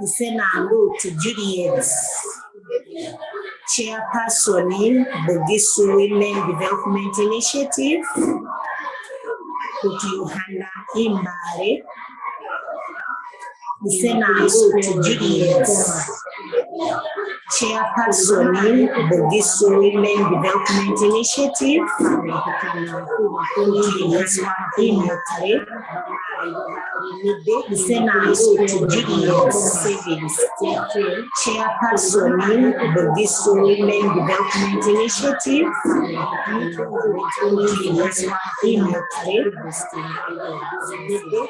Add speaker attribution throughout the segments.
Speaker 1: Senango to Juliet, Chairperson in Bugisu Women Development Initiative, Kutihana Imbare, Senango to Juliet, Chairperson in Bugisu Women Development Initiative, Kutihana Imbare, Senango to Juliet Savings, Chairperson in Bugisu Women Development Initiative,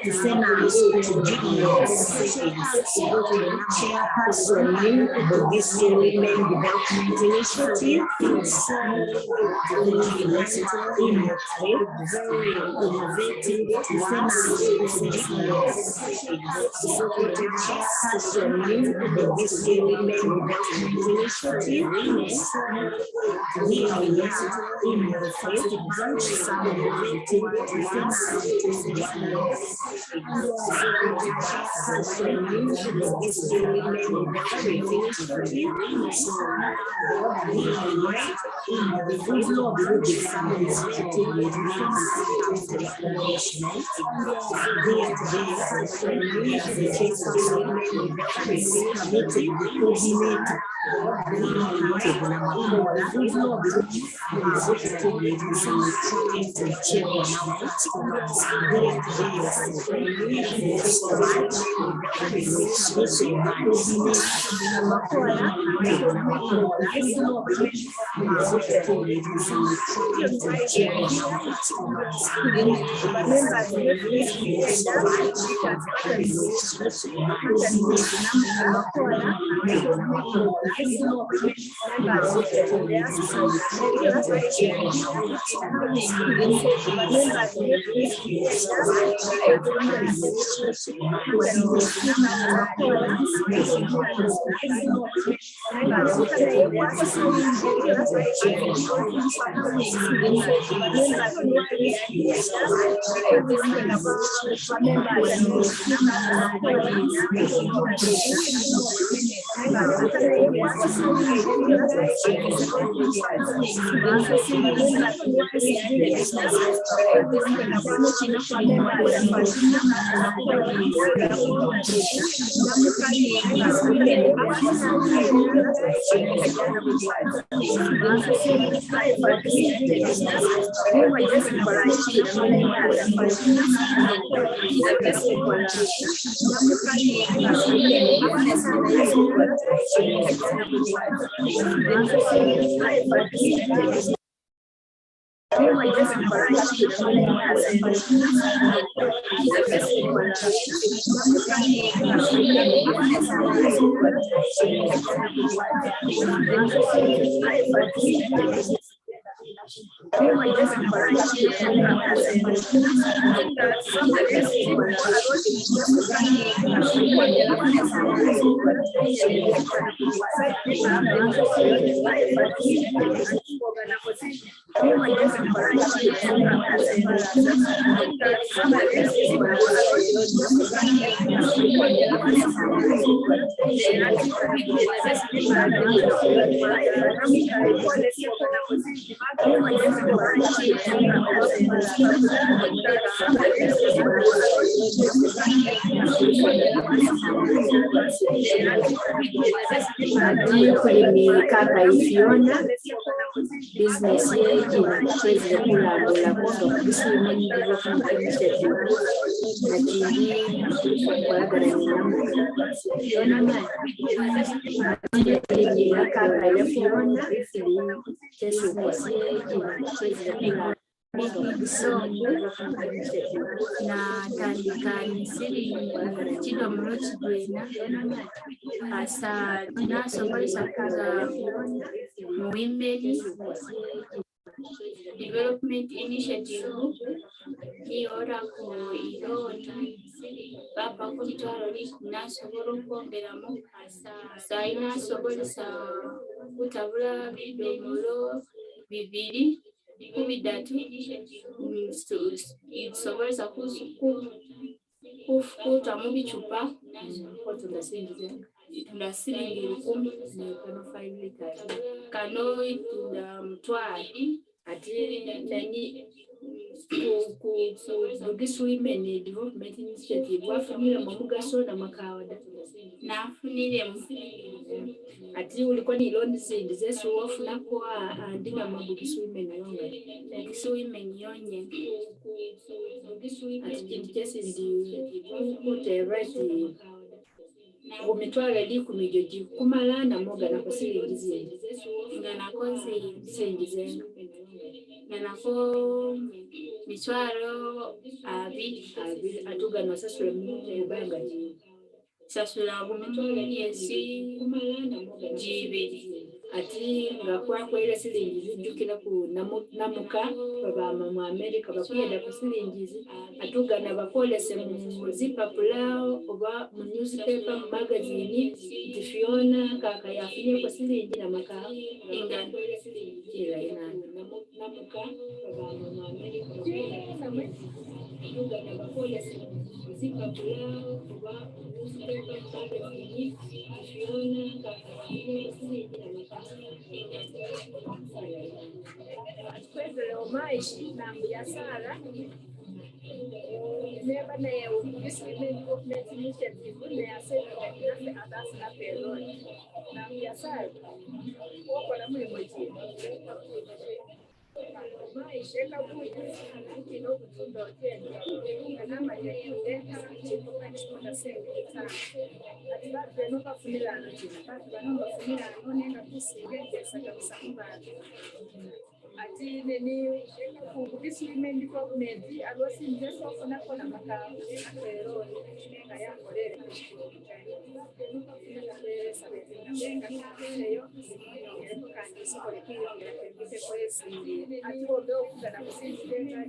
Speaker 1: Senango to Juliet Savings, Chairperson in Bugisu Women Development Initiative, business here kulambula kuno Women Development Initiative na tandikani siri chidomro chidwena asa tinasobolesa kuza Women Development Initiative ni ora ku ironi papa kumitwaro ni nasobora okwongeramo asa inasobolesa kutabula bidomolo bibiri kubidatu isobolesa kutamu bicupa
Speaker 2: kwa tundasingize
Speaker 1: tunasiringi 10
Speaker 2: ni kano 5 liters
Speaker 1: kano itunda mtwari
Speaker 2: ati nani ku Bugisu Women Development Initiative wafunire mu mugaso na makawada
Speaker 1: nafunire
Speaker 2: ati ulikuwa ni loan zindi zesi wofuna kwa andinga mu Bugisu Women yonga
Speaker 1: Bugisu Women yonye
Speaker 2: ati kintu kyesi ndi kutera ati kumitwala li kumijoji kumala na moga na kusiringi zindi
Speaker 1: nganako
Speaker 2: zindi zenga
Speaker 1: nganako mitwaro abiri
Speaker 2: atugana sasule mu banga ji
Speaker 1: sasula myezi jibiri
Speaker 2: ati ngakwakwele silingi zijukira ku namuka baba mu America bakwenda ku silingi atugana bakolese mu zipapula oba mu newspaper mu magazine Fiona kaka yafunye ku silingi na maka
Speaker 1: ingana
Speaker 2: kila ina namuka baba mu America bakwenda atugana bakolese mu zipapula oba mu newspaper mu magazine Fiona kaka yafunye ku silingi na maka
Speaker 3: kwezele omaishi na biashara never know this development initiative they are saying that that's not payroll na biashara wako na mmoja maisha kama kino kutundo tena na maana yenda kwa kushika sana atibaje no kafunira na chini basi no kafunira no nenda kusiga kabisa mbali ati nini Bugisu Women Development alwasi ndeso kona kona maka pero nenga ya kolere ati obe okugana kusinzirenga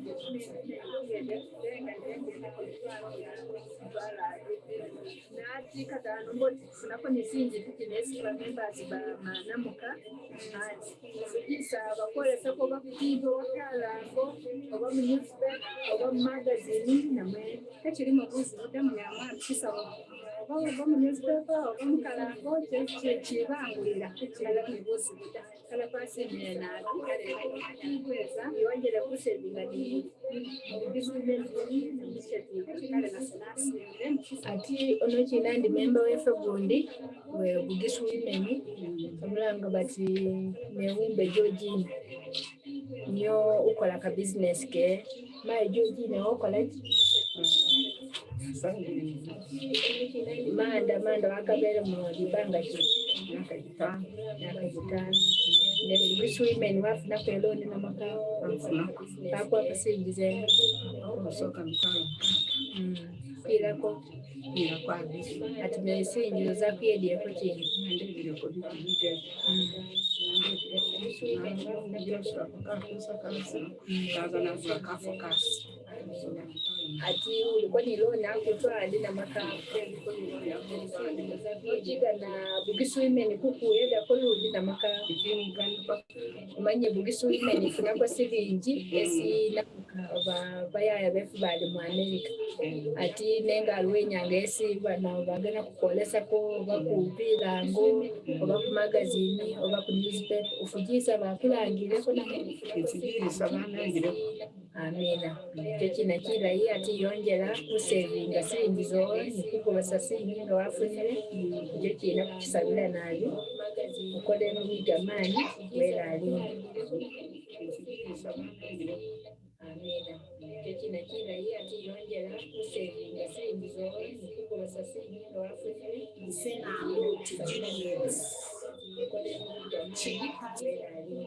Speaker 3: nati kadano mboti funako nisinzi tukinesi ba members ba Namca ati kisa bakolesa ko bakido wakalango oba mu newspaper oba mu magazine namwe tekiri mu buzi odamu yama kisa oba mu newspaper oba mu kalango kyebangulira kala kibuzi kala pasi na kweza yongere kusevinga ni
Speaker 2: ati ono china ndi member wefe gundi we Bugisu Women kamulanga bati neumbe Georgina nyo ukola ka business ke mai Georgina ukola manda wakabere mu libanga ki nakajitana ne Bugisu Women wafuna peloni na makao pakwa pasingize
Speaker 4: soka mkao
Speaker 2: kila ko
Speaker 4: kwa bisu
Speaker 2: atumesingizo za kuyedie ko chini
Speaker 4: ndivyo ko biga ndio soka kaza na zaka focus
Speaker 2: ati ulikuwa ni loan akutwa na makao ojiga na Bugisu Women kukuyeda ko ludi na makao umanye Bugisu Women funa kwa silingi esi na bayaya befu bali mu America ati nenga alwenyanga esi bana bagana kukolesa ko bakubira ngo oba ku magazine oba ku newspaper ufujisa bakulangire ko na
Speaker 4: ikigirisa banangire
Speaker 2: amina tekina kila hii ati yongera kusevinga silingi zo nikuko silingi ngo wafunire je kina kukisabira nabi ukole no bigamani wera ali amina tekina kila hii ati yongera kusevinga silingi zo nikuko silingi ngo wafunire
Speaker 4: sena
Speaker 2: ukole no bigamani wera ali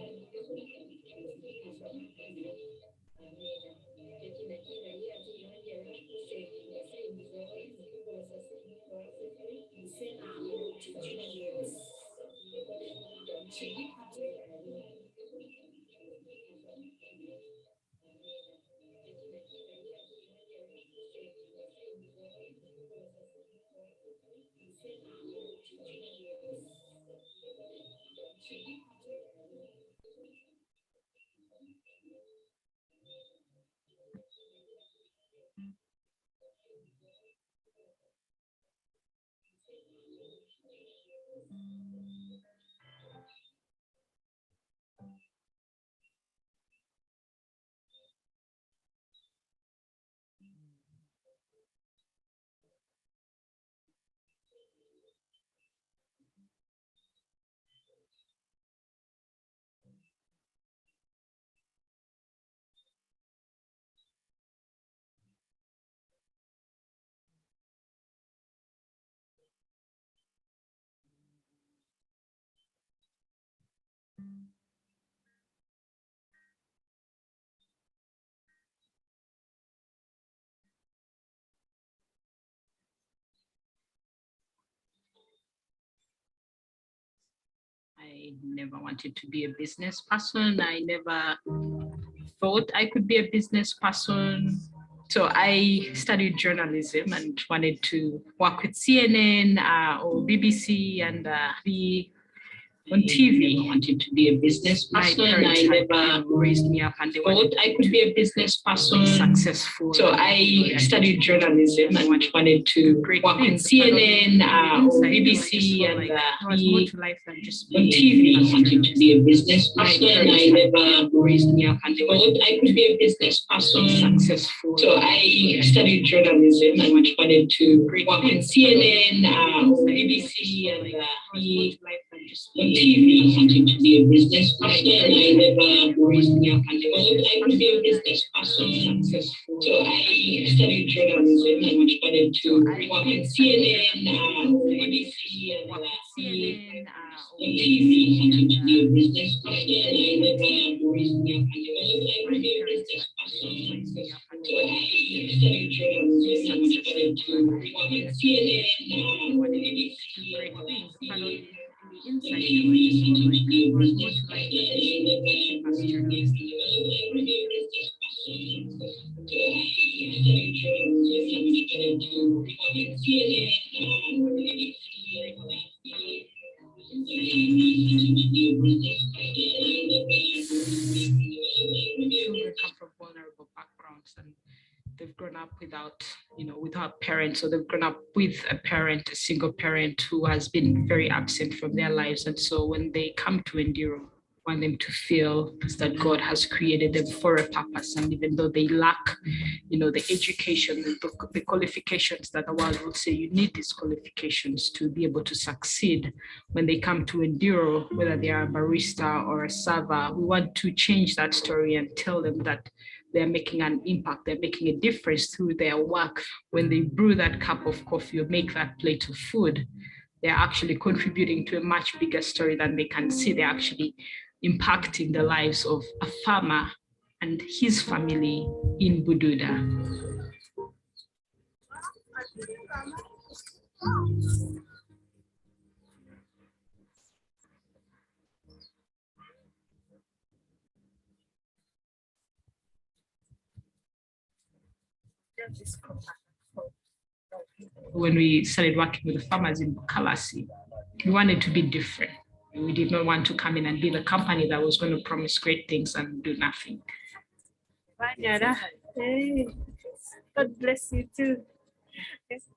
Speaker 5: I never wanted to be a business person. I never thought I could be a business person. So I studied journalism and wanted to work with CNN or BBC and be on TV. I wanted to be a business person. My parents never raised me up and they thought I could be a business person. Successful. So I studied journalism and wanted to work in CNN or BBC and be on TV. I wanted to be a business person. I never raised me up and they thought I could be a business person. Successful. So I studied journalism and wanted to work in CNN or BBC and be on TV. I wanted to be a business person. I never raised me up and they thought I could be a business person. Successful. So I studied journalism and wanted to work in CNN or BBC and be on TV. I wanted to be a business person. I never raised me up and they thought I could be a business person. So I studied journalism and wanted to work in CNN or BBC and be inside children come from vulnerable backgrounds and they've grown up without parents, or they've grown up with a single parent who has been very absent from their lives. And so when they come to Enduro, I want them to feel that God has created them for a purpose. And even though they lack, the education, the qualifications that the world will say you need these qualifications to be able to succeed, when they come to Enduro, whether they are a barista or a server, we want to change that story and tell them that they're making an impact, they're making a difference through their work. When they brew that cup of coffee or make that plate of food, they're actually contributing to a much bigger story than they can see. They're actually impacting the lives of a farmer and his family in Bududa. When we started working with the farmers in Bukalasi, we wanted to be different. We did not want to come in and be the company that was going to promise great things and do nothing. Hey, God bless you too.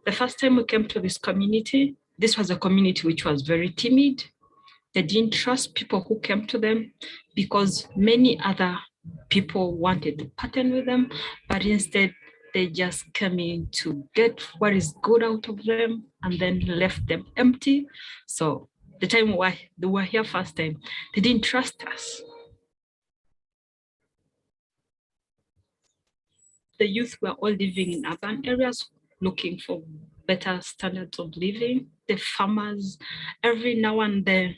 Speaker 5: The first time we came to this community, this was a community which was very timid. They didn't trust people who came to them because many other people wanted to partner with them, but instead they just came in to get what is good out of them and then left them empty. So the time they were here first time, they didn't trust us. The youth were all living in urban areas, looking for better standards of living. The farmers, every now and then,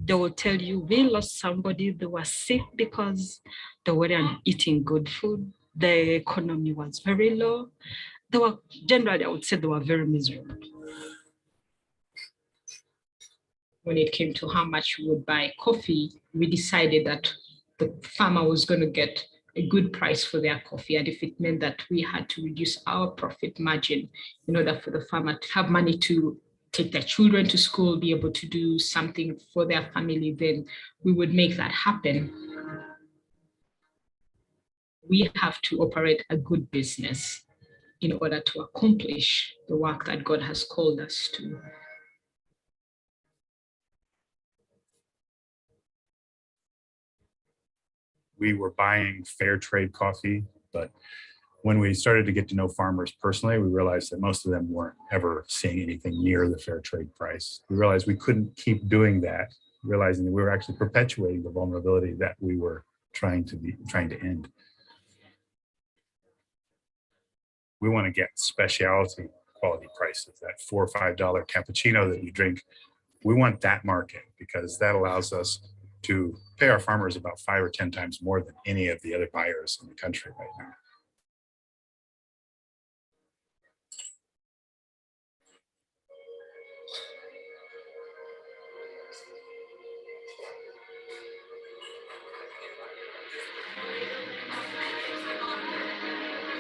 Speaker 5: they will tell you, we lost somebody, they were sick because they weren't eating good food. The economy was very low. They were, generally, I would say they were very miserable. When it came to how much we would buy coffee, we decided that the farmer was going to get a good price for their coffee. And if it meant that we had to reduce our profit margin in order for the farmer to have money to take their children to school, be able to do something for their family, then we would make that happen. We have to operate a good business in order to accomplish the work that God has called us to.
Speaker 6: We were buying fair trade coffee, but when we started to get to know farmers personally, we realized that most of them weren't ever seeing anything near the fair trade price. We realized we couldn't keep doing that, realizing that we were actually perpetuating the vulnerability that we were trying to end. We want to get specialty quality prices, that $4 or $5 cappuccino that you drink. We want that market because that allows us to pay our farmers about 5 or 10 times more than any of the other buyers in the country right now.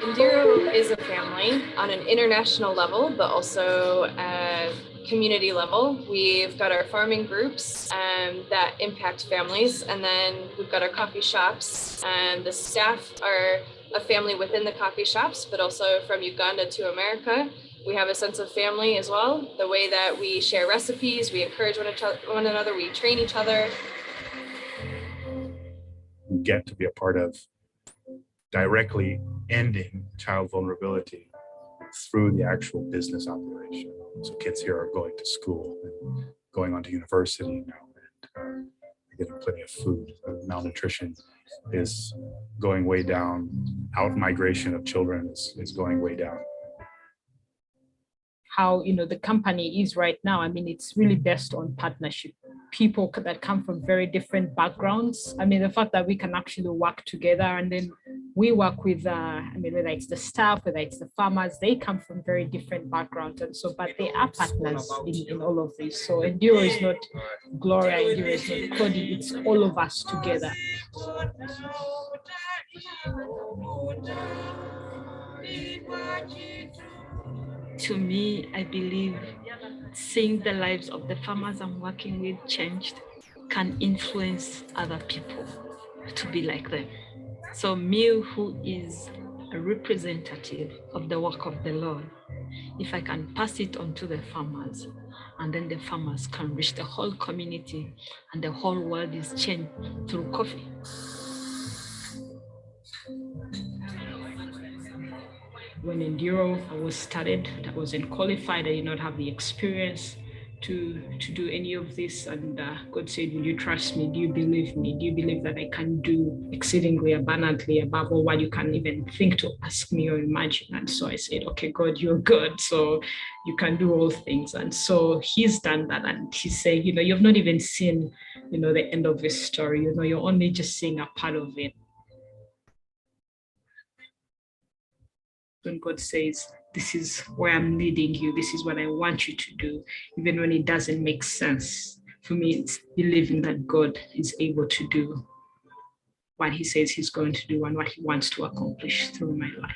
Speaker 7: Indiro is a family on an international level, but also a community level. We've got our farming groups that impact families, and then we've got our coffee shops, and the staff are a family within the coffee shops, but also from Uganda to America. We have a sense of family as well. The way that we share recipes, we encourage one another, we train each other.
Speaker 6: We get to be a part of directly ending child vulnerability through the actual business operation. So kids here are going to school and going on to university now, and getting plenty of food. Malnutrition is going way down. Out migration of children is going way down.
Speaker 5: How the company is right now, I mean, it's really based on partnership. People that come from very different backgrounds. I mean, the fact that we can actually work together, and then we work with, I mean, whether it's the staff, whether it's the farmers, they come from very different backgrounds, and so, but they are partners in all of this. So Enduro is not Gloria, Enduro is not Cody, it's all of us together.
Speaker 8: To me, I believe seeing the lives of the farmers I'm working with changed can influence other people to be like them. So me, who is a representative of the work of the Lord, if I can pass it on to the farmers, and then the farmers can reach the whole community, and the whole world is changed through coffee.
Speaker 5: When Enduro was started, I wasn't qualified. I did not have the experience to do any of this. And God said, will you trust me? Do you believe me? Do you believe that I can do exceedingly abundantly above all what you can even think to ask me or imagine? And so I said, okay, God, you're good. So you can do all things. And so he's done that. And he said, you've not even seen, the end of this story. You're only just seeing a part of it. When God says, this is where I'm leading you, this is what I want you to do, even when it doesn't make sense. For me, it's believing that God is able to do what he says he's going to do and what he wants to accomplish through my life.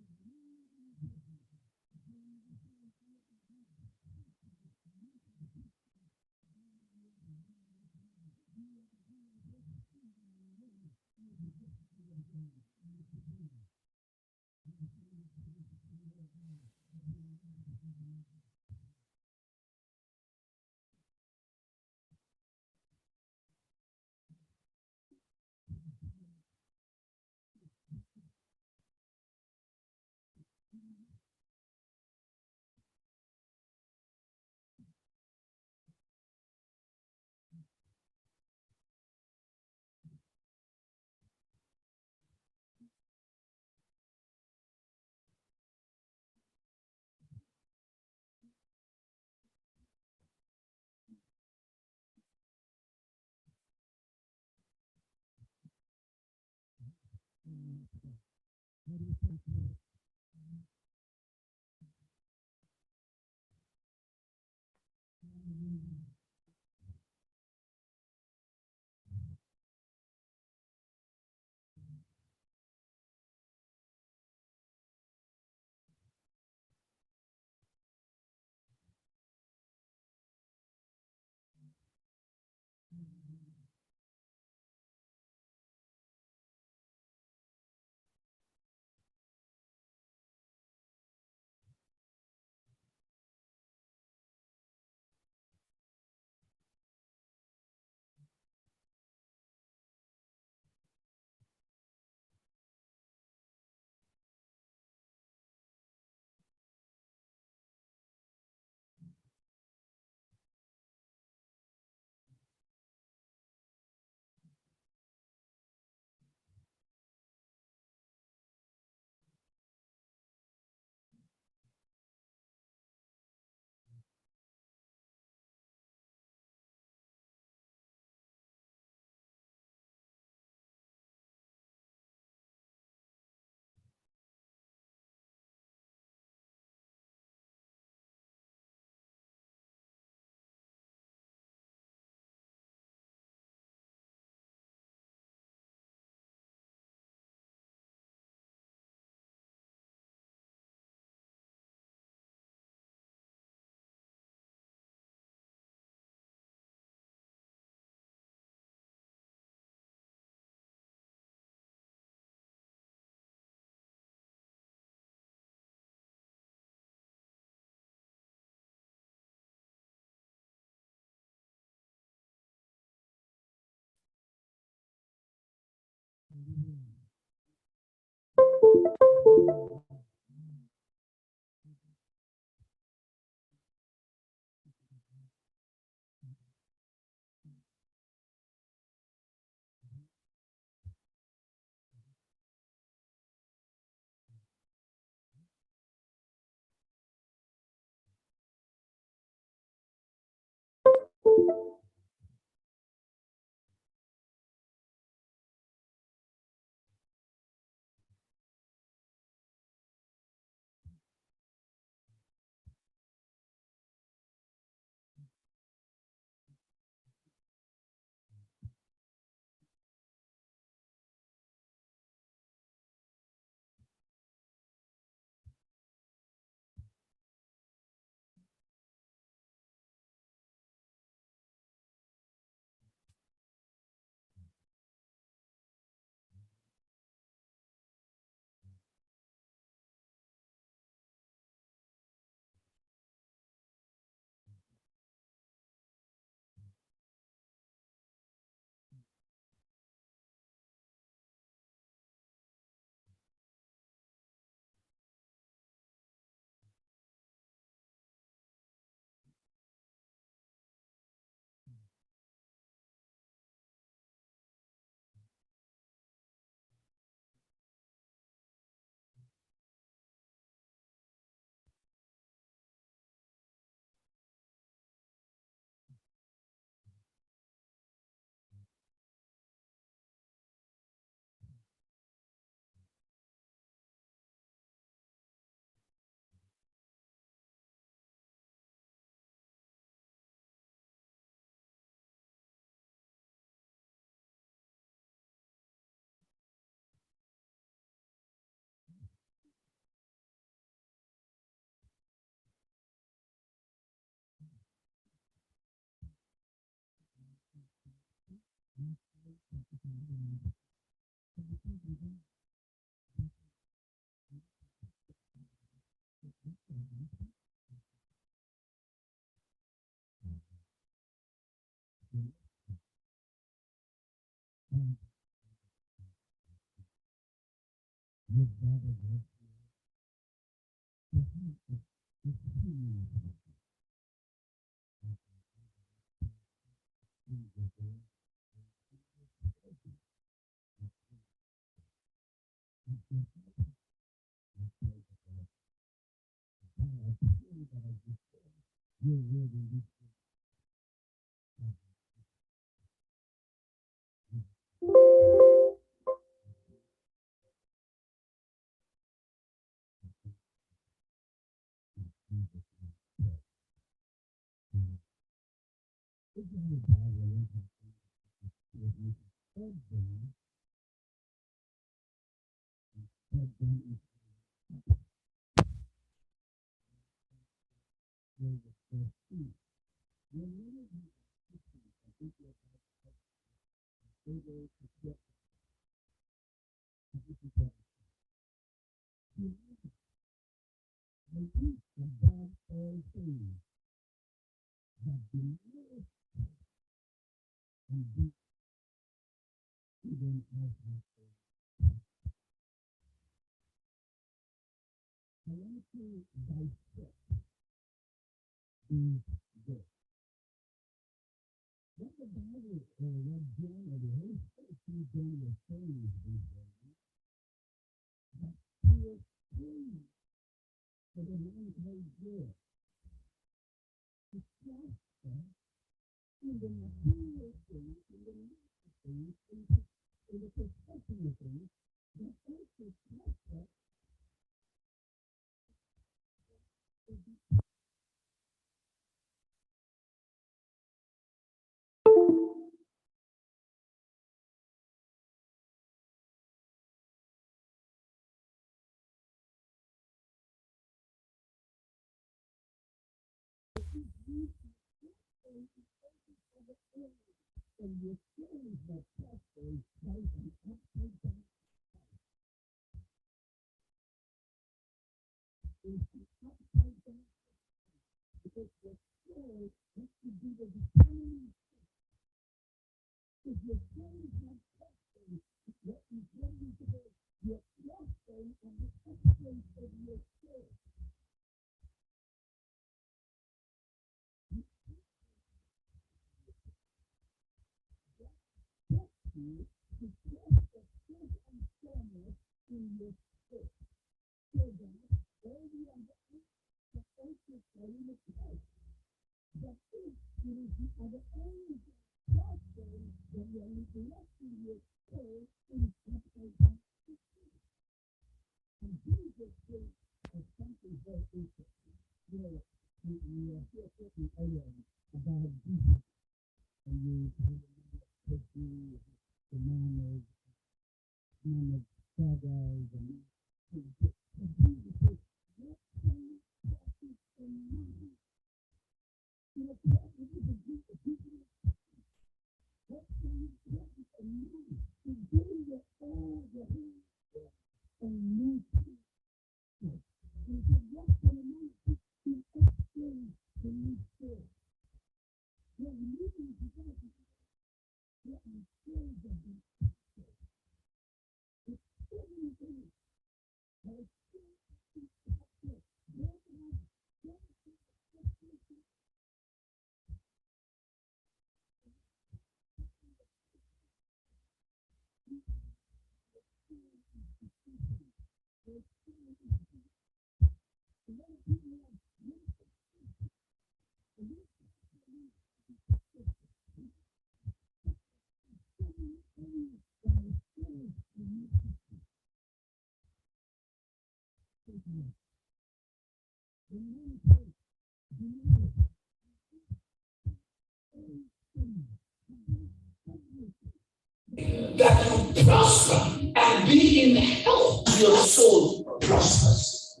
Speaker 9: That you prosper and be in health, your soul prospers.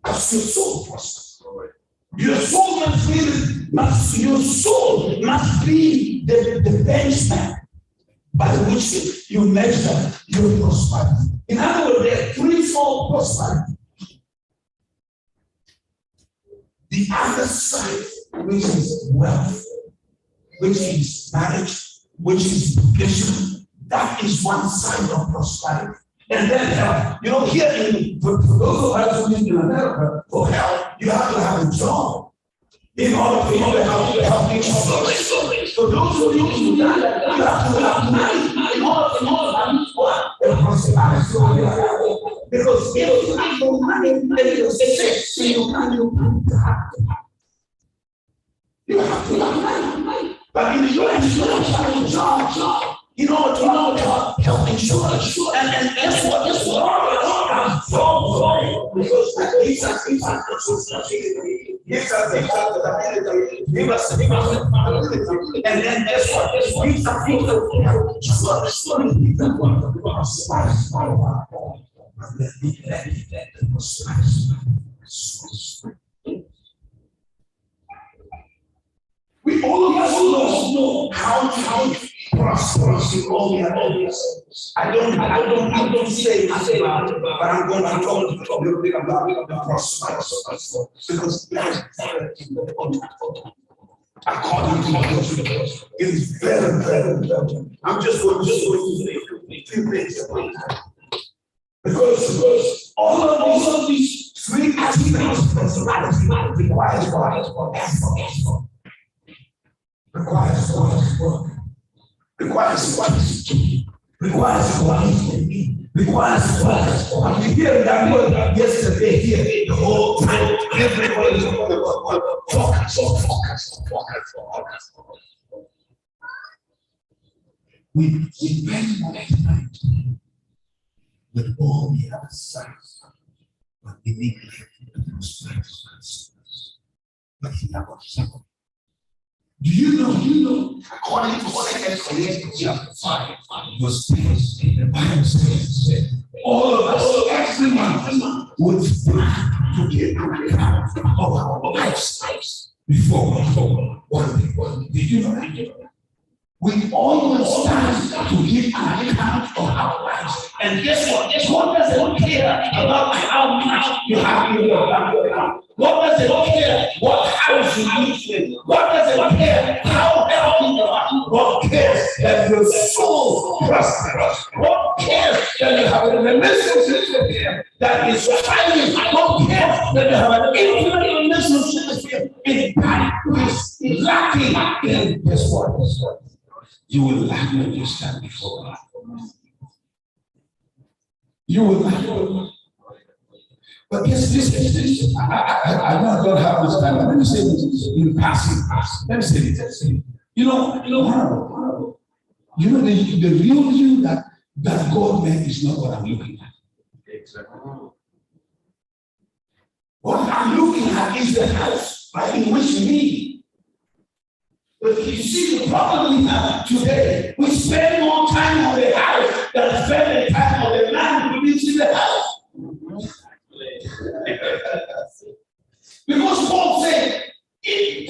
Speaker 9: As your soul prospers. Your soul must be the benchmark by which you measure your prosperity. In other words, there are threefold prosperity. The other side, which is wealth, which is marriage, which is vocation, that is one side of prosperity. And then health. You know, here for those who have to live in America, for health, you have to have a job in order to help each other. So those who do that, you have to have money in order to have what? A prosperity. Because if you have no money, then you're sick, so you have to have money. But in the US, you don't have a job. You know what health insurance. And guess what? Because and then guess what? These are people we all of us know how to prosper in all the areas. I don't say much about it, but I'm going to talk a little bit about the prosperity because that is very important. According to the Bible, it is very, very important. I'm just going to say a few things about that. Because all of these three aspects of prosperity requires effort. Requires work. Requires quality. I'm hearing that word yesterday here the whole time. Everybody is talking about focus. We spend more time with all the other sides, but we neglect the prosperity. But he never settled. Do you know, according to 2 Corinthians chapter 5, verse 10, the Bible says, all of us, everyone would plan to get out of our lives before one day. Did you know that? We always stand to give an account of our lives. And guess what? God doesn't care about how much you have in your bank account. God doesn't care what house you live in. God doesn't care how healthy you are. God cares that your soul prospers. God cares that you have a relationship with him that is highly compared, that they have an intimate relationship with him, and that which is lacking in this world. You will lack when you stand before God. You will lack. But this, I don't have much time. Let me say this in passing. Let me say this. You know, the real you that God made is not what I'm looking at. Exactly. What I'm looking at is the house in which we live. But you see, the problem we have today, we spend more time on the house than spend time on the man who lives in the house. Because Paul said, if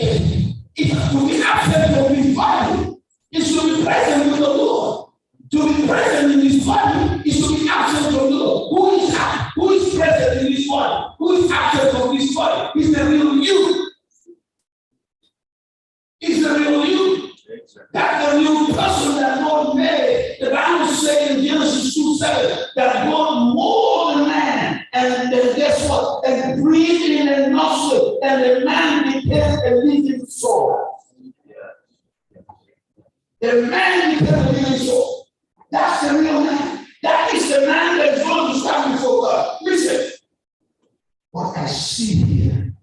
Speaker 9: to be absent from his body is to be present with the Lord. To be present in his body is to be absent from the Lord. Who is present in his body? Who is absent from his body? Is the real you. Is the real you. That's the new person that God made. The Bible says in Genesis 2:7 that God molded the man, and then guess what? And breathed in a nostril, and the man became a living soul. The man became a living soul. That's the real man. That is the man that's going to stand before God. Listen, what I see here,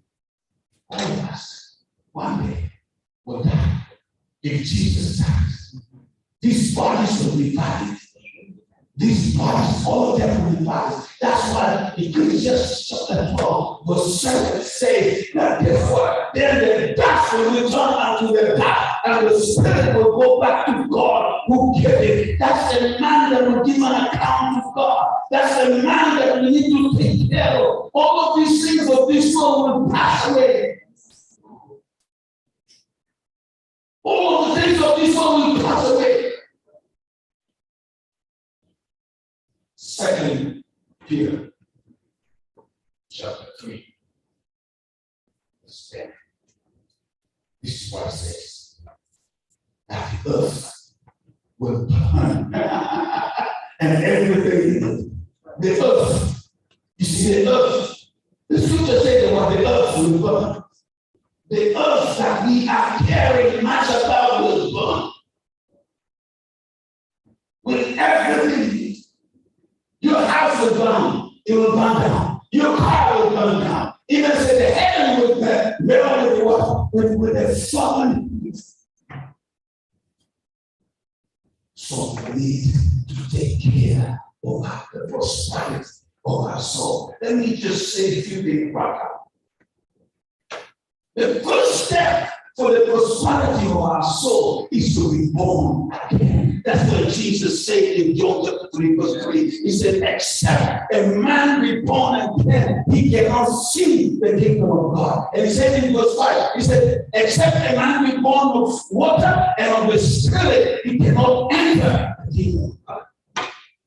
Speaker 9: all of us, one day will die. If Jesus dies, these bodies will be bodied. These bodies, all of them will be bodied. That's why Ecclesiastes chapter 12 verse 7 says that therefore, then the dust will return unto the dust, and the spirit will go back to God who gave it. That's the man that will give an account to God. That's the man that we need to take care of. All of these things of this world will pass away. All of the things of this world will pass away. 2 Peter chapter 3. Verse 10. This is what it says. That the earth will burn and everything in it. The earth. You see the earth. The scripture says about the earth will burn. The earth that we are caring much about will burn. With everything. Your house will burn. It will burn down. Your car will burn down. Even say the heaven will burn with what? With the fallen. So we need to take care of the prosperity of our soul. Let me just say a few things about that. The first step for the prosperity of our soul is to be born again. That's what Jesus said in John chapter 3, verse 3. He said, except a man be born again, he cannot see the kingdom of God. And he said in verse 5, he said, except a man be born of water and of the Spirit, he cannot enter the kingdom of God.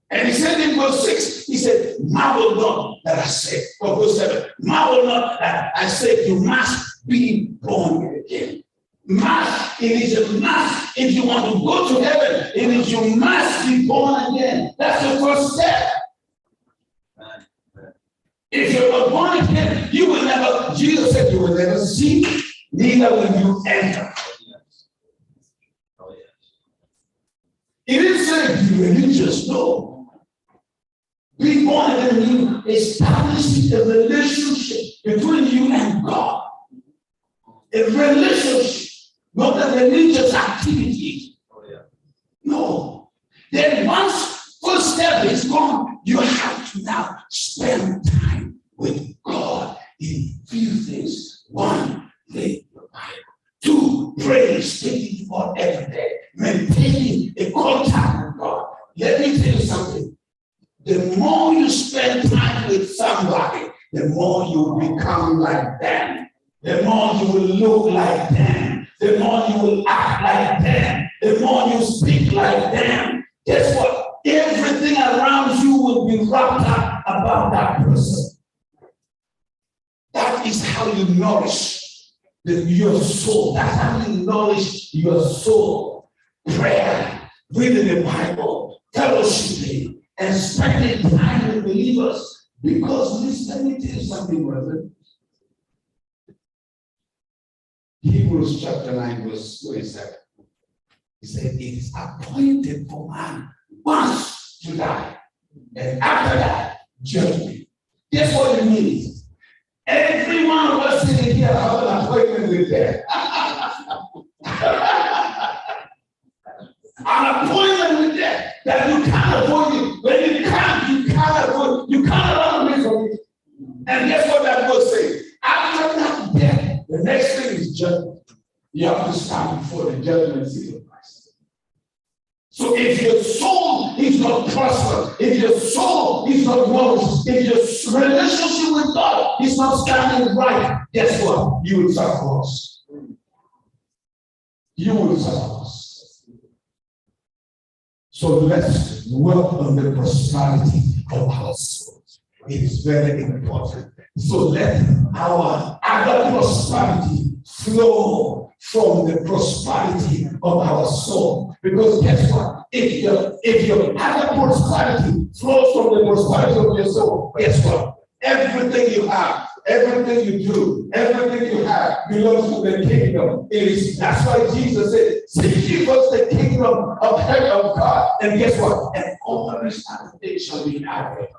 Speaker 9: And he said in verse 6, he said, marvel not that I said, or verse 7, marvel not that I said you must be born again. Must, it is a must. If you want to go to heaven, it is you must be born again. That's the first step. If you're not born again, you will never, Jesus said you will never see, neither will you enter. He didn't say be religious, no. Be born again means establishing a relationship between you and God. A relationship, not a religious activity. No. Then once first step is gone, you have to now spend time with God in few things. One, read the Bible. Two, pray, study for every day. Maintaining a contact with God. Let me tell you something. The more you spend time with somebody, the more you become like them. The more you will look like them. The more you will act like them. The more you speak like them. Guess what? Everything around you will be wrapped up about that person. That is how you nourish your soul. That's how you nourish your soul. Prayer, reading the Bible, fellowshipping, and spending time with believers. Because listen, let me tell you something, brother. Hebrews chapter 9, verse 27. He said, it is appointed for man once to die, and after that, judgment. Guess what it means? Every one of us sitting here have an appointment with death. An appointment with death that you can't avoid it. When you can't avoid it. You can't run away from it. And guess what that verse says? After that death, the next thing is judgment. You have to stand before the judgment seat of Christ. So if your soul is not prosperous, if your soul is not nourished, if your relationship with God is not standing right, guess what? You will suffer loss. You will suffer loss. So let's work on the prosperity of our souls. It is very important. So let our other prosperity flow from the prosperity of our soul. Because guess what? If your other prosperity flows from the prosperity of your soul, guess what? Everything you have, everything you do, everything you have belongs to the kingdom. That's why Jesus said, seek ye first the kingdom of heaven of God. And guess what? And all these other things shall be added.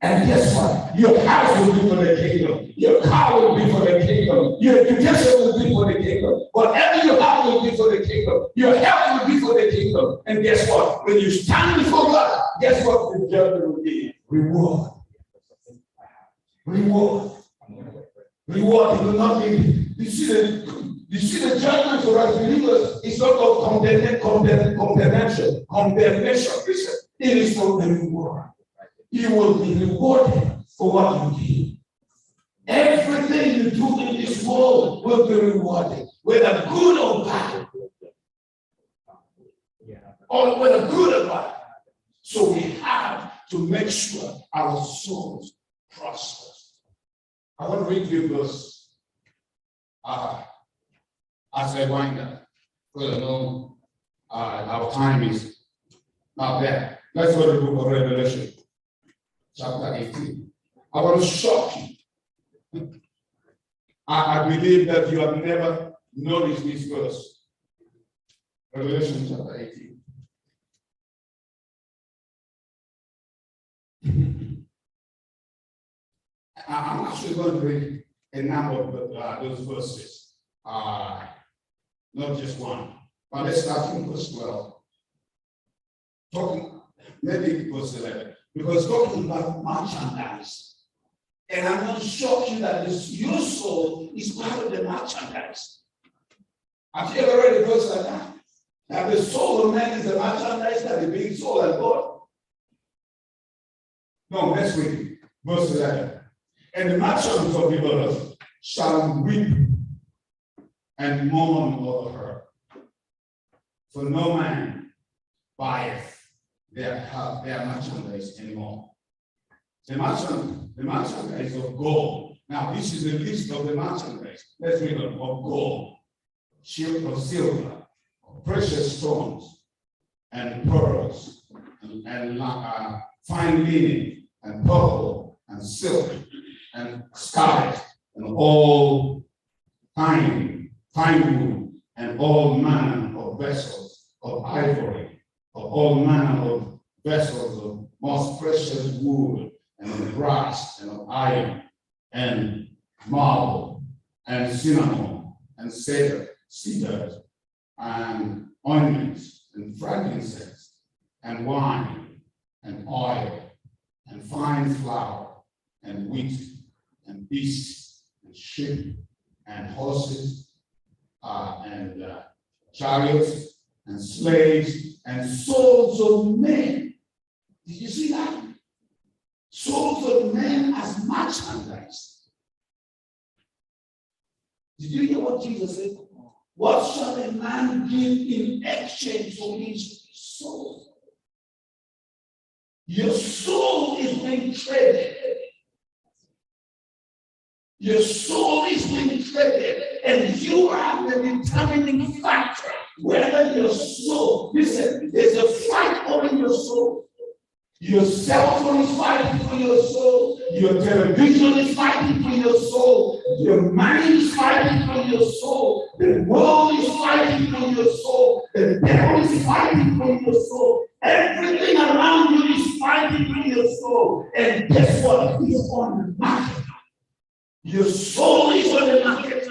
Speaker 9: And guess what? Your house will be for the kingdom. Your car will be for the kingdom. Your education will be for the kingdom. Whatever you have will be for the kingdom. Your health will be for the kingdom. And guess what? When you stand before God, guess what the judgment will be? Reward. Reward. Reward. It will not be. You see the judgment for us believers is not of condemnation. Listen, it is for the reward. You will be rewarded for what you do. Everything you do in this world will be rewarded, whether good or bad. Or whether good or bad. So we have to make sure our souls prosper. I want to read you a verse as I wind up. Because I know our time is not there. Let's go to the book of Revelation. Chapter 18. I want to shock you. I believe that you have never noticed this verse. Revelation chapter 18. I'm actually going to read a number of those verses. Not just one. But let's start from verse 12. Maybe verse 11. Because talking about merchandise. And I'm going to show you that your soul is part of the merchandise. Have you ever read a verse like that? That the soul of man is the merchandise that the big soul has got. No, let's read verse 11. And the merchants of the earth shall weep and mourn over her. For no man buyeth their merchandise anymore. The merchandise of gold. Now, this is a list of the merchandise. Let's read on. Of gold, of silver, of precious stones, and pearls, and fine linen, and purple, and silk, and scarlet, and all fine wood, and all manner of vessels of ivory, of all manner of vessels of most precious wood, and of brass, and of iron, and marble, and cinnamon, and cedars, and onions, and frankincense, and wine, and oil, and fine flour, and wheat, and beasts, and sheep, and horses, and chariots, and slaves, and souls of men. Did you see that? Souls of men as merchandise. Did you hear what Jesus said? What shall a man give in exchange for his soul? Your soul is being traded. Your soul is being traded, and you are the determining factor whether your soul, listen, there's a fight over your Your cell phone is fighting for your soul. Your television is fighting for your soul. Your mind is fighting for your soul. The world is fighting for your soul. The devil is fighting for your soul. Everything around you is fighting for your soul. And guess what? It's on the market. Your soul is on the market.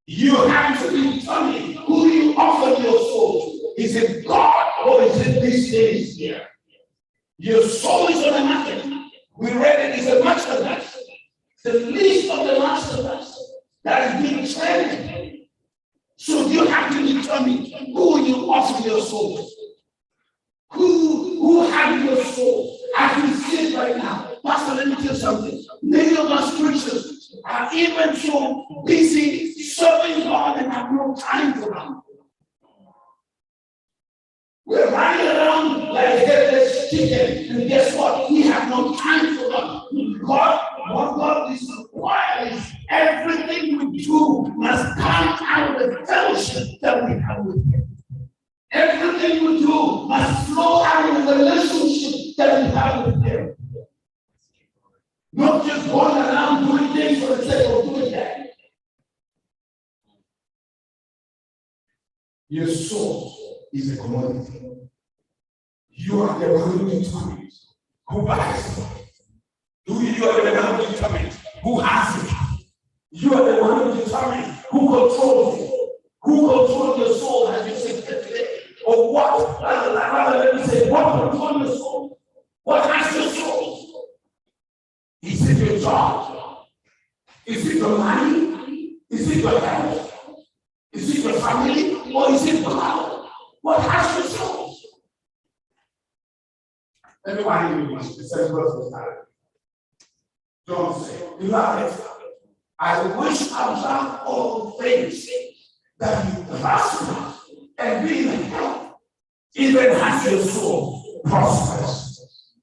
Speaker 9: You have to determine who you offer your soul to. Is it God or is it these things here? Your soul is on the market. We read it, it's a masterpiece. The list of the masterpiece that is being traded. So you have to determine who you offer your soul to. Who have your soul? As we see it right now. Pastor, let me tell you something. Many of us Christians are even so busy serving God and have no time for Him. We're running around like headless chicken, and guess what? We have no time for God. What God is required is everything we do must come out of the fellowship that we have with Him. Everything we do must flow out of the relationship that we have with Him. Not just going around doing things for the sake of doing that. Your soul is a commodity. You are the one who determines who buys it. You are the one who determines who has it. You are the one who determines who controls it. Who controls your soul, as you said today? Or what? Rather, let me say, what controls your soul? What has your soul? Is it your job? Is it your money? Is it your health? Is it your family? Or is it God? What has your soul? Let me find you the same verse this time. John said, beloved, I wish above all things that you prosper and be in health, even as your soul prospers.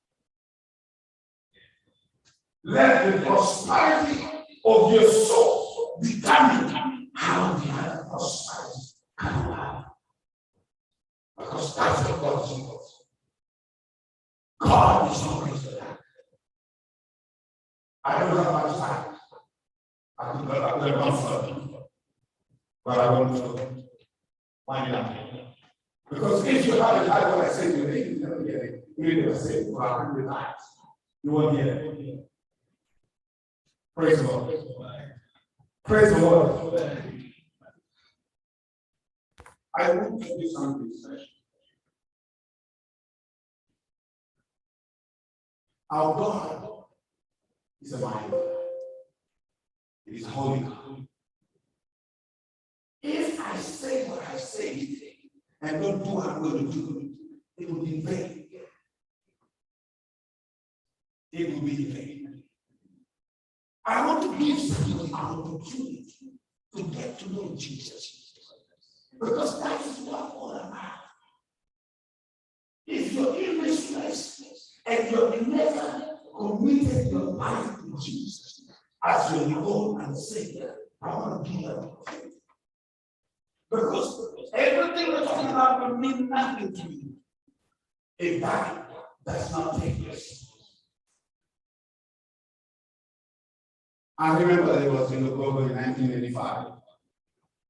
Speaker 9: Let the prosperity of your soul determine how the other prospers come about. Because that's what God is. God is always there. I don't have much time. I could have gone further. But I want to find out. Because if you have it, I want to say to you, you never get it. You never say it for 100 times. You won't get it. Praise the Lord. Praise the Lord. I want to do something special. Our God is a mighty God. It is holy God. If I say what I say and don't do what I'm going to do, it will be in vain. It will be in vain. I want to give someone an opportunity to get to know Jesus. Because that is what all about. If you're in this place and you've never committed your life to Jesus as your Lord and Savior, I want to give you an opportunity. Because everything we're talking about will mean nothing to you if that does not take place. I remember it was in October 1985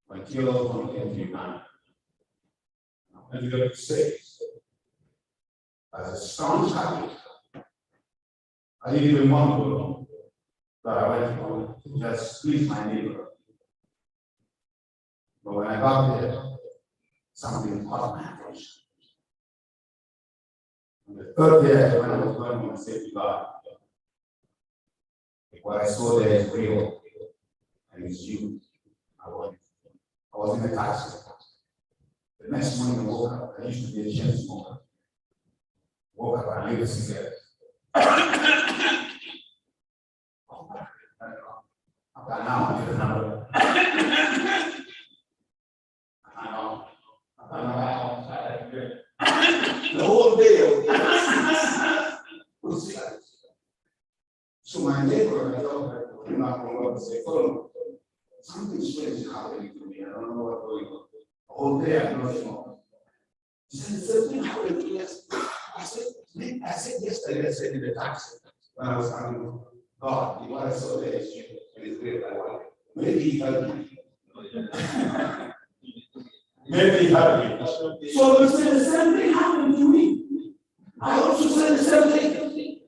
Speaker 9: when Kilo from Vietnam. And you're going to say, as a strong child, I didn't even want to go, but I went to just please my neighbor. But when I got there, something caught my attention. On the third day, when I was going home, I said to God, what I saw there is real, and it's you. I was in the taxi. The next morning I woke up, I used to be a chain smoker. Woke up and lit a cigarette. Now I need another. The whole day was silent. So my neighbor, I told her, came out from work and said, "Oh, something strange is happening to me. I don't know what's going on. The whole day I'm not sure." She said, "Something happened to me." I said, I said yesterday, I said in the taxi, when I was coming, God, what I saw there is you. It is great. Maybe he helped me. Maybe he helped me. So you said the same thing happened to me. I also said the same thing.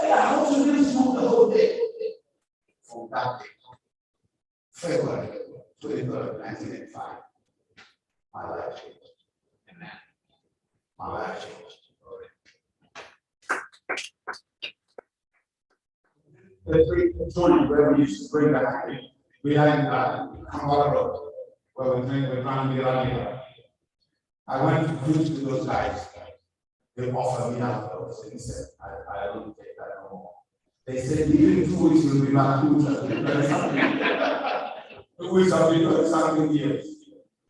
Speaker 9: I also didn't smoke the whole day. From that day, February 23rd, 1985, my life changed. Amen. My life changed. The joint where we used to bring back behind Kampala Road, where we think we're trying to get out here. I went to preach to those guys. They offered me $100. They said, I don't take that no more. They said, even in 2 weeks, we'll be back. 2 weeks, I'll be doing something here.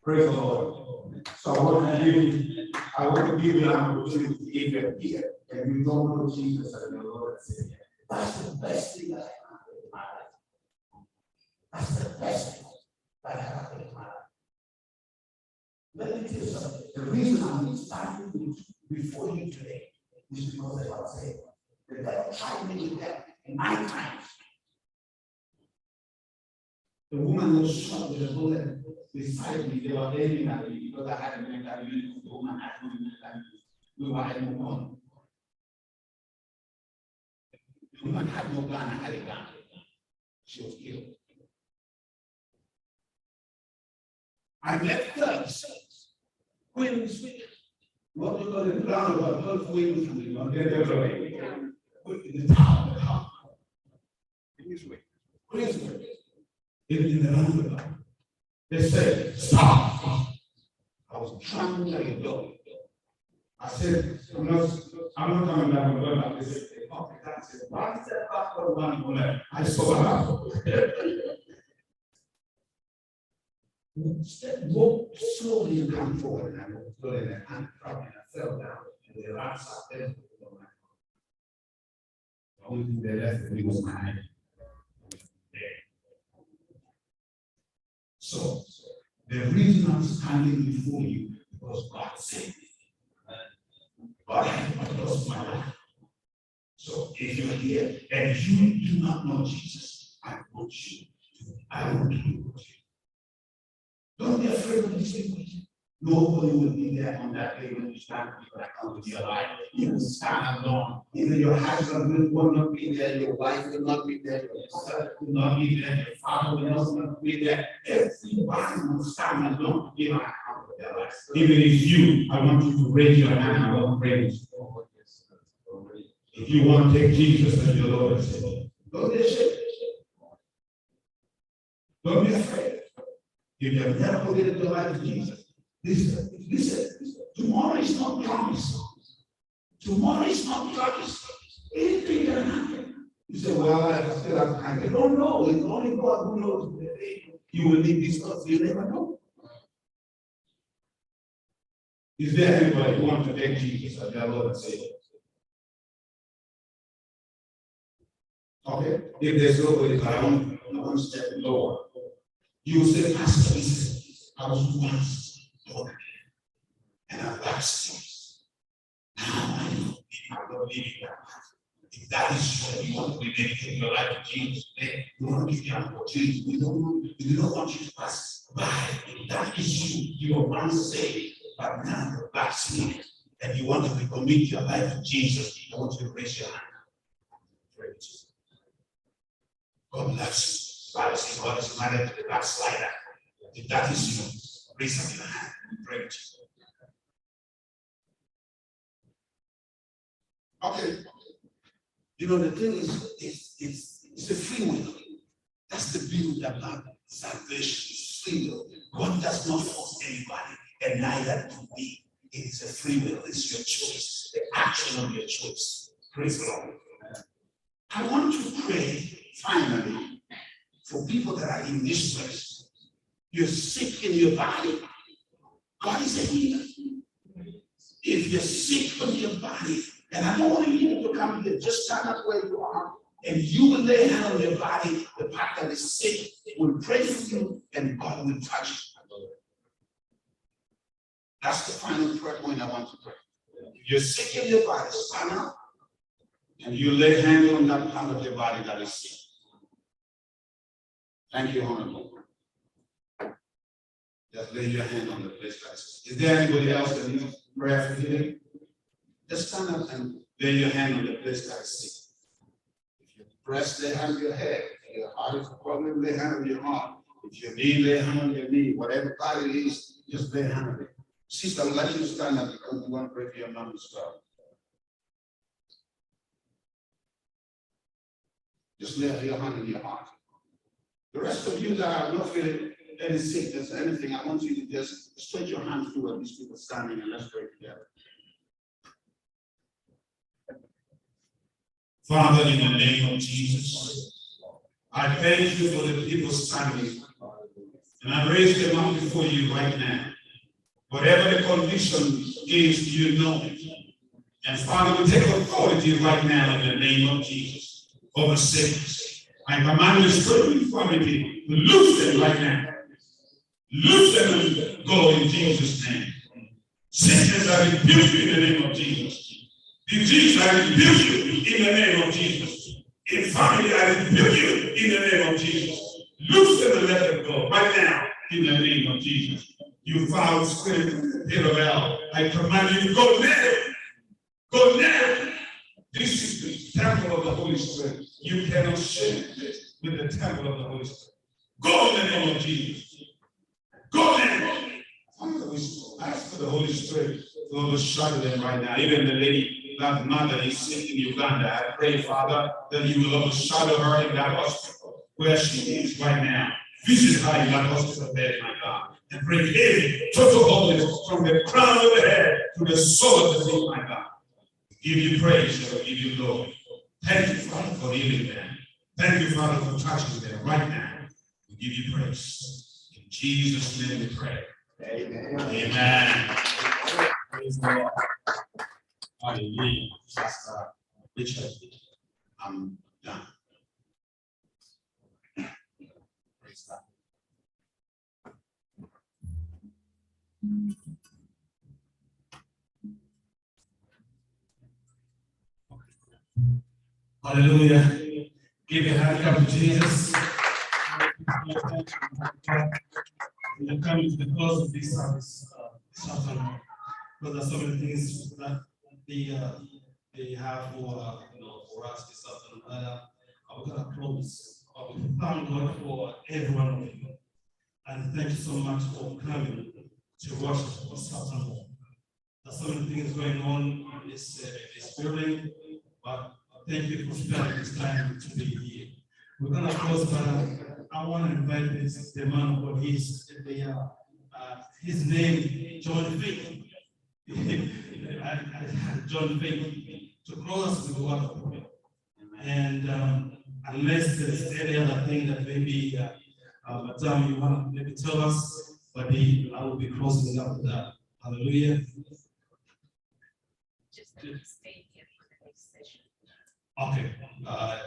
Speaker 9: Praise the Lord. So I want to give you an opportunity to give them here. And you don't know Jesus as your Lord and Savior. That's the best thing that happened in my life. That's the best thing that happened in my life. Let me tell you something. The reason I'm standing before you today is because I was saying the devil tried me with that 9 times. The woman was shot with a bullet beside me. They were aiming at me because I had a military uniform. The woman had no military uniform. We were in one. The woman had no gun, I had a gun. She was killed. I met thugs. Queens, what we call it, roundabout, Queens, the town, Queensway, in the roundabout. They said, stop. I was trying to get going. I said, I'm not coming back on the They said, I said, why is that pastor one woman? I saw her. Walk slowly and come forward. And I walked slowly and I fell down. And the rats out there. The only thing they left with me was my hand. So, the reason I'm standing before you is because God saved me. God had lost my life. So, if you're here and you do not know Jesus, I want you to know. Don't be afraid of these people. Nobody will be there on that day when you stand before that come to your life. You will stand alone. Even your husband will not be there, your wife will not be there, your son will not be there, your father will not be there. Everybody will stand alone in an account of their life. Even if you, I want you to raise your hand and I want to pray with you. If you want to take Jesus as your Lord and Savior, don't be ashamed. Don't be afraid. If you have never committed your life to Jesus, listen, tomorrow is not promised. Tomorrow is not promised. Anything can happen. You say, well, I still have time. You don't know. It's only God who knows the day you will leave this earth. You never know. Is there anybody who wants to take Jesus as their Lord and Savior? Okay? If there's nobody around, I want to step lower. You will say, Pastor, listen, I was once born again, and I've got sins. Now I know I'm not living that life. If that is what you want to be dedicating your life to Jesus today, we want to give you an opportunity. We don't want you to pass by. If that is you were once saved, but now you're backsliding, and you want to recommit your life to Jesus, I want you to raise your hand. Pray with Jesus. God loves you. Bible says God is married to the backslider. If that is you, raise up your hand and pray with Jesus. Okay. You know, the thing is, it's a free will. That's the beauty about salvation. It's free will. God does not force anybody, and neither do we. It is a free will. It's your choice, the action of your choice. Praise the Lord. I want to pray finally for people that are in this place. You're sick in your body. God is a healer. If you're sick from your body, and I don't want you to come here, just stand up where you are, and you will lay hand on your body, the part that is sick, will pray for you, and God will touch you. That's the final prayer point I want to pray. If you're sick in your body, stand up and you lay hands on that part of your body that is sick. Thank you, Honorable. Just lay your hand on the place that is sick. Is there anybody else that needs prayer for healing? Just stand up and lay your hand on the place that is sick. If you press, lay hand on your head. If your heart is a problem, lay hand on your heart. If your knee, lay hand on your knee. Whatever part it is, just lay hand on it. Sister, I would like you to stand up because we want to pray for your mom as well. Just lay your hand on your heart. The rest of you that are not feeling any sickness or anything, I want you to just stretch your hands toward these people standing and let's pray together. Father, in the name of Jesus, I thank you for the people standing, and I raise them up before you right now. Whatever the condition is, you know it. And Father, we take authority right now in the name of Jesus over sickness. I command the spirit of infirmity to loose them right now. Loose them and go in Jesus' name. Sickness, I rebuke you in the name of Jesus. Disease, I rebuke you in the name of Jesus. Infirmity, I rebuke you in the name of Jesus. Loose them and let them go right now in the name of Jesus. You foul spirit, pit of hell, I command you to go now. Go now. This is the temple of the Holy Spirit. You cannot share this with the temple of the Holy Spirit. Go in the name of Jesus. Go now. Father, we ask for the Holy Spirit to overshadow them right now. Even the lady, that mother is sick in Uganda. I pray, Father, that you will overshadow her in that hospital where she is right now. Visit her in that hospital bed, my God, and bring healing, total wholeness from the crown of the head to the sole of the feet, my God. Give you praise, Lord, give you glory. Thank you, Father, for healing them. Thank you, Father, for touching them right now. We give you praise. In Jesus' name we pray. Amen. Amen. Praise the Lord. Hallelujah. Pastor Richard, I'm done. Praise God. Hallelujah. Give your hand up to Jesus. We are coming to the close of this service this afternoon. Because there are so many things that they have for for us this afternoon. I'm going to close. We thank God for every one of you. And thank you so much for coming to worship this afternoon. There's so many things going on in this building, but thank you for spending this time to be here. We're going to close, but I want to invite the man of God. His name, John Fake. John Fake, to close us with the word of prayer. And unless there's any other thing that maybe, Madam, you want to maybe tell us, but I will be closing up with that. Hallelujah.
Speaker 10: Just stay here for the next session.
Speaker 9: Okay.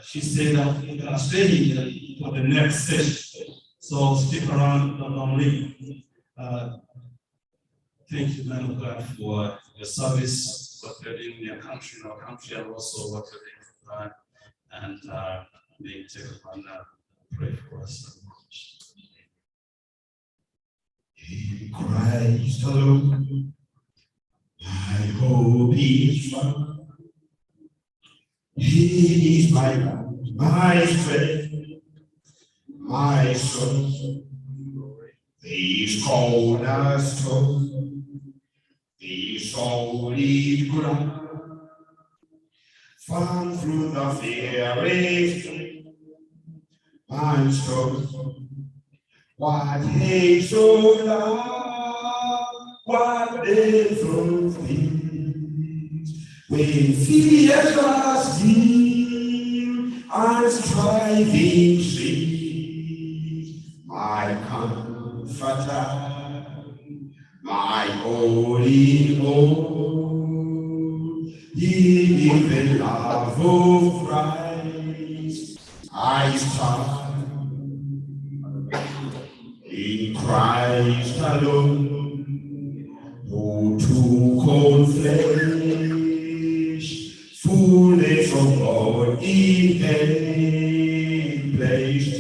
Speaker 9: She said I'm going to stay here for the next session. So stick around, don't leave. Thank you, man of God, for your service, what you're doing in your country, in our country, and also what you're doing for God. And being taken on pray for us. In Christ alone, my hope is found. He is my God, my strength, my soul. These cold as stone, these solid ground, found through the fiery flame, my soul. What hates of love, what depth of peace, when fears are still and striving cease, my comforter, my only hope, in the love of Christ, I stand. In Christ alone, who to confess and place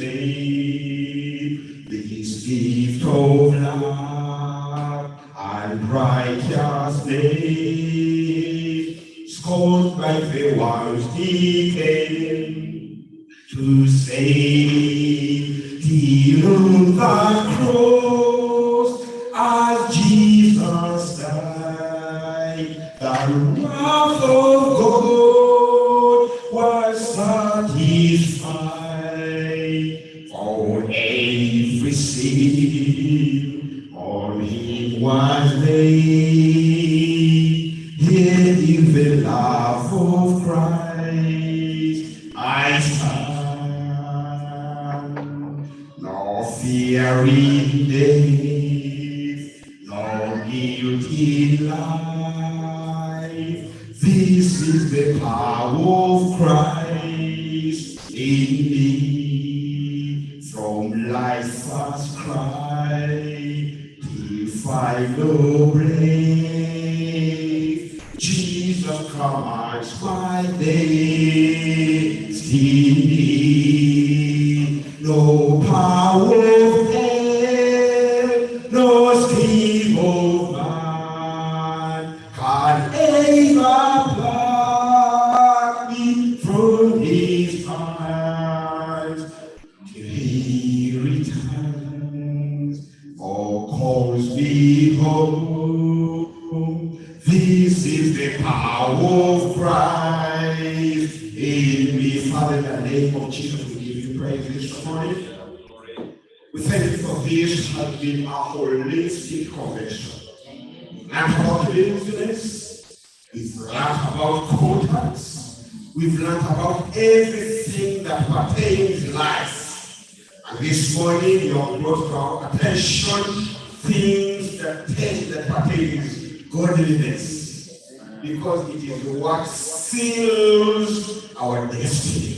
Speaker 9: this gift of love and righteousness, scorned by the ones he came to save. Till on the cross, as Jesus died, the wrath of God was satisfied. For every sin on him was laid. Here in the love of Christ I stand, no fearing death, no guilty life. This is the power of Christ in me. From life's first cry till final breath, Jesus commands my destiny. No power of hell, no scheme of man can ever pluck me from his hands. He returns or calls me home. This is the power of Christ in me. Father, in the name of Jesus, we give you praise this morning. We thank you for this has been a holistic convention. Not about laziness, we've learned about contacts, we've learned about everything that pertains life. And this morning you have brought to our attention things that pertains godliness, because it is what seals our destiny.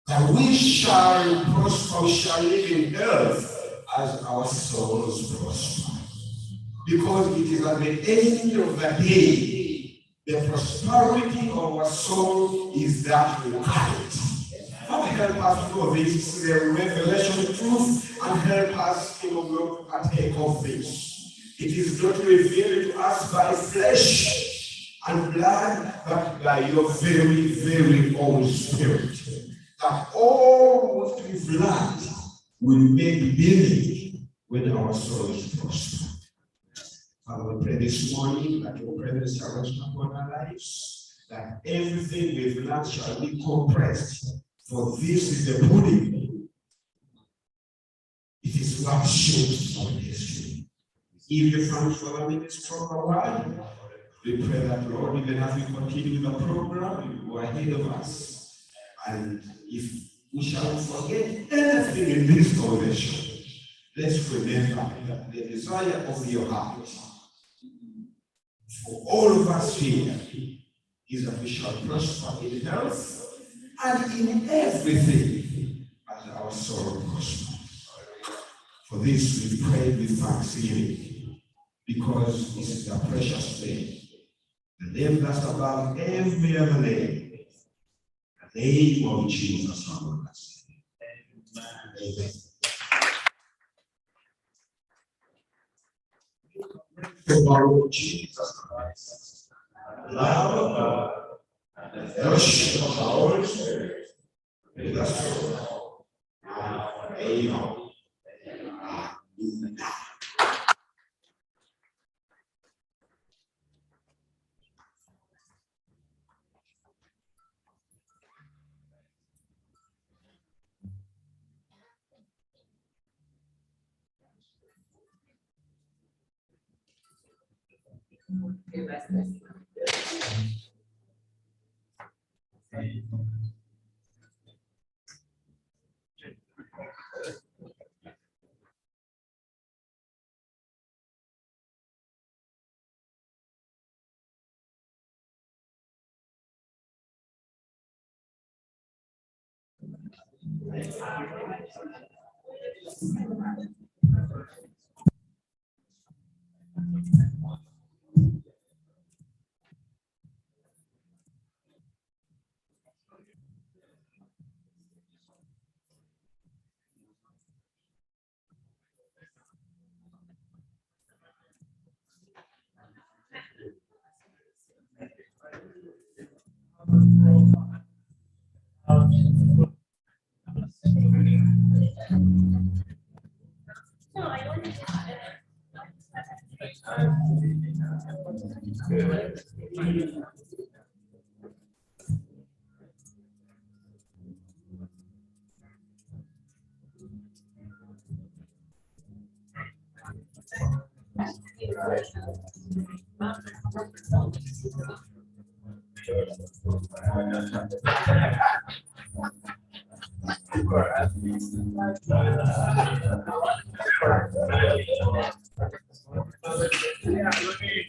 Speaker 9: That we shall prosper, we shall live in health as our souls prosper. Because it is at the end of the day, the prosperity of our soul is that we carry. Father, help us know this, the revelation truth, and help us to partake of this. It is not revealed to us by flesh and blood, but by your very, very own spirit. That all what we've learned will make meaning when our souls prosper. Father, we pray this morning that your presence shall rest upon our lives, that everything we've learned shall be compressed, for this is the pudding. It is what shapes our history. Give you thanks for the ministry of our word. We pray that, Lord, even as we continue the program, you go ahead of us. And if we shall forget anything in this convention, let's remember that the desire of your heart for all of us here is that we shall prosper in health and in everything as our soul prospers. For this we pray with thanksgiving, because this is the precious name, the name that's above every other name, the name of Jesus our Lord. Amen. For our Lord Jesus Christ, the love of God, and the fellowship of the Holy Spirit, with us all, now and amen.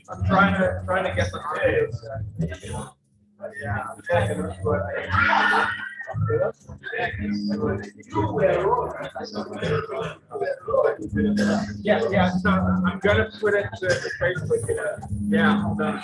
Speaker 11: I'm trying to get the kids. Yeah, so I'm gonna put it to Facebook. Yeah, I'm done.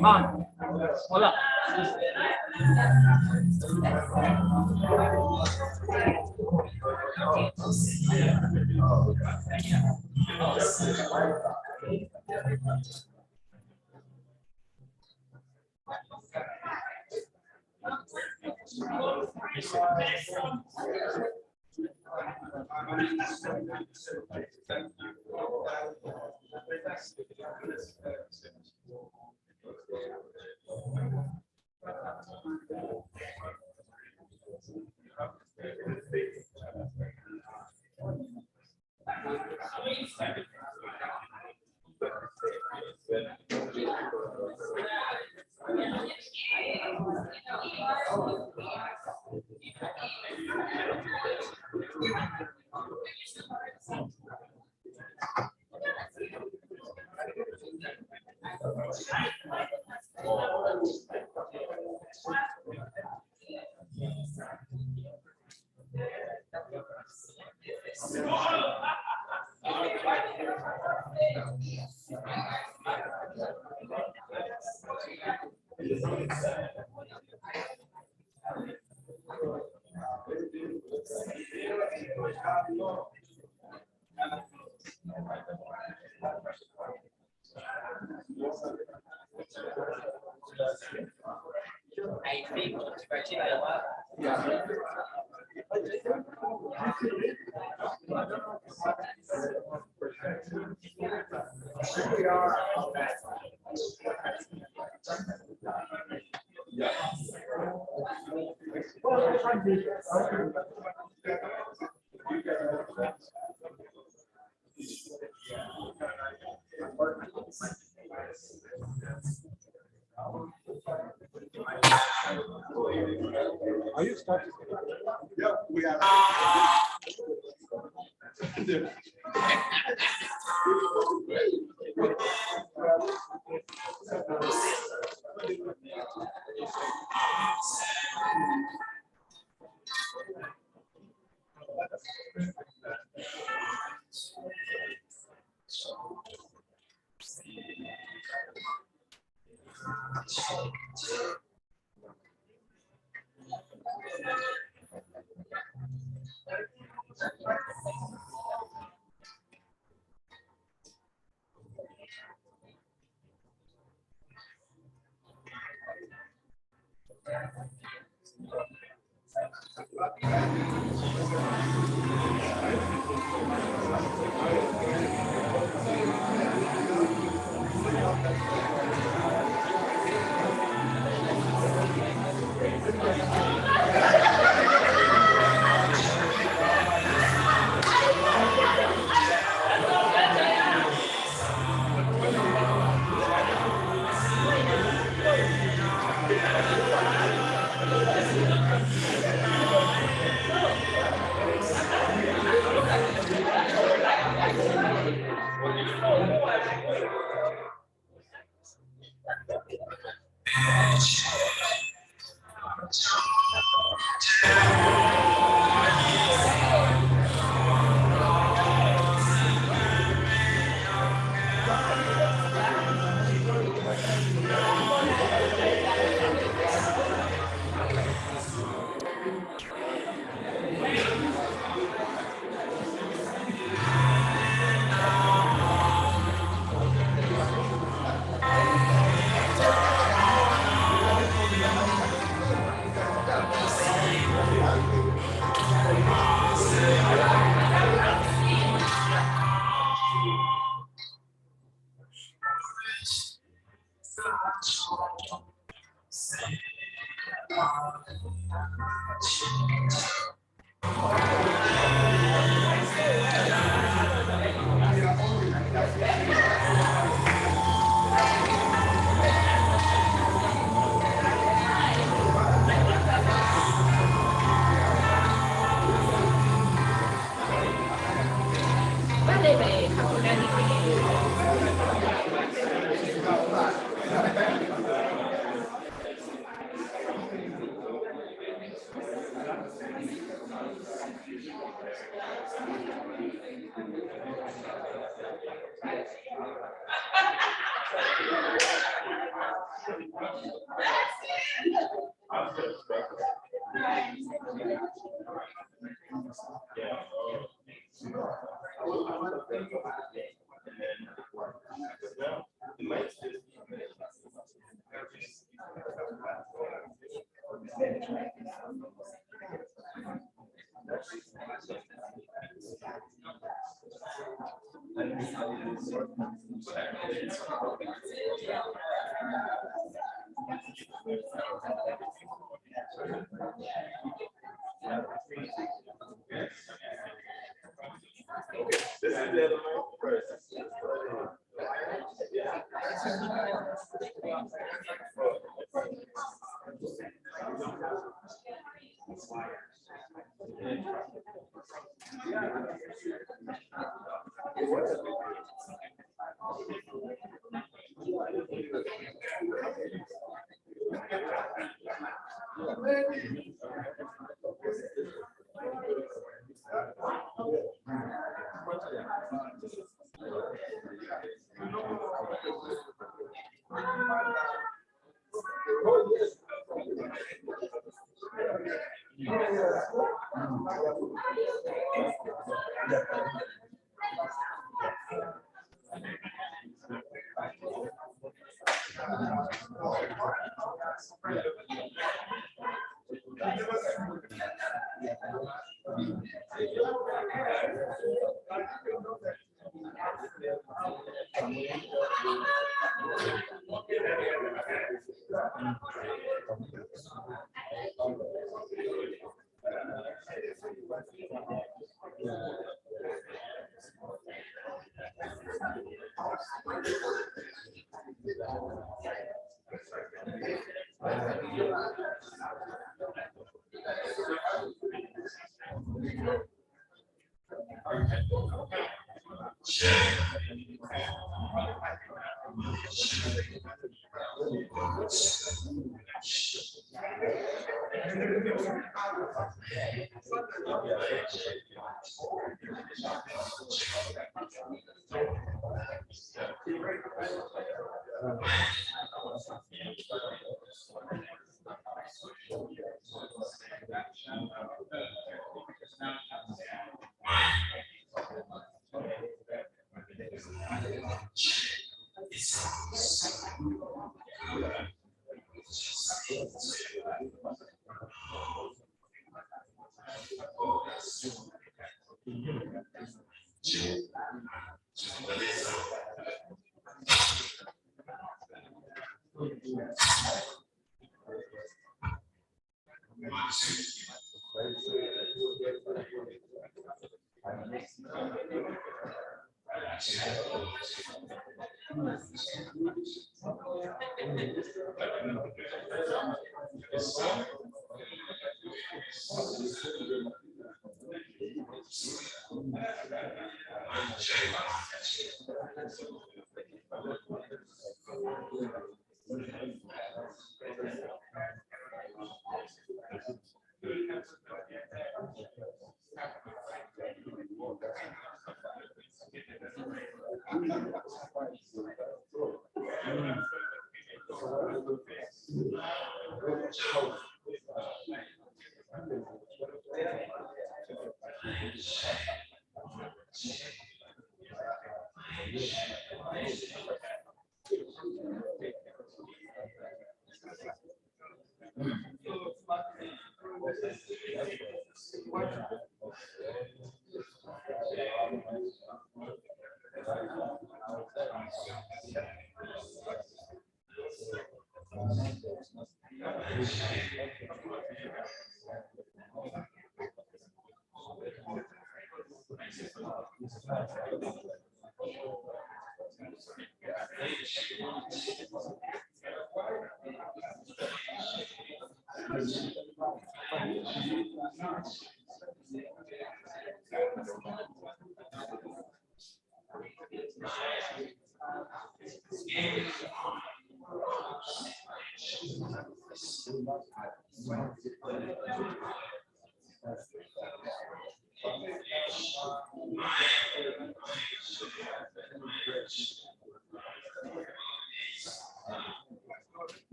Speaker 11: Man, hola. Are you starting? Yeah, we are.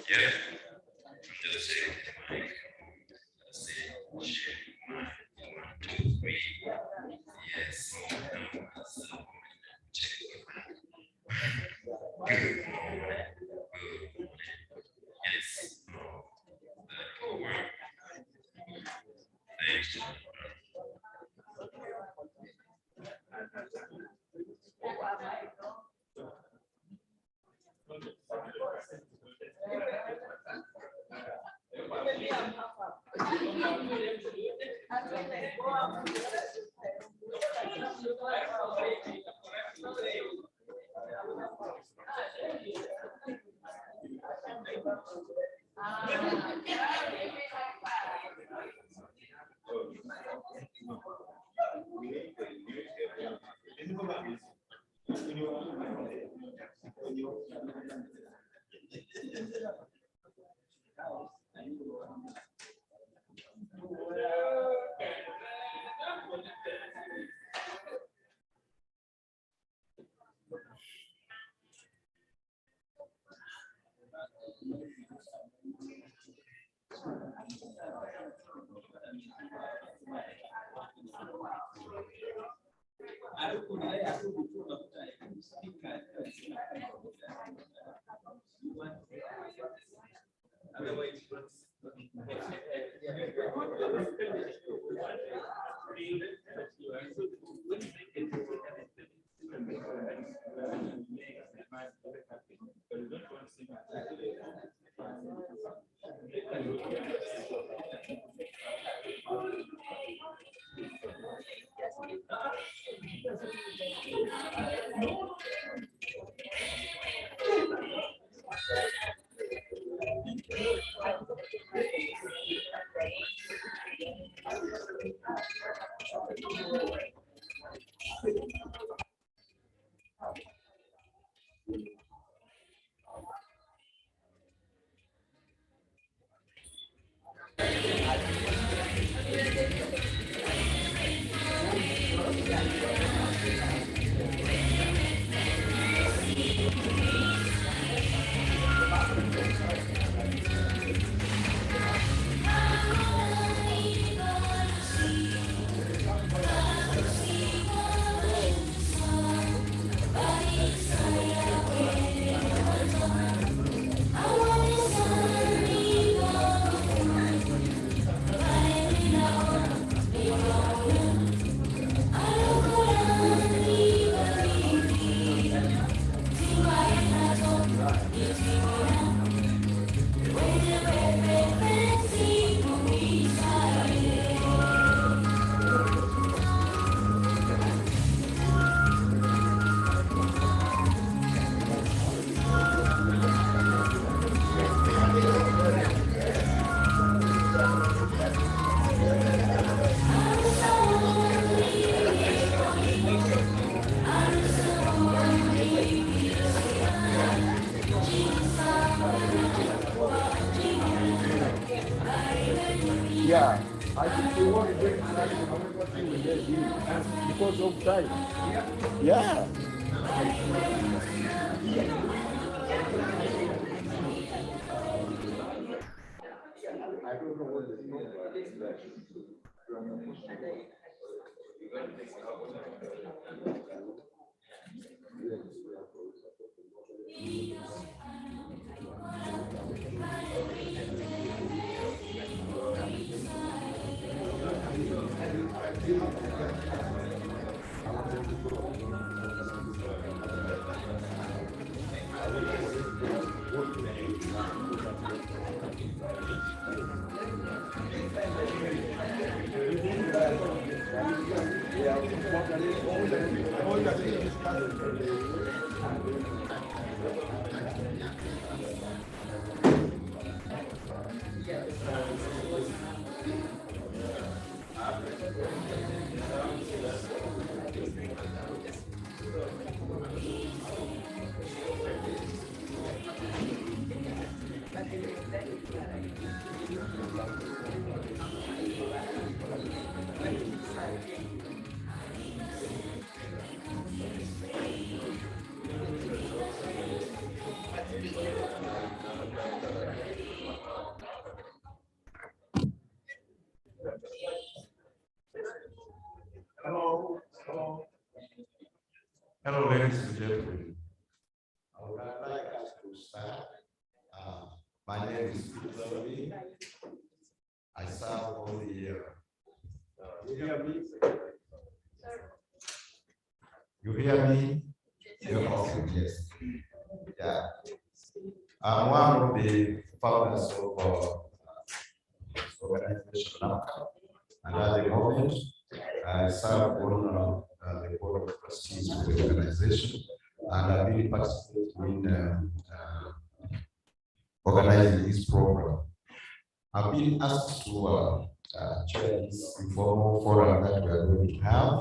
Speaker 12: Yeah. Just share my
Speaker 9: Yeah, I think they want to get started on what they will get you because of time. Yeah. I don't know what the Hello. Hello. Hello, ladies and gentlemen. I would like us to start. My name is Southlake. of the you hear me? You hear me? You're awesome, yes. Yeah. I'm one of the founders of organization Namca, and at the moment, I serve on the board of trustees of the organization, and I've been participating in organizing this program. I've been asked to chair this informal forum that we are going to have,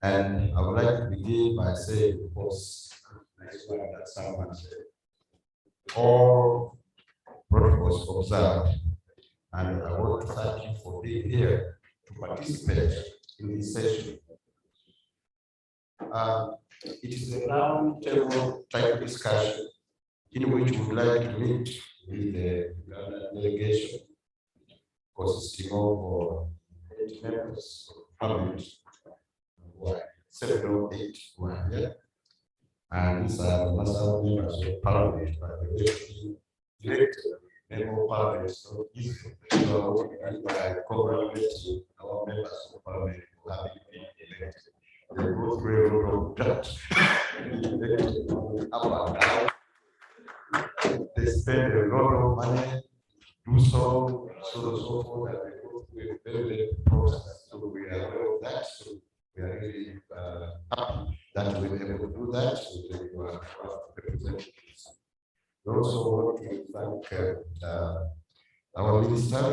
Speaker 9: and I would like to begin by saying, of course, next one that someone said, all protocols observed, and I want to thank you for being here to participate in this session. It is a round table type discussion in which we would like to meet with the delegation consisting of 8 members of parliament, 7 or 8 who are here, and these are the master members of parliament, by the way, elected member of parliament, so easy. So I congratulate our members of parliament who have been elected. They go through a lot of that. Up and down. They spend a lot of money, do so forth, and they go through a very process. So we are aware of that. So we are really happy that we were able to do that with your representatives. We also want to thank our minister,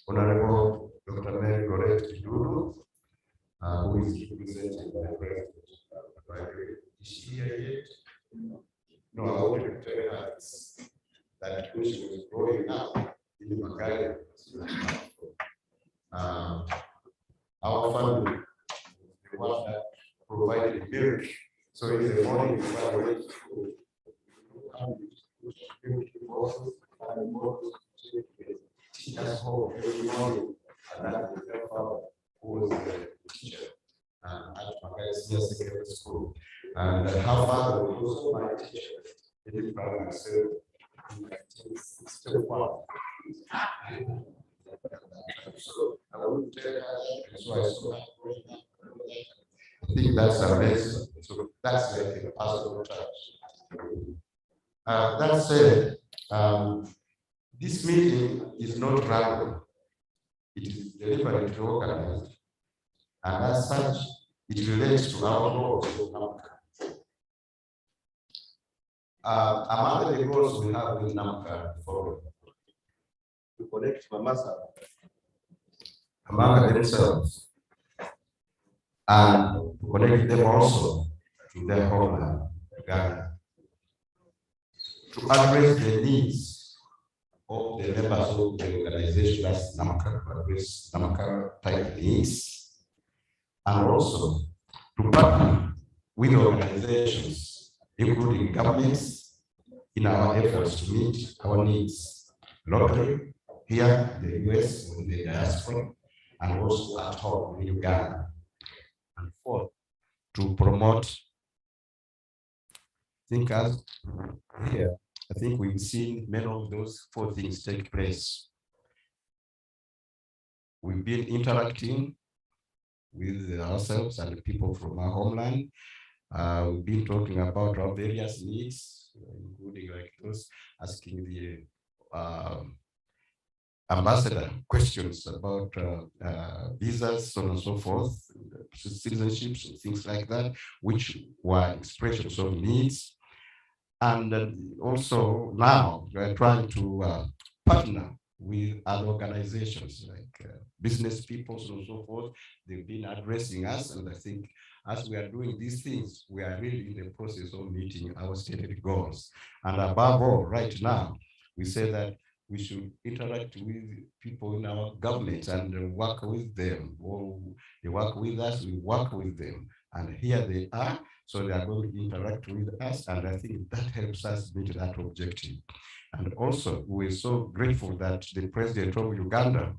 Speaker 9: Honorable Dr. Mary Goret Kidudu, who is representing the president. Is she here yet? No, I want to tell her that when she was growing up in Magari, our family, the one that provided milk. So in the morning, we were waiting for teach us home every morning, and that was their father, who was the teacher at Magari Senior Secondary School. And her father was also my teacher in the primary school in 1961. So I wouldn't tell her, so I saw her growing up. I think that's amazing. So that's like a personal touch. That said, this meeting is not random. It is deliberately organized, and as such, it relates to our goals of Namca. Among the goals we have in Namca for to connect Mamasa among themselves and to connect them also to their homeland, Ghana, to address the needs of the members of the organization, that's Namca, to address Namca type needs, and also to partner with organizations, including governments, in our efforts to meet our needs locally, here in the US, in the diaspora, and also at home in Uganda. And fourth, to promote thinkers here. I think we've seen many of those 4 things take place. We've been interacting with ourselves and people from our homeland. We've been talking about our various needs, including like those asking the ambassador questions about visas, so on and so forth, citizenships and things like that, which were expressions of needs. And also now we're trying to partner with other organizations like business people, so on and so forth. They've been addressing us, and I think as we are doing these things, we are really in the process of meeting our stated goals. And above all, right now, we say that we should interact with people in our government and work with them. Or they work with us, we work with them. And here they are, so they are going to interact with us, and I think that helps us meet that objective. And also, we're so grateful that the president of Uganda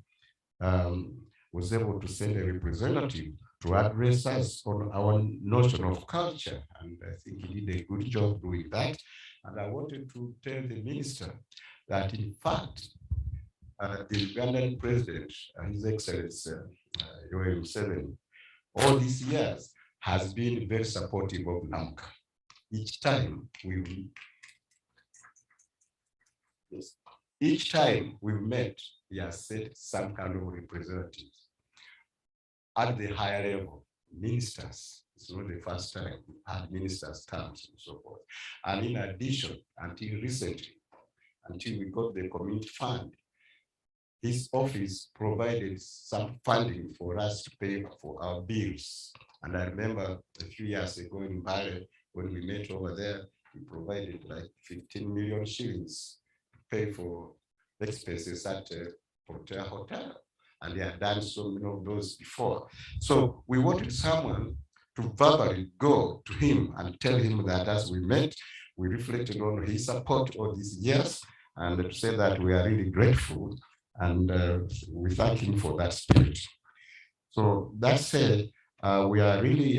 Speaker 9: was able to send a representative to address us on our notion of culture, and I think he did a good job doing that. And I wanted to tell the minister that, in fact, the Ugandan president, His Excellency Yoweri Museveni, all these years has been very supportive of Namca. Each time we've met, he has set some kind of representatives at the higher level, ministers. It's not the first time we had ministers terms and so forth. And in addition, until recently, until we got the community fund, his office provided some funding for us to pay for our bills. And I remember a few years ago in Bali, when we met over there, he provided like 15 million shillings to pay for expenses at Porter Hotel. And they had done so many of those before. So we wanted someone to verbally go to him and tell him that as we met, we reflected on his support all these years, and to say that we are really grateful, and we thank him for that spirit. So that said, we are really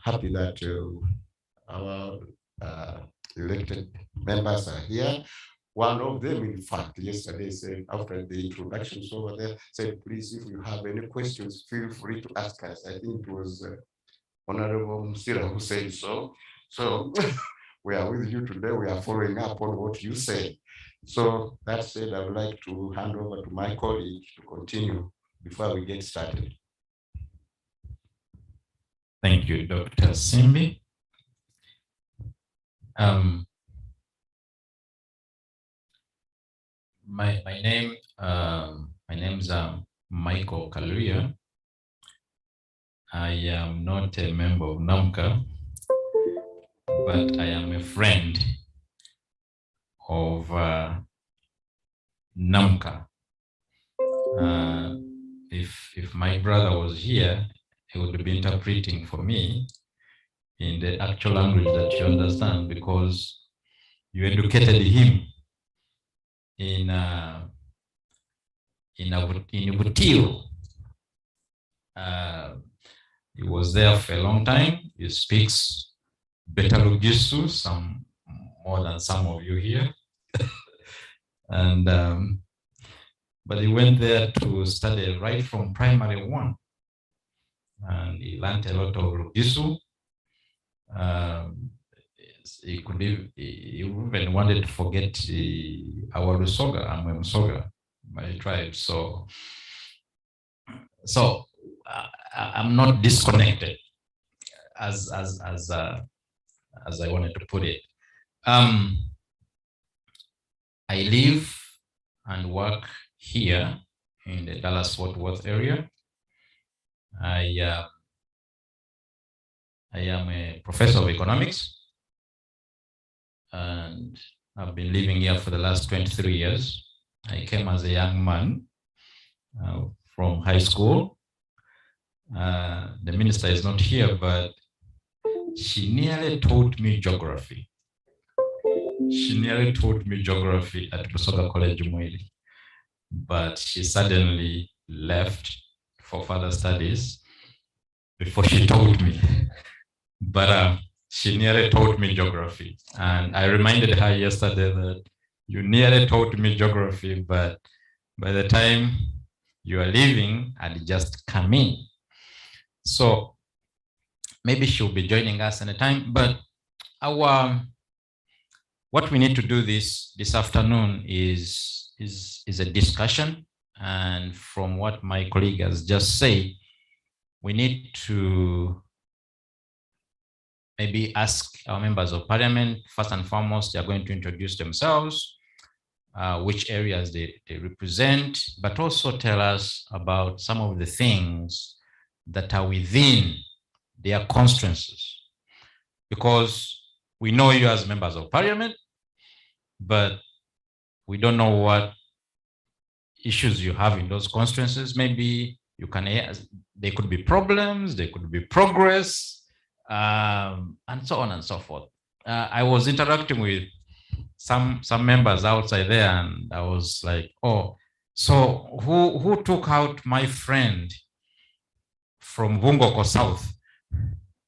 Speaker 9: happy that our elected members are here. One of them, in fact, yesterday said, after the introductions over there, said, please, if you have any questions, feel free to ask us. I think it was Honorable Musira who said so. So we are with you today. We are following up on what you said. So that said, I would like to hand over to my colleague to continue before we get started.
Speaker 12: Thank you, Dr. Simbi. My name's Michael Kaluya. I am not a member of Namca, but I am a friend of Namca. If my brother was here, he would be interpreting for me in the actual language that you understand, because you educated him in Butiro. He was there for a long time. He speaks better Lugisu, some more than some of you here. And but he went there to study right from primary 1, and he learned a lot of Lugisu. He even wanted to forget our Lusoga, I'm Msoga, my tribe. So I'm not disconnected, as I wanted to put it. I live and work here in the Dallas-Fort Worth area. I am a professor of economics, and I've been living here for the last 23 years. I came as a young man from high school. The minister is not here, but she nearly taught me geography. She nearly taught me geography at Busoga College, Mwili. But she suddenly left for further studies before she taught me. But she nearly taught me geography. And I reminded her yesterday that you nearly taught me geography, but by the time you are leaving, I'd just come in. So maybe she'll be joining us anytime, but what we need to do this afternoon is a discussion. And from what my colleague has just said, we need to maybe ask our members of parliament, first and foremost, they are going to introduce themselves, which areas they represent, but also tell us about some of the things that are within their constituencies. Because we know you as members of parliament, but we don't know what issues you have in those constituencies. Maybe you can, there could be problems, there could be progress, and so on and so forth. I was interacting with some members outside there, and I was like, oh, so who took out my friend from Bungoko South?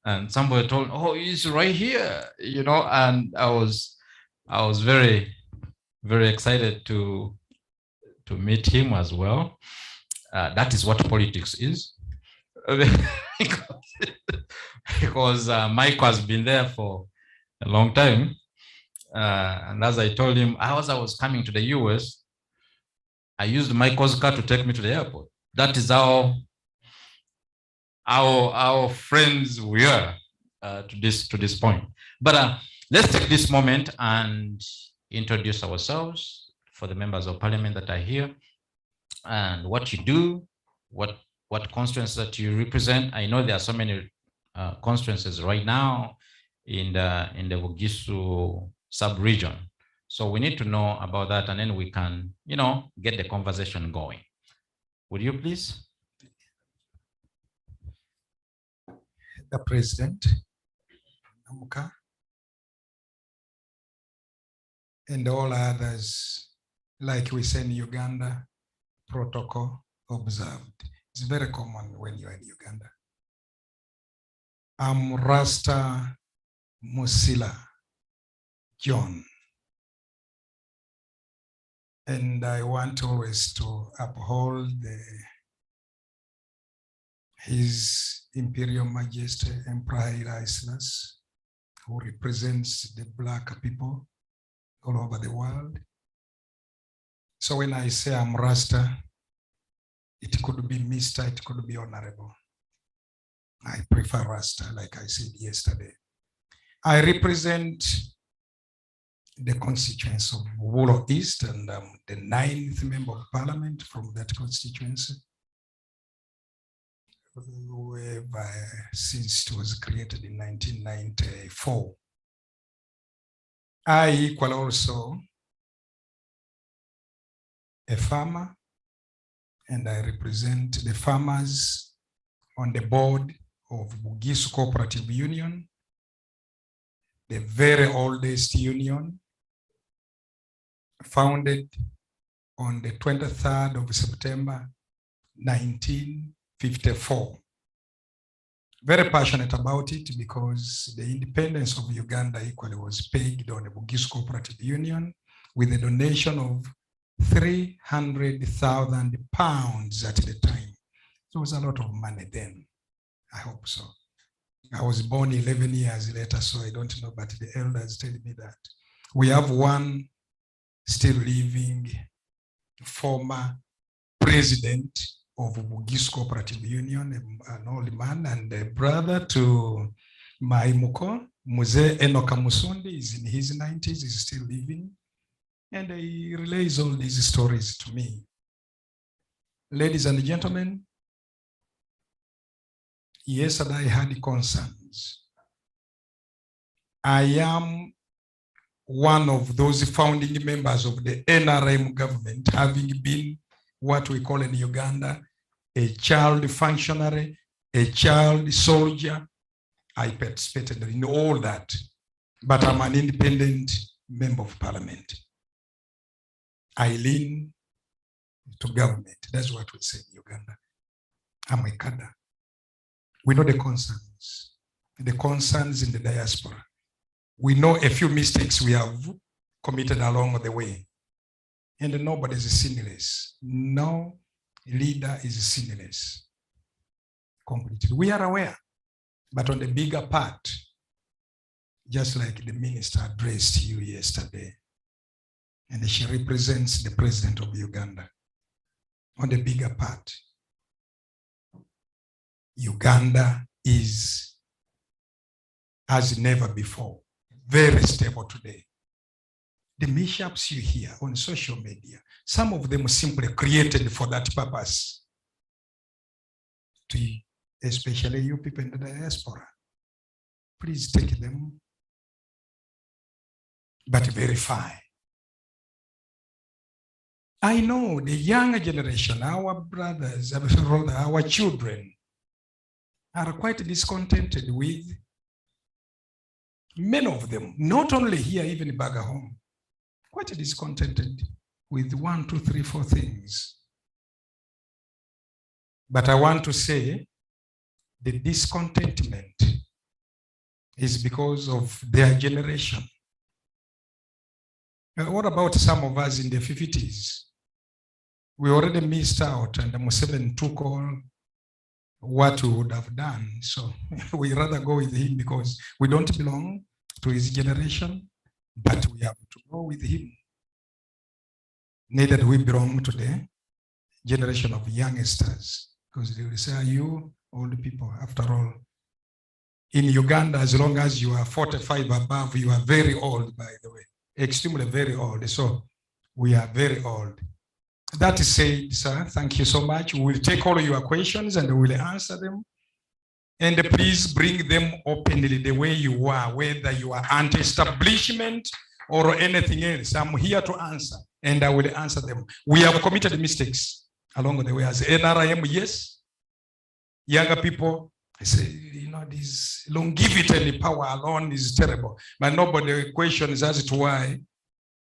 Speaker 12: And somebody told, oh, he's right here, you know, and I was very, very excited to to meet him as well. That is what politics is. Because Mike has been there for a long time. And as I told him, as I was coming to the US, I used Michael's car to take me to the airport. That is how our friends we are to this point. But let's take this moment and introduce ourselves for the members of parliament that are here, and what you do, what constituencies that you represent. I know there are so many constituencies right now in the Bugisu sub-region. So we need to know about that, and then we can, get the conversation going. Would you please?
Speaker 13: The President, Namca, and all others, like we say in Uganda, protocol observed. It's very common when you're in Uganda. I'm Rasta Musila John. And I want always to uphold His Imperial Majesty Emperor Haile Selassie, who represents the Black people all over the world. So when I say I'm Rasta, it could be Mr., it could be Honorable. I prefer Rasta, like I said yesterday. I represent the constituency of Wolo East, and I'm the 9th member of parliament from that constituency. Since it was created in 1994. I equal also a farmer, and I represent the farmers on the board of Bugisu Cooperative Union, the very oldest union, founded on the 23rd of September, 1954. Very passionate about it because the independence of Uganda equally was pegged on the Bugisu Cooperative Union with a donation of £300,000 at the time. So it was a lot of money then. I hope so. I was born 11 years later, so I don't know, but the elders tell me that. We have one still living former president of Bugisu Cooperative Union, an old man and a brother to Maimuko. Muze Enoka Musundi is in his 90s, he's still living. And he relays all these stories to me. Ladies and gentlemen, yesterday I had concerns. I am one of those founding members of the NRM government, having been what we call in Uganda a child functionary, a child soldier. I participated in all that, but I'm an independent member of parliament. I lean to government. That's what we say in Uganda. I'm a cadre. We know the concerns in the diaspora. We know a few mistakes we have committed along the way. And nobody is sinless. No leader is sinless. Completely. We are aware. But on the bigger part, just like the minister addressed you yesterday, and she represents the president of Uganda, on the bigger part, Uganda is, as never before, very stable today. The mishaps you hear on social media, some of them simply created for that purpose, especially you people in the diaspora. Please take them, but verify. I know the younger generation, our brothers, our children, are quite discontented with many of them, not only here, even back at home, quite discontented with 1, 2, 3, 4 things. But I want to say the discontentment is because of their generation. What about some of us in the 50s? we already missed out, and Museveni took all what we would have done. So we rather go with him because we don't belong to his generation, but we have to go with him. Neither do we belong to the generation of youngsters, because they will say, are you old people? After all, in Uganda, as long as you are 45 above, you are very old, by the way, extremely very old. So we are very old. That is said, sir, thank you so much. We will take all your questions and we will answer them. And please bring them openly the way you are, whether you are anti-establishment or anything else. I'm here to answer, and I will answer them. We have committed mistakes along the way as NRM, yes. Younger people, I say, you know, this longevity and power alone is terrible. But nobody questions as to why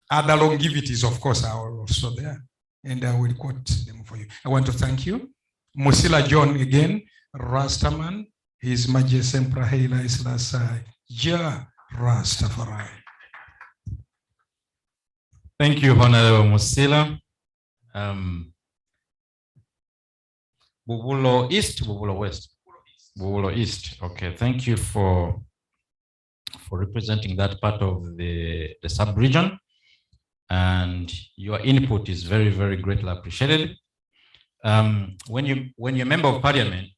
Speaker 13: other longevities, of course, are also there. And I will quote them for you. I want to thank you. Musila John again, Rastaman, His Majesty Emperor Haile Selassie, Ja Rastafari.
Speaker 12: Thank you, Honorable Musila. Bubulo East, Bubulo West? Bubulo East. Okay, thank you for representing that part of the sub-region. And your input is very, very greatly appreciated. When you're a member of parliament,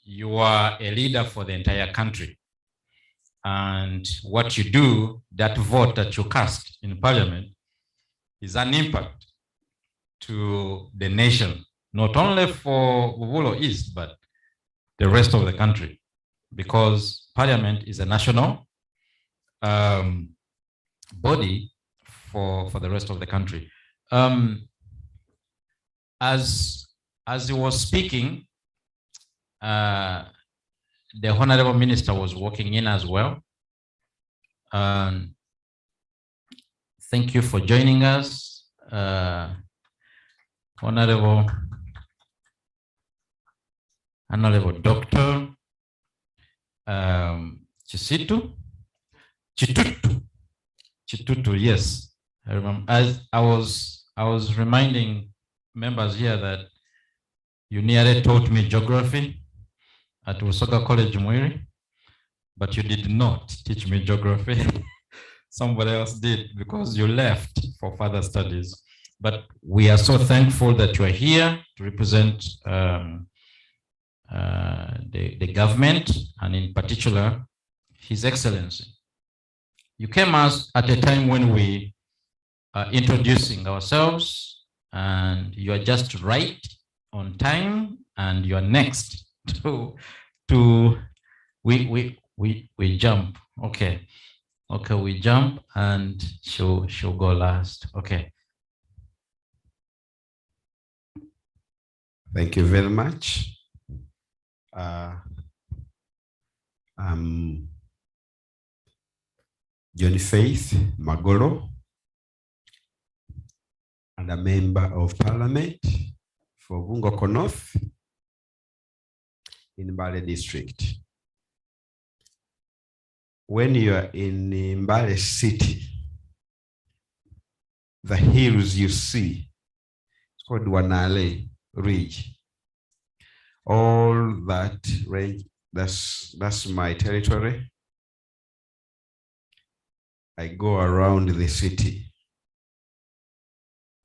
Speaker 12: you are a leader for the entire country. And what you do, that vote that you cast in parliament, is an impact to the nation, not only for Bubulo East, but the rest of the country, because parliament is a national body for the rest of the country. As he was speaking, the Honorable Minister was walking in as well. Thank you for joining us, Honorable Dr. Chitutu, yes. I remember, as I was reminding members here that you nearly taught me geography at Usoga College, Mwiri, but you did not teach me geography. Somebody else did, because you left for further studies. But we are so thankful that you are here to represent the government, and in particular, His Excellency. You came us at a time when we are introducing ourselves, and you are just right on time, and you are next to we jump. Okay, we jump, and she'll go last. Okay.
Speaker 14: Thank you very much. I'm John Faith Magolo, and a member of parliament for Bungoko North in Mbale district. When you are in Mbale city, the hills you see, it's called Wanale Ridge. All that range, that's my territory. I go around the city,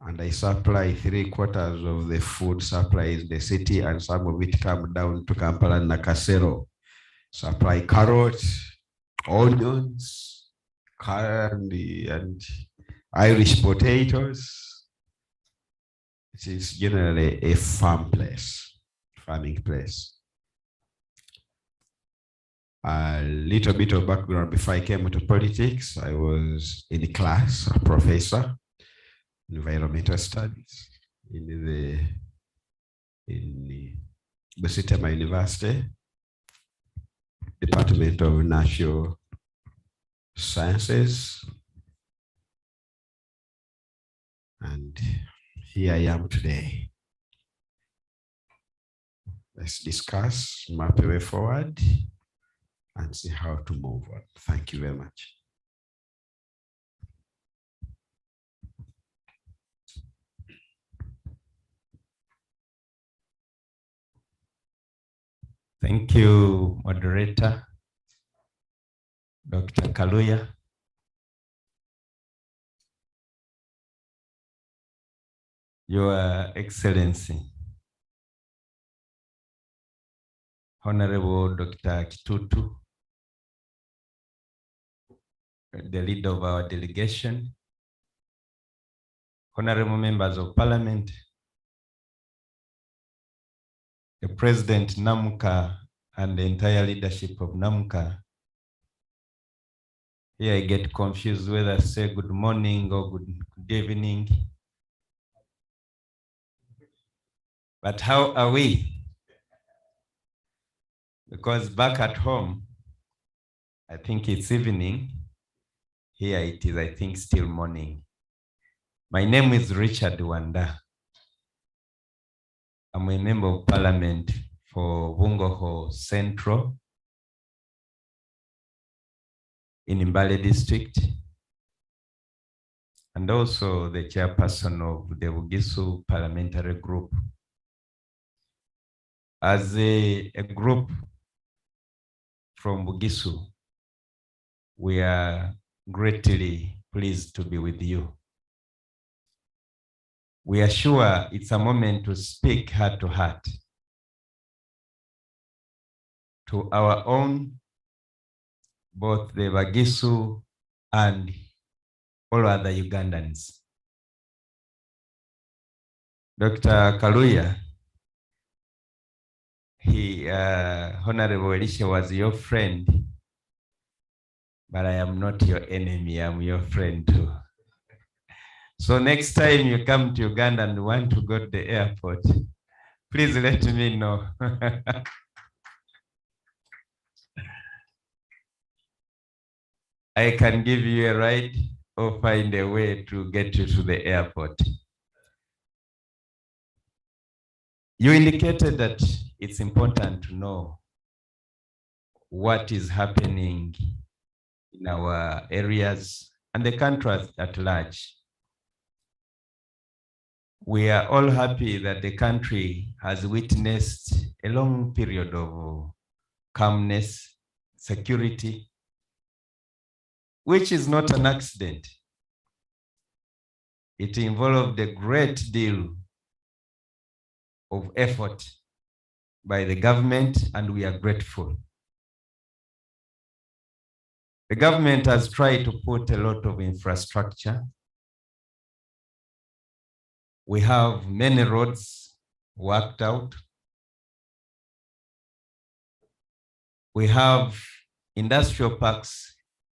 Speaker 14: and I supply 3/4 of the food supply in the city, and some of it come down to Kampala and Nakasero. Supply carrots, onions, candy, and Irish potatoes. It is generally a farming place. A little bit of background before I came into politics. I was in class, a professor, environmental studies in Busitama University, Department of Natural Sciences. And here I am today. Let's discuss, map a way forward, and see how to move on. Thank you very much. Thank you, moderator, Dr. Kaluya. Your Excellency, Honorable Dr. Kitutu, the leader of our delegation, honorable members of parliament, the President Namca and the entire leadership of Namca. Here I get confused whether to say good morning or good evening. But how are we? Because back at home, I think it's evening. Here it is, I think, still morning. My name is Richard Wanda. I'm a member of parliament for Bungoho Central in Mbale district, and also the chairperson of the Bugisu parliamentary group. As a group from Bugisu, we are greatly pleased to be with you. We are sure it's a moment to speak heart to heart to our own, both the Bugisu and all other Ugandans. Dr. Kaluya, Honorable Elisha was your friend, but I am not your enemy, I'm your friend too. So next time you come to Uganda and want to go to the airport, please let me know. I can give you a ride or find a way to get you to the airport. You indicated that it's important to know what is happening in our areas and the country at large. We are all happy that the country has witnessed a long period of calmness, security, which is not an accident. It involved a great deal of effort by the government, and we are grateful. The government has tried to put a lot of infrastructure. We have many roads worked out. We have industrial parks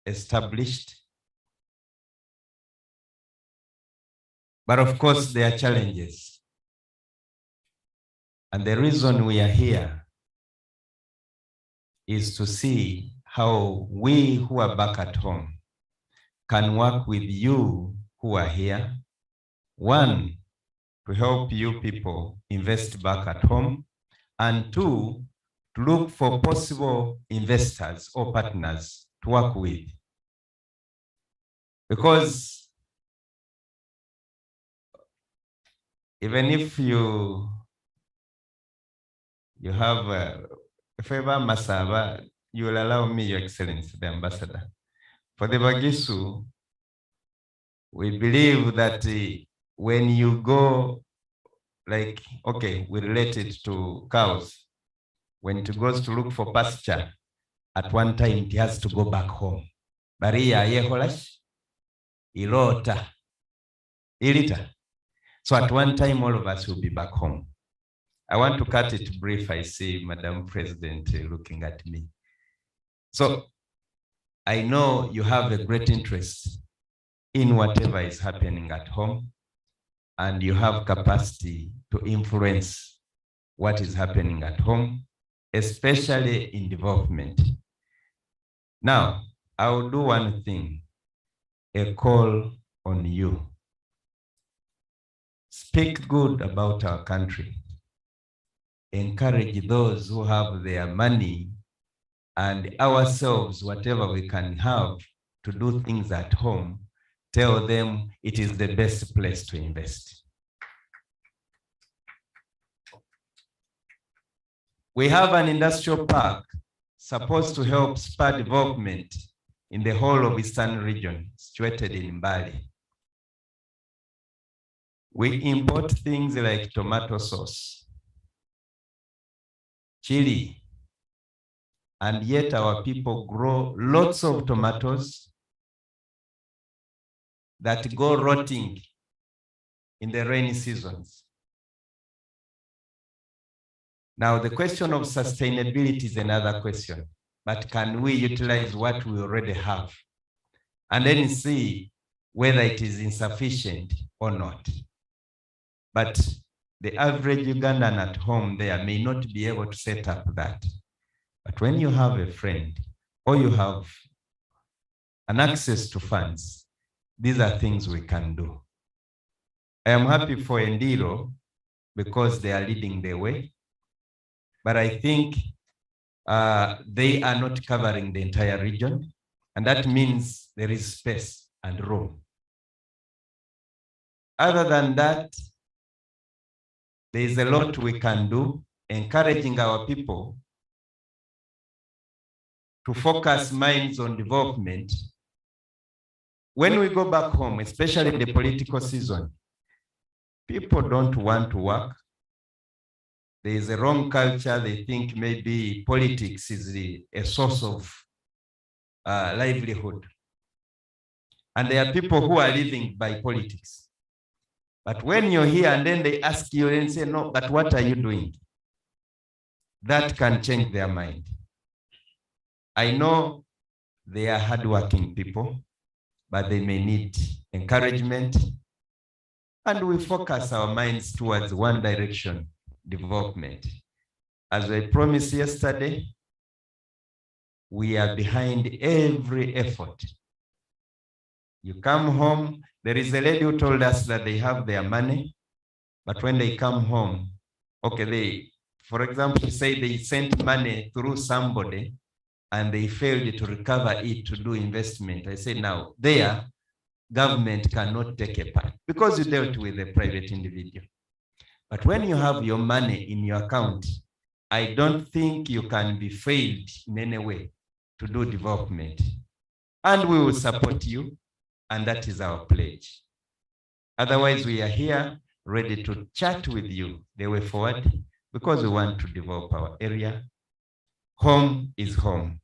Speaker 14: established. But of course, there are challenges. And the reason we are here is to see how we who are back at home can work with you who are here. One, to help you people invest back at home. And two, to look for possible investors or partners to work with. Because even if you have a favor, Masaba, you will allow me, Your Excellency, the ambassador. For the Bugisu, we believe that when you go, like, okay, we relate it to cows. When it goes to look for pasture, at one time it has to go back home. Baria yeholash, ilota, ilita. So at one time, all of us will be back home. I want to cut it brief. I see Madam President looking at me. So I know you have a great interest in whatever is happening at home, and you have capacity to influence what is happening at home, especially in development. Now, I will do one thing, a call on you. Speak good about our country. Encourage those who have their money and ourselves, whatever we can have to do things at home. Tell them it is the best place to invest. We have an industrial park supposed to help spur development in the whole of Eastern region, situated in Mbale. We import things like tomato sauce, chili, and yet our people grow lots of tomatoes that go rotting in the rainy seasons. Now, the question of sustainability is another question, but can we utilize what we already have and then see whether it is insufficient or not? But the average Ugandan at home there may not be able to set up that. But when you have a friend or you have an access to funds, these are things we can do. I am happy for Endiro because they are leading the way, but I think they are not covering the entire region, and that means there is space and room. Other than that, there is a lot we can do, encouraging our people to focus minds on development. When we go back home, especially the political season, people don't want to work. There is a wrong culture. They think maybe politics is a source of livelihood. And there are people who are living by politics. But when you're here and then they ask you and say, no, but what are you doing? That can change their mind. I know they are hardworking people, but they may need encouragement. And we focus our minds towards one direction, development. As I promised yesterday, we are behind every effort. You come home, there is a lady who told us that they have their money, but when they come home, okay, for example, say they sent money through somebody and they failed to recover it to do investment. I say now, there, government cannot take a part because you dealt with a private individual. But when you have your money in your account, I don't think you can be failed in any way to do development. And we will support you, and that is our pledge. Otherwise, we are here ready to chat with you the way forward because we want to develop our area. Home is home.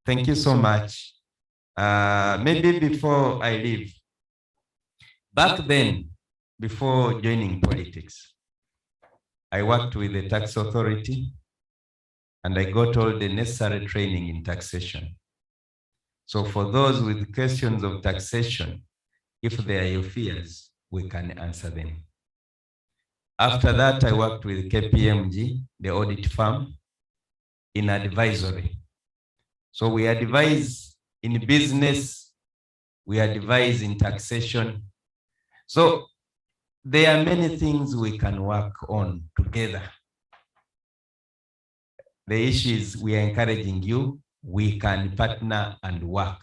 Speaker 14: Thank you so much. Maybe before I leave, back then, before joining politics, I worked with the tax authority and I got all the necessary training in taxation. So for those with questions of taxation, if they are your fears, we can answer them. After that, I worked with KPMG, the audit firm, in advisory. So we advise in business, we advise in taxation. So there are many things we can work on together. The issue is we are encouraging you, we can partner and work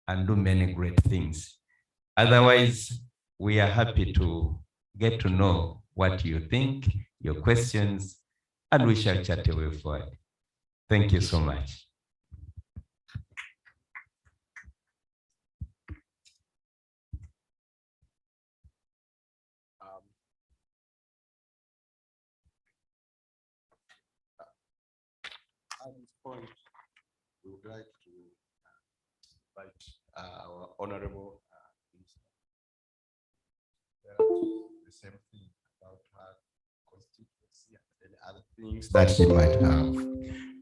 Speaker 14: and do many great things. Otherwise, we are happy to get to know what you think, your questions, and we shall chat away forward. Thank you so much.
Speaker 15: At this point, we would like to invite our honorable minister. The same thing about her constituency and other things that she might have.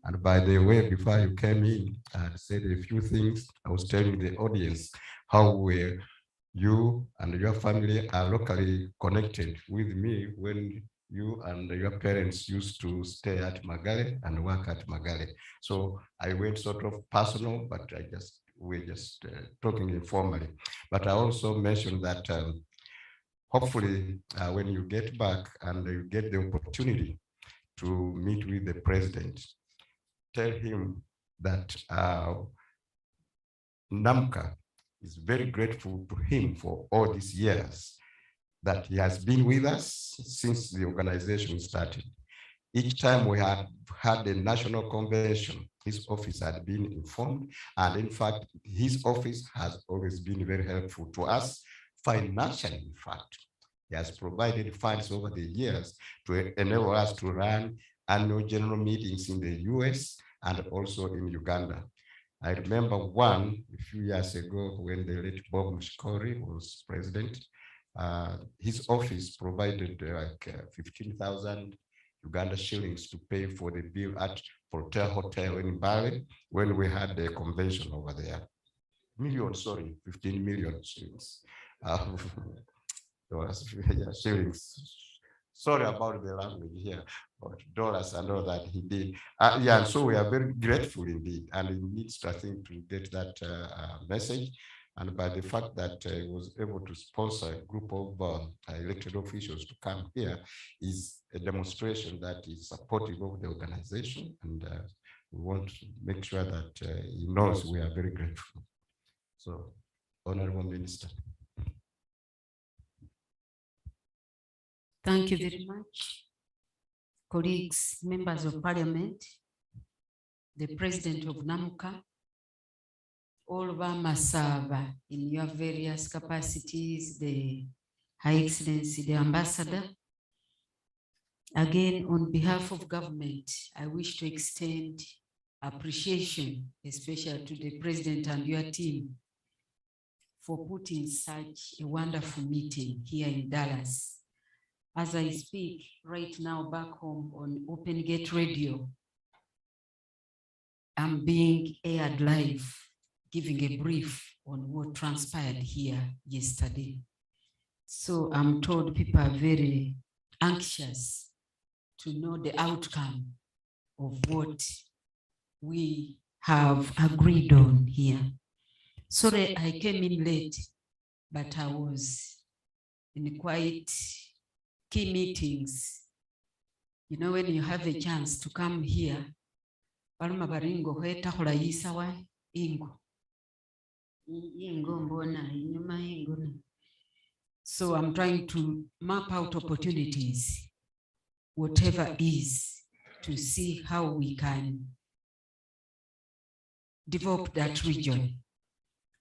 Speaker 15: And by the way, before you came in and said a few things, I was telling the audience how you and your family are locally connected with me when you and your parents used to stay at Magale and work at Magale. So I went sort of personal, but we're just talking informally. But I also mentioned that hopefully when you get back and you get the opportunity to meet with the president, tell him that Namca is very grateful to him for all these years that he has been with us since the organization started. Each time we had had a national convention, his office had been informed. And in fact, his office has always been very helpful to us financially. In fact, he has provided funds over the years to enable us to run annual general meetings in the US and also in Uganda. I remember one a few years ago when the late Bob Mshikori was president. His office provided like 15,000 Uganda shillings to pay for the bill at Fortel Hotel in Bali when we had the convention over there. 15 million shillings. Shillings. Sorry about the language here, but dollars and all that he did. Yeah, and so we are very grateful indeed, and it needs, I think, to get that message. And by the fact that he was able to sponsor a group of elected officials to come here is a demonstration that is supportive of the organization, and we want to make sure that he knows we are very grateful. So, Honorable Minister.
Speaker 16: Thank you very much, colleagues, members of parliament, the president of Namca, all of Masava in your various capacities, the High Excellency, the Ambassador. Again, on behalf of government, I wish to extend appreciation, especially to the president and your team, for putting such a wonderful meeting here in Dallas. As I speak right now back home on Open Gate Radio, I'm being aired live, giving a brief on what transpired here yesterday. So I'm told people are very anxious to know the outcome of what we have agreed on here. Sorry, I came in late, but I was in quite key meetings. You know, when you have a chance to come here, so I'm trying to map out opportunities, whatever is, to see how we can develop that region.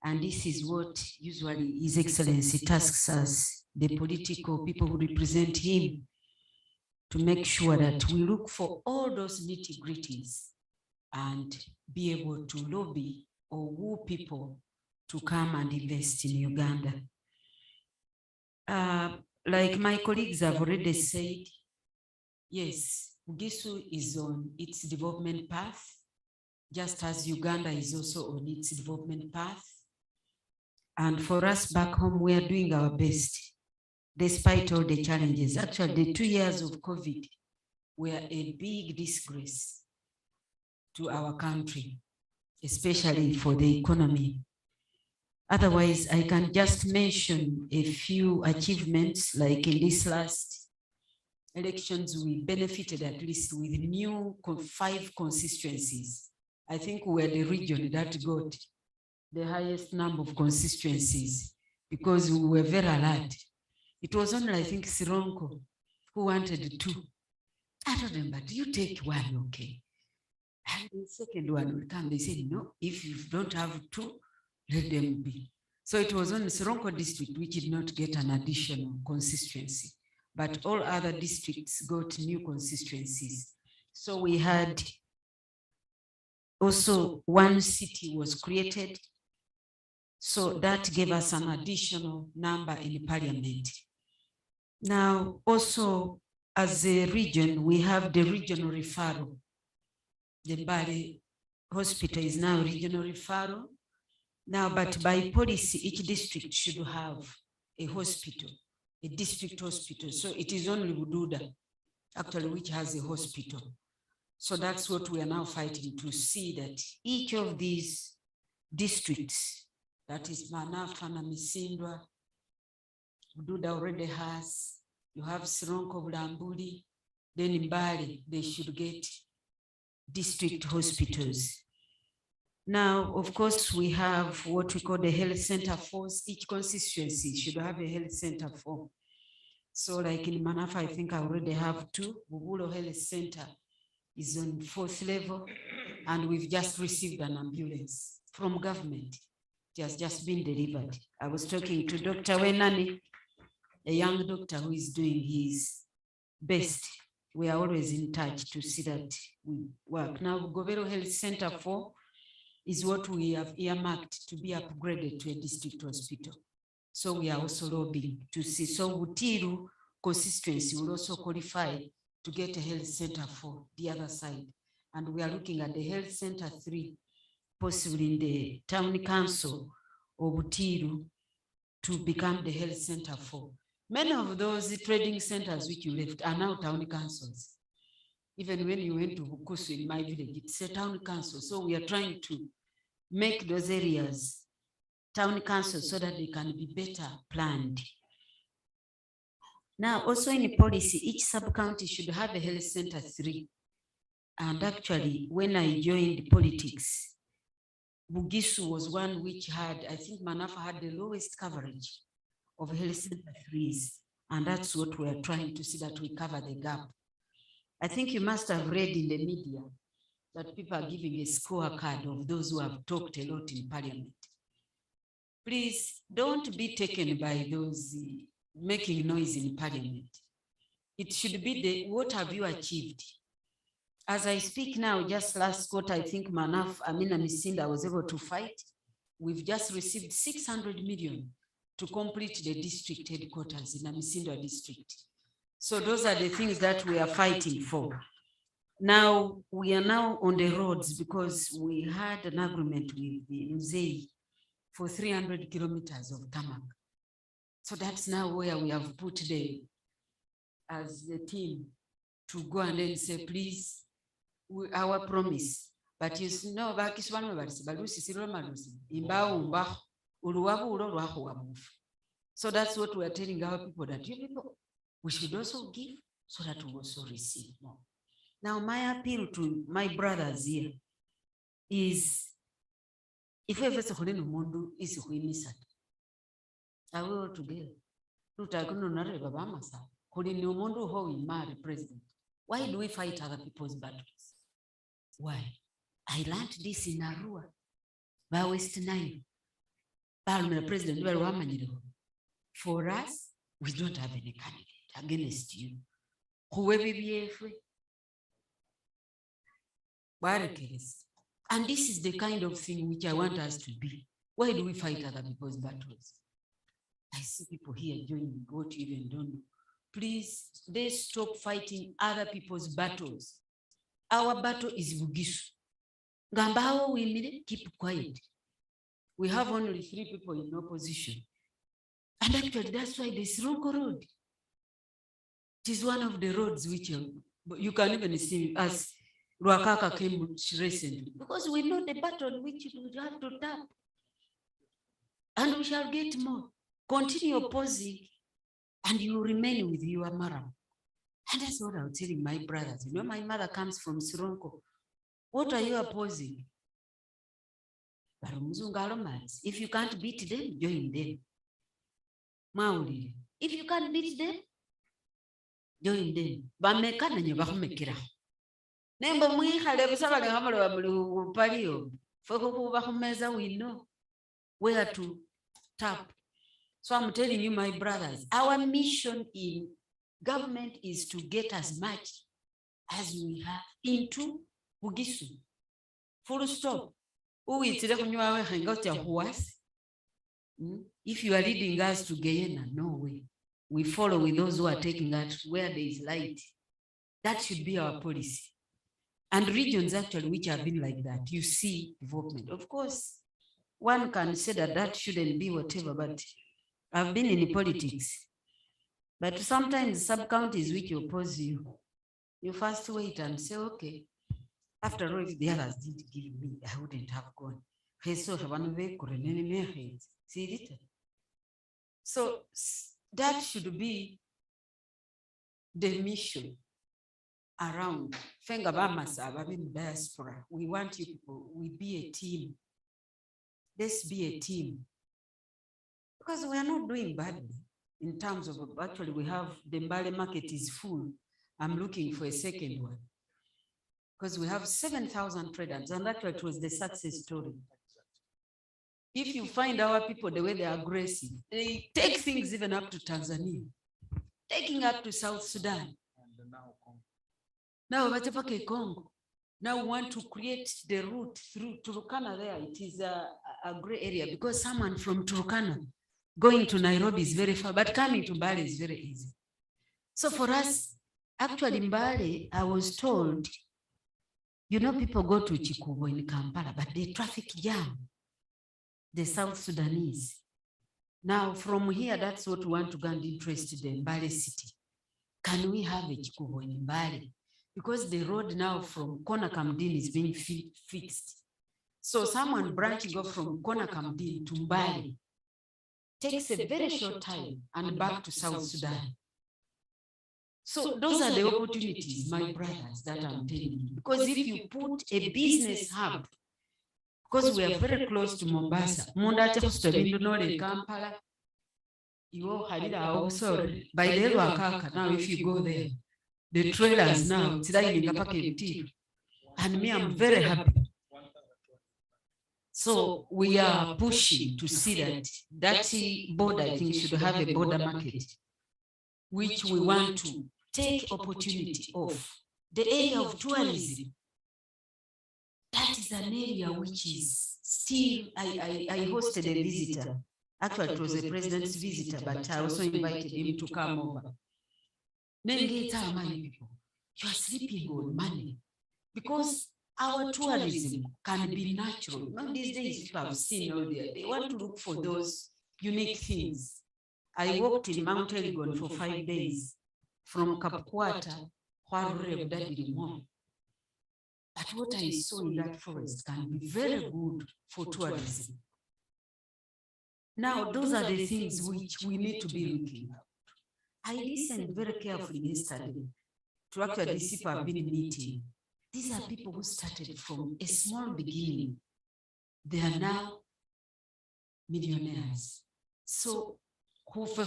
Speaker 16: And this is what usually His Excellency tasks us, the political people who represent him, to make sure that we look for all those nitty-gritties and be able to lobby or woo people to come and invest in Uganda. Like my colleagues have already said, yes, Bugisu is on its development path, just as Uganda is also on its development path. And for us back home, we are doing our best, despite all the challenges. Actually, the 2 years of COVID were a big disgrace to our country, especially for the economy. Otherwise, I can just mention a few achievements, like in this last elections, we benefited at least with new 5 constituencies. I think we were the region that got the highest number of constituencies because we were very alert. It was only, I think, Sironko who wanted 2. I told them, but you take 1, okay? And the second one will come. They said, no, if you don't have 2, let them be. So it was only Sironko district which did not get an additional constituency, but all other districts got new constituencies. So we had also 1 city was created. So that gave us an additional number in parliament. Now, also as a region, we have the regional referral. The Bali hospital is now regional referral. Now, but by policy, each district should have a hospital, a district hospital. So it is only Bududa, actually, which has a hospital. So that's what we are now fighting, to see that each of these districts, that is Manafa na Misindwa, Bududa already has, you have Sironko, Bulambuli, then in Bali, they should get district hospitals. Now, of course, we have what we call the health center force. Each constituency should have a health center for. So like in Manafa, I think I already have 2. Bubulo Health Center is on 4th level, and we've just received an ambulance from government. It has just been delivered. I was talking to Dr. Wenani, a young doctor who is doing his best. We are always in touch to see that we work. Now, Govero Health Center 4 is what we have earmarked to be upgraded to a district hospital. So we are also lobbying to see. So Butiru consistency will also qualify to get a health center for the other side. And we are looking at the health center 3, possibly in the town council of Butiru, to become the health center 4. Many of those trading centers which you left are now town councils. Even when you went to Bukusu in my village, it's a town council. So we are trying to make those areas town councils so that they can be better planned. Now, also in the policy, each sub-county should have a health center 3. And actually, when I joined politics, Bugisu was one which had, I think Manafa had the lowest coverage of health center 3s. And that's what we are trying to see, that we cover the gap. I think you must have read in the media that people are giving a scorecard of those who have talked a lot in parliament. Please don't be taken by those making noise in parliament. It should be the what have you achieved? As I speak now, just last quarter, I think Amina Misinda was able to fight. We've just received 600 million to complete the district headquarters in Amisinda district. So those are the things that we are fighting for. Now, we are now on the roads because we had an agreement with the Mzei for 300 kilometers of tarmac. So that's now where we have put as the team to go and then say, please, our promise. But you know, so that's what we are telling our people, that you people, we should also give so that we also receive more. Now, my appeal to my brothers here is, if ever is are we all together? President. Why do we fight other people's battles? Why? I learned this in Arua, by West Nile. President, for us, we don't have any candidate against you. Whoever be and this is the kind of thing which I want us to be. Why do we fight other people's battles? I see people here joining what you even don't know. Please, let's stop fighting other people's battles. Our battle is Bugisu. Gambawa, we keep quiet. We have only 3 people in opposition. And actually, that's why the Sironko Road, it is one of the roads which you can even see as Ruakaka came recently, because we know the battle which we have to tap. And we shall get more. Continue opposing, and you remain with your Maram. And that's what I'm telling my brothers. You know, my mother comes from Sironko. What are you opposing? If you can't beat them, join them. Mauli. If you can't beat them, join them. Bamekana nyabahumekira. Nembo mwihale busabale hamalo wabulu palio. Foko bahumeza, we know where to tap. So I'm telling you, my brothers, our mission in government is to get as much as we have into Bugisu. Full stop. If you are leading us to Guyana, no way. We follow with those who are taking us where there is light. That should be our policy. And regions actually which have been like that, you see development. Of course, one can say that that shouldn't be whatever, but I've been in politics. But sometimes sub-counties which oppose you, you first wait and say, okay, after all, if the others did give me, I wouldn't have gone. So that should be the mission around diaspora. We want you people, we be a team. Let's be a team. Because we are not doing badly. in terms of, actually we have the Mbale market is full. I'm looking for a second one because we have 7,000 traders, and actually it was the success story. If you find our people the way they are aggressive, they take things even up to Tanzania, taking up to South Sudan. Now Batapake Congo. Now we want to create the route through Turkana there. It is a gray area because someone from Turkana going to Nairobi is very far, but coming to Mbale is very easy. So for us, actually Mbale, I was told, you know, people go to Chikubo in Kampala, but they traffic jam the South Sudanese. Now from here, that's what we want to gain interest in Mbale city. Can we have a Chikubo in Mbale? Because the road now from Kona Kamdin is being fixed. So someone branching off from Kona Kamdin to Mbale takes a very short time and back to South Sudan. So those are the opportunities, my brothers, that I'm telling you. Because if you put a business hub, because we are very close to Mombasa, Kampala, by the Wakaka, now if you go there, the trailers now, it's like and me, I'm very happy. So we are pushing to see that border, I think, should have a border market, which we want to take opportunity of. The area of tourism, that is an area which is still, I hosted a visitor. Actually, it was a president's visitor, but I also invited him to come over. People, you are sleeping on money because our tourism can be natural. Now, these days, people have seen all there. They want to look for those unique things. I walked in Mount Elgon for 5 days from Kapkwata, but what I saw in that forest can be very good for tourism. Now, those are the things which we need to be looking at. I listened very carefully yesterday to actually these people have been meeting. These are people who started from a small beginning. They are now millionaires. So, who you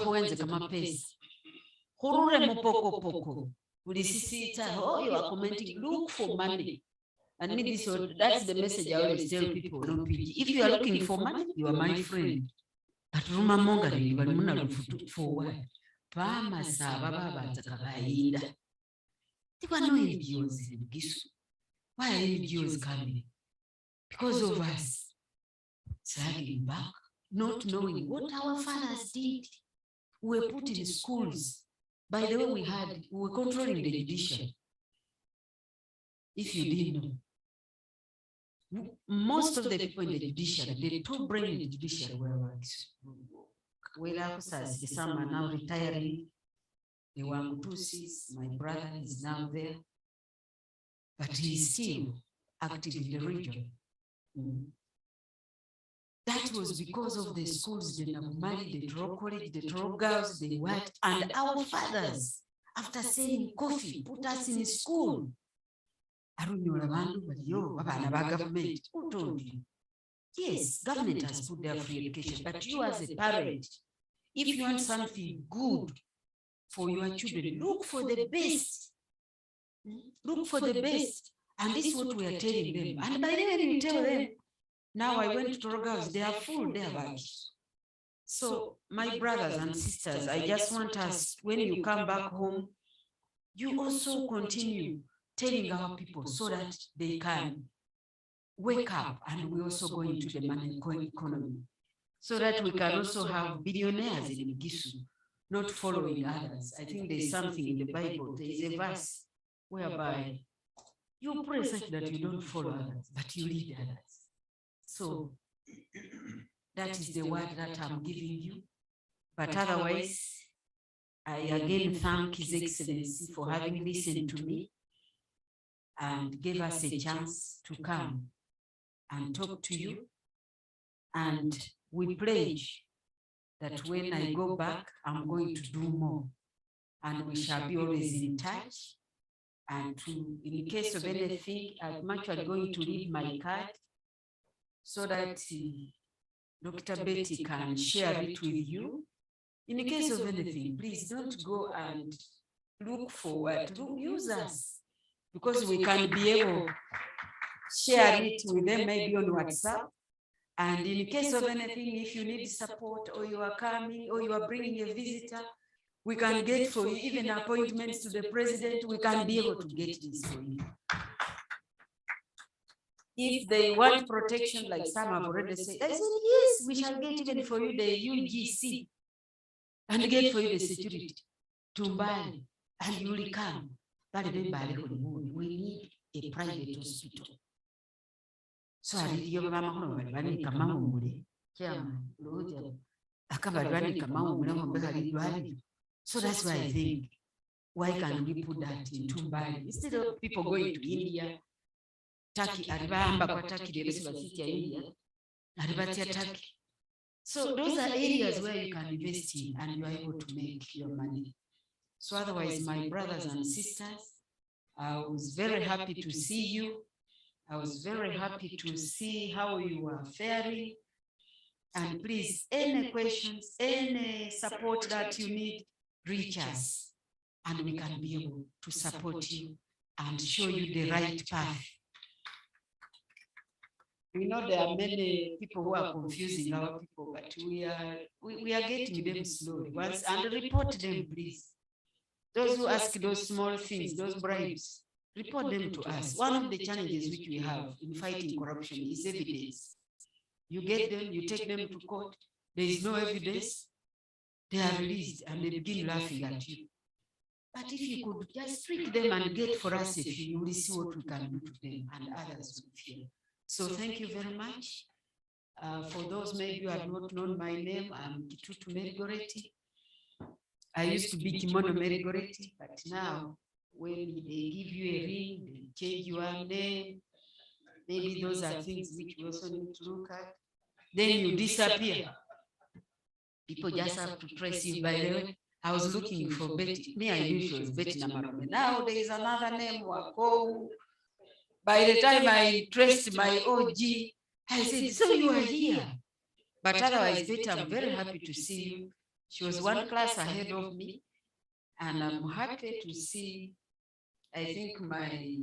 Speaker 16: are commenting, look for money. And me, that's the message I always tell people. If you are looking for money, you are my friend. But remember, for what? Why are NGOs coming? Because of us dragging back, not knowing what our fathers did. We were put in schools. By the way, we were controlling the judiciary. If you didn't know, most of the people in the judiciary, the top brain in the judiciary were officers. Some are now retiring. The Wangutusis, my brother, is now there, but he is still active in the region. That was because of the schools, the Nabumali, the Toro College, the Toro Girls, the what, and our fathers, after selling coffee, put us in school. Government. Who told you? Yes, government has put their free education, but you as a parent, if you want something good for your children, look for the best. Look for the best. And this is what we are telling them. And by the way, we tell them, now I went to Toro Girls, they are full, they are bags. So, my brothers and sisters, I just want us, when you come back home, you also continue telling our people so that they can wake up, and we also go into the money economy, so that we can also have billionaires in Gisu, not following others. I think there's something in the Bible, there is a verse whereby you pray such that you don't follow others, but you lead others. So that is the word that I'm giving you. But otherwise, I again thank His Excellency for having listened to me and gave us a chance to come and talk to you. And we pledge that when I go back, I'm going to do more. And we shall be always in touch. And in case of anything, I'm actually going to leave my card so that Dr. Betty can share it with you. In the case of anything, please don't go and look forward. Use us, because we can be able to share it with them, maybe on WhatsApp. And in case of anything, if you need support, or you are coming, or you are bringing a visitor, we can get for you even appointments to the president. We can be able to get this for you. If they want protection, like some have already said, I said, yes, we shall get even for you the UGC and get for you the security. Tumbali, and you will come. We need a private hospital. So I did your mama, so that's why I think, why can't we put that in Tumbali instead of people going to India? Turkey, Turkey. So those are areas where you can invest in and you are able to make your money. So otherwise, my brothers and sisters, I was very happy to see you. I was very happy to see how you are faring. And please, any questions, any support that you need, reach us and we can be able to support you and show you the right path. We know there are many people who are confusing our people, but we are getting them slowly. Once and report them, please. Those who ask those small things, those bribes, report them to us. One of the challenges which we have in fighting corruption is evidence. You get them, you take them to court, there is no evidence, they are released and they begin laughing at you. But if you could just trick them and get for us a few, you will see what we can do to them and others will fear. So thank you very much. For those maybe you have not known my name, I'm Kitutu Merigoreti. I used to be Kimono Merigoreti, but now when they give you a ring, they change your name. Maybe those are things which we also need to look at. Then you disappear. People just have to trace you. By the way, I was looking for Betty. Me, I knew she was Betty Namarome. Now there is another name, Wako. By the time I traced my OG, I said, so you are here. But otherwise, Betty, I'm very happy to see you. She was one class ahead of me. And I'm happy to see, I think my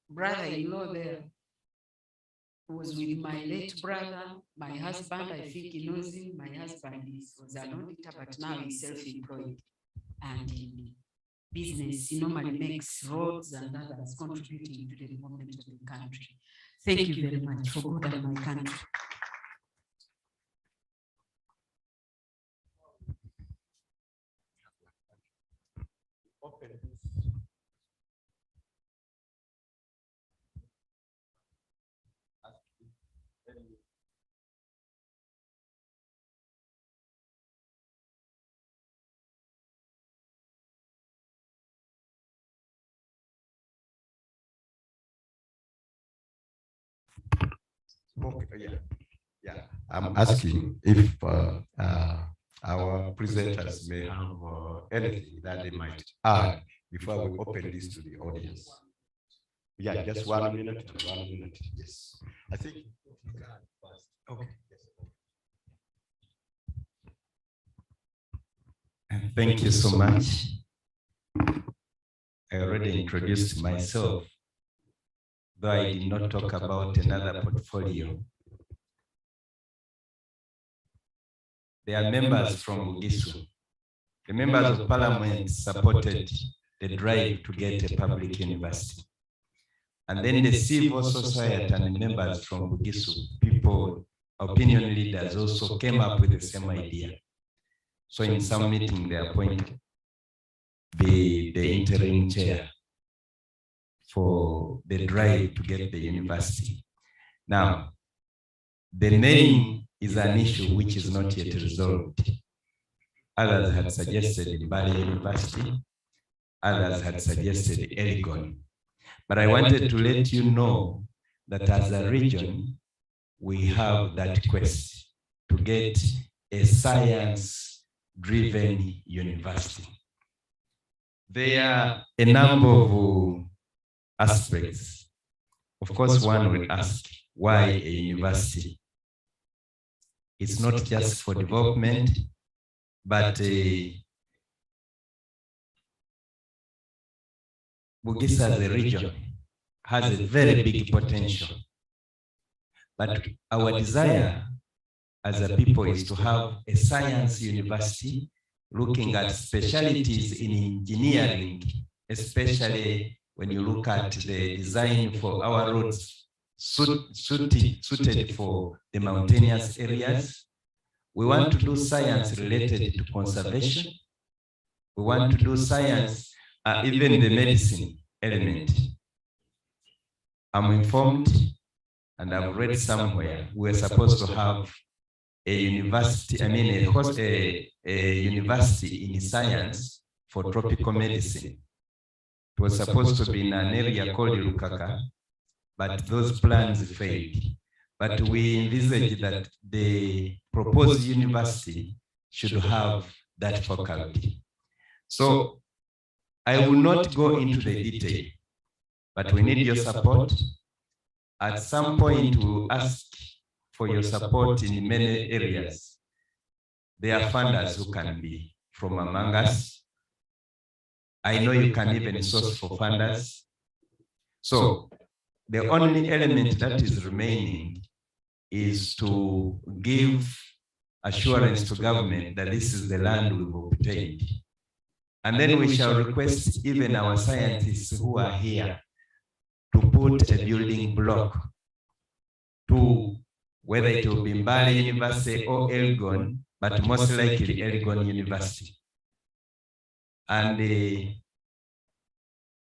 Speaker 16: brother-in-law there was with my late brother, my husband, I think he knows him. My husband was an auditor, but now he's self-employed. And in business, he normally makes roads and others, contributing to the development of the country. Thank you very much for good at my country.
Speaker 15: Okay, yeah. I'm asking if our presenters may have anything that they might add before we open this to the audience. Yeah, just 1 minute. 1 minute. Yes, I think. Okay. Thank you so much. I already introduced myself, though I did not talk about another portfolio. There are members from Bugisu. The members of parliament supported the drive to get a public university. And then the civil society and the members from Bugisu, people, opinion leaders also came up with the same idea. So in some meeting, they appointed the interim chair for the drive to get the university. Now, the name is an issue which is not yet resolved. Others had suggested Mbale University, others had suggested Elgon. But I wanted to let you know that as a region, we have that quest to get a science-driven university. There are a number of aspects. Of course, one will ask, why a university? It's not just for development, but Bugisa as a region has a very big potential. But our desire as a people is to have a science university looking at specialties in engineering, especially when you look at the design for our roads suited for the mountainous areas. We want to do science related to conservation. We want to do science, even the medicine element. I'm informed, and I've read somewhere, we're supposed to have a university, a university in science for tropical medicine. It was supposed to be in an area called Lukaka, but those plans failed. But we envisage that the proposed university should have that faculty. So I will not go into the detail, but we need your support. At some point, we'll ask for your support in many areas. There are funders who can be from among us. I know you can even source for funders. So the only element that is remaining is to give assurance to government that this is the land we've obtained. And then we shall request even our scientists who are here to put a building block to whether it will be Mbale University or Elgon, but most likely Elgon University. And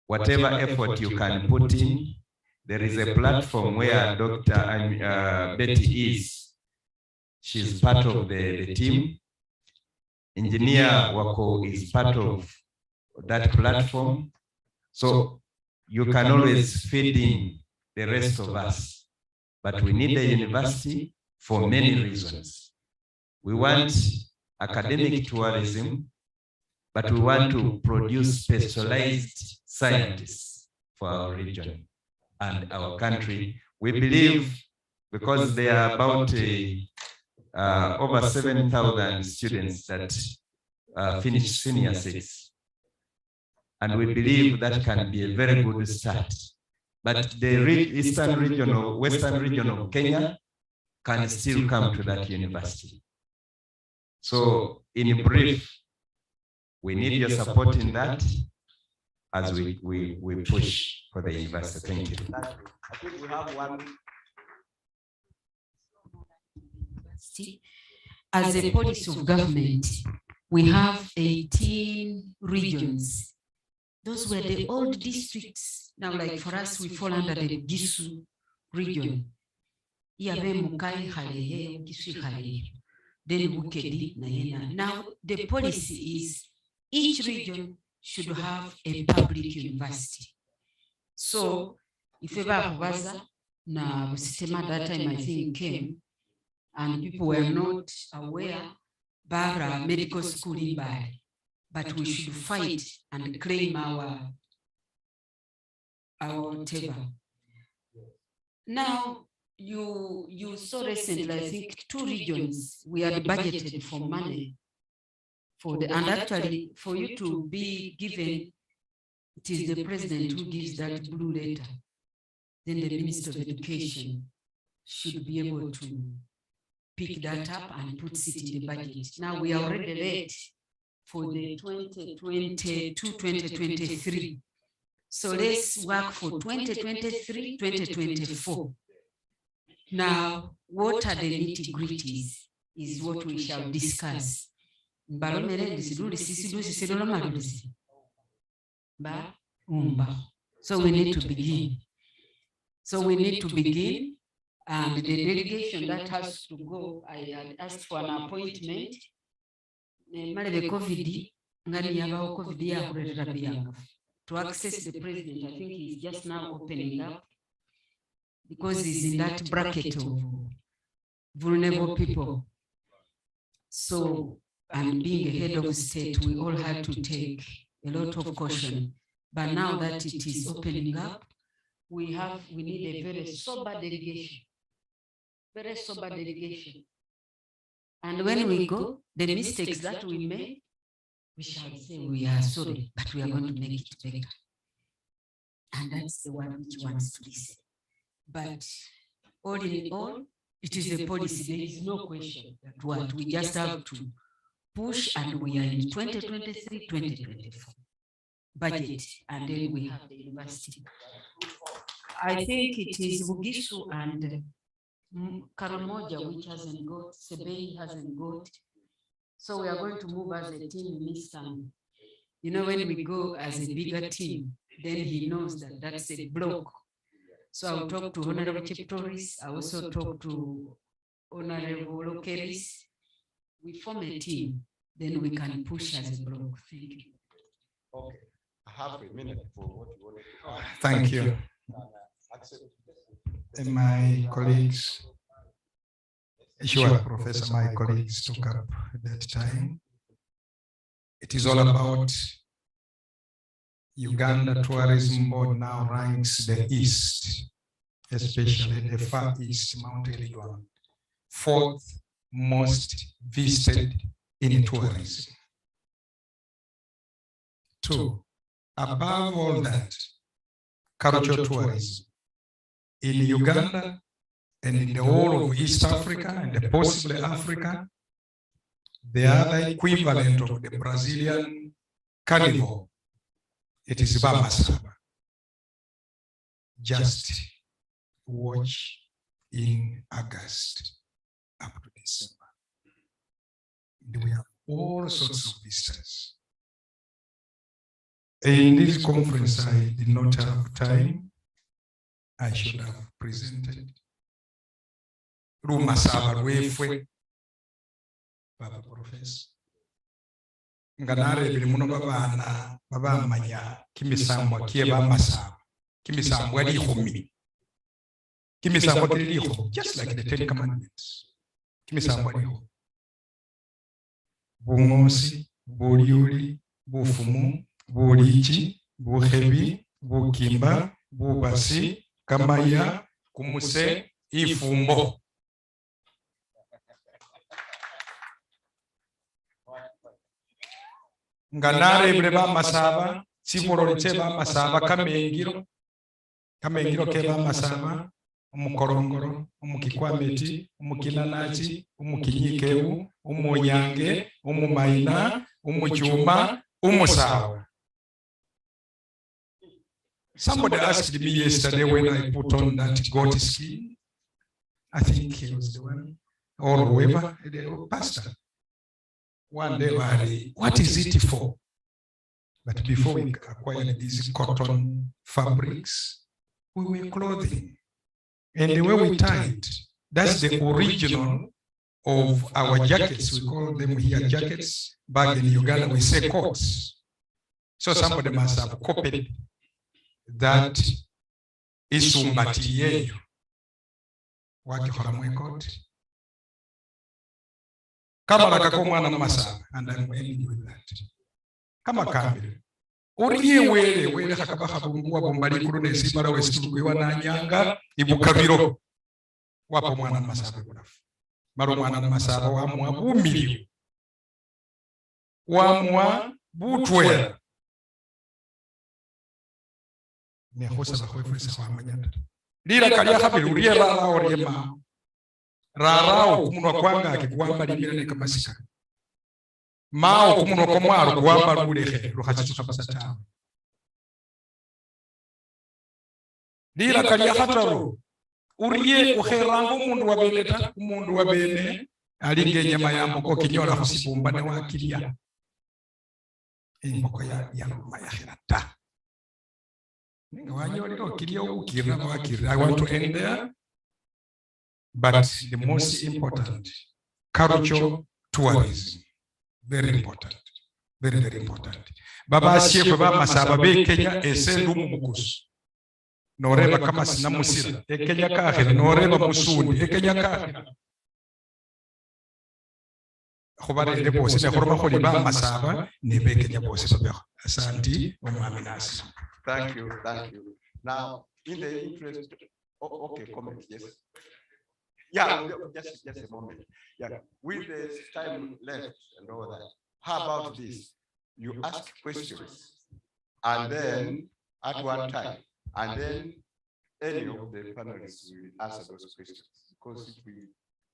Speaker 15: whatever effort you can put in, there is a platform where Dr. Betty is. She's part of the team. Engineer Wako is part of that platform. So you can always feed in the rest of us. But we need a university for many reasons. We want academic tourism, but we want to produce specialized scientists for our region and our country. We believe, because there are about over 7,000 students that finish senior 6, and we believe that can be a very good start. But the eastern region or western region of Kenya can still come to that university. So in brief, we need your support in that as we push for the university. Thank you.
Speaker 16: I think we have one. As a policy of government, we have 18 regions. Those were the old districts. Now, like for us, we fall under the Gisu region. Then Wukedi. Now, the policy is each region should have a public university. So, if ever was na Busitema that time, I think came, and people were not aware, Bara medical school in Bali, but we should fight and claim our whatever. Now, you saw recently, I think 2 regions, we had budgeted for money for the, and actually for you to be given, it is the president who gives that blue letter. Then the Minister of Education should be able to pick that up and put it in the budget. Now we are already late for the 2022-2023. So let's work for 2023-2024. Now, what are the nitty-gritties is what we shall discuss. So we need to begin. And the delegation that has to go, I had asked for an appointment. To access the president, I think he's just now opening up because he's in that bracket of vulnerable people. So, and being a head of state, we all had to take a lot of caution. But now that it is opening up, we need a very sober delegation. Very sober delegation. And when we go, the mistakes that we make, we shall say we are sorry, but we are going to make it better. And that's the one which wants to listen. But all in all, it is a policy. There is no question that what we just have to push, and we are in 2023, 2024 budget, and then we have the university. I think it is Bugisu and Karamoja which hasn't got, Sebei hasn't got. So we are going to move as a team in this time. You know, when we go as a bigger team, then he knows that that's a block. So I'll talk to Honorable Chiptoris. I also talk to Honorable Lokeris. We form a team, then we can push as a block. Thank you.
Speaker 15: Okay, I have a minute for what you want to ask.
Speaker 13: Thank you. And my colleagues, sure, Professor, my colleagues took up that time. It is all about Uganda Tourism Board now ranks the East, especially the Far East, Mount Elgon, 4th most visited in tourism. 2, above all that, cultural tourism in Uganda and in the whole of East Africa and possibly Africa, the other equivalent of the Brazilian carnival, it is Bamasaba. Just watch in August up to December. We have all sorts of visitors. In this conference, I did not have time. I should have presented. Rumasaba Rwefwe, Baba Professor. Nganare bilimuno baba manya kimisambwa kieba masaba. Kimisambwa lihumi. Kimisambwa kiliho, just like the 10 Commandments. Kimisambwa liho. Bungosi, Buriuli, Bufumu, Burichi, Buhebi, Bukimba, Bubasi, Kamaya, Kumuse, Ifumbo. Nganare breba masaba, Siboroliche ba masaba, Kamengiro keba masaba, Umukorongoro, Umukikwameti, Umukinanachi, Umukinyikeu, Umunyange, Umumaina, Umuchuma, Umusawa. Somebody asked me yesterday when I put on that goat skin. I think he was the one, or whoever, the pastor. One day, what is it for? But before we acquired these cotton fabrics, we were clothing. And the way we tied, that's the original of our jackets. We call them here jackets. Back in Uganda, we say coats. So somebody must have copied that isumbati yeyo. Wakihoramwe coat. Kama nakakomwana na masaba, and I'm ending with that. Kama kambi. Uriye wele hakaba bunguwa bombali kuru nesibara westuluwe na nyanga ibukabiro. Wapo mwana na masaba kunafu. Maro mwana na masaba wamwa bumiliyo. Wamwa butwera. Nehosa bakwefesa kwa manyanda. Lira kalia hapi uriye rara oriema. Rarao kumunwa kwanga akikuwamba limira nekamasika. Mao kumunwa kwa mwaro kuwamba lulehe ruhachitu kabasatamu. Lira kalia hataro. Uriye uherango mundu wabeleta, mundu wabene. Alinge nyama ya moko kinyola husibumbane wa kilia. Moko ya ruma ya hirata. Wanyolilo kilia ukira wa kira. I want to end there. But the most important, cultural tourism, very important, very, very important. Baba Sheikh Baba Masaba be Kenya ese lumukusu. Noreba kama sinamusira, Kenya kahira, noreba musuni, Kenya kahira. Khobare de bosi ne khorba kholi ba Masaba ne be Kenya bosi babeho. Asanti omuaminasi.
Speaker 15: Thank you, thank you. Now, in the interest, okay, comment, yes. Yeah, just a moment. Yeah, with the time left and all that, how about this? You ask questions, and then at one time, and then any of the panelists will answer those questions. Because if we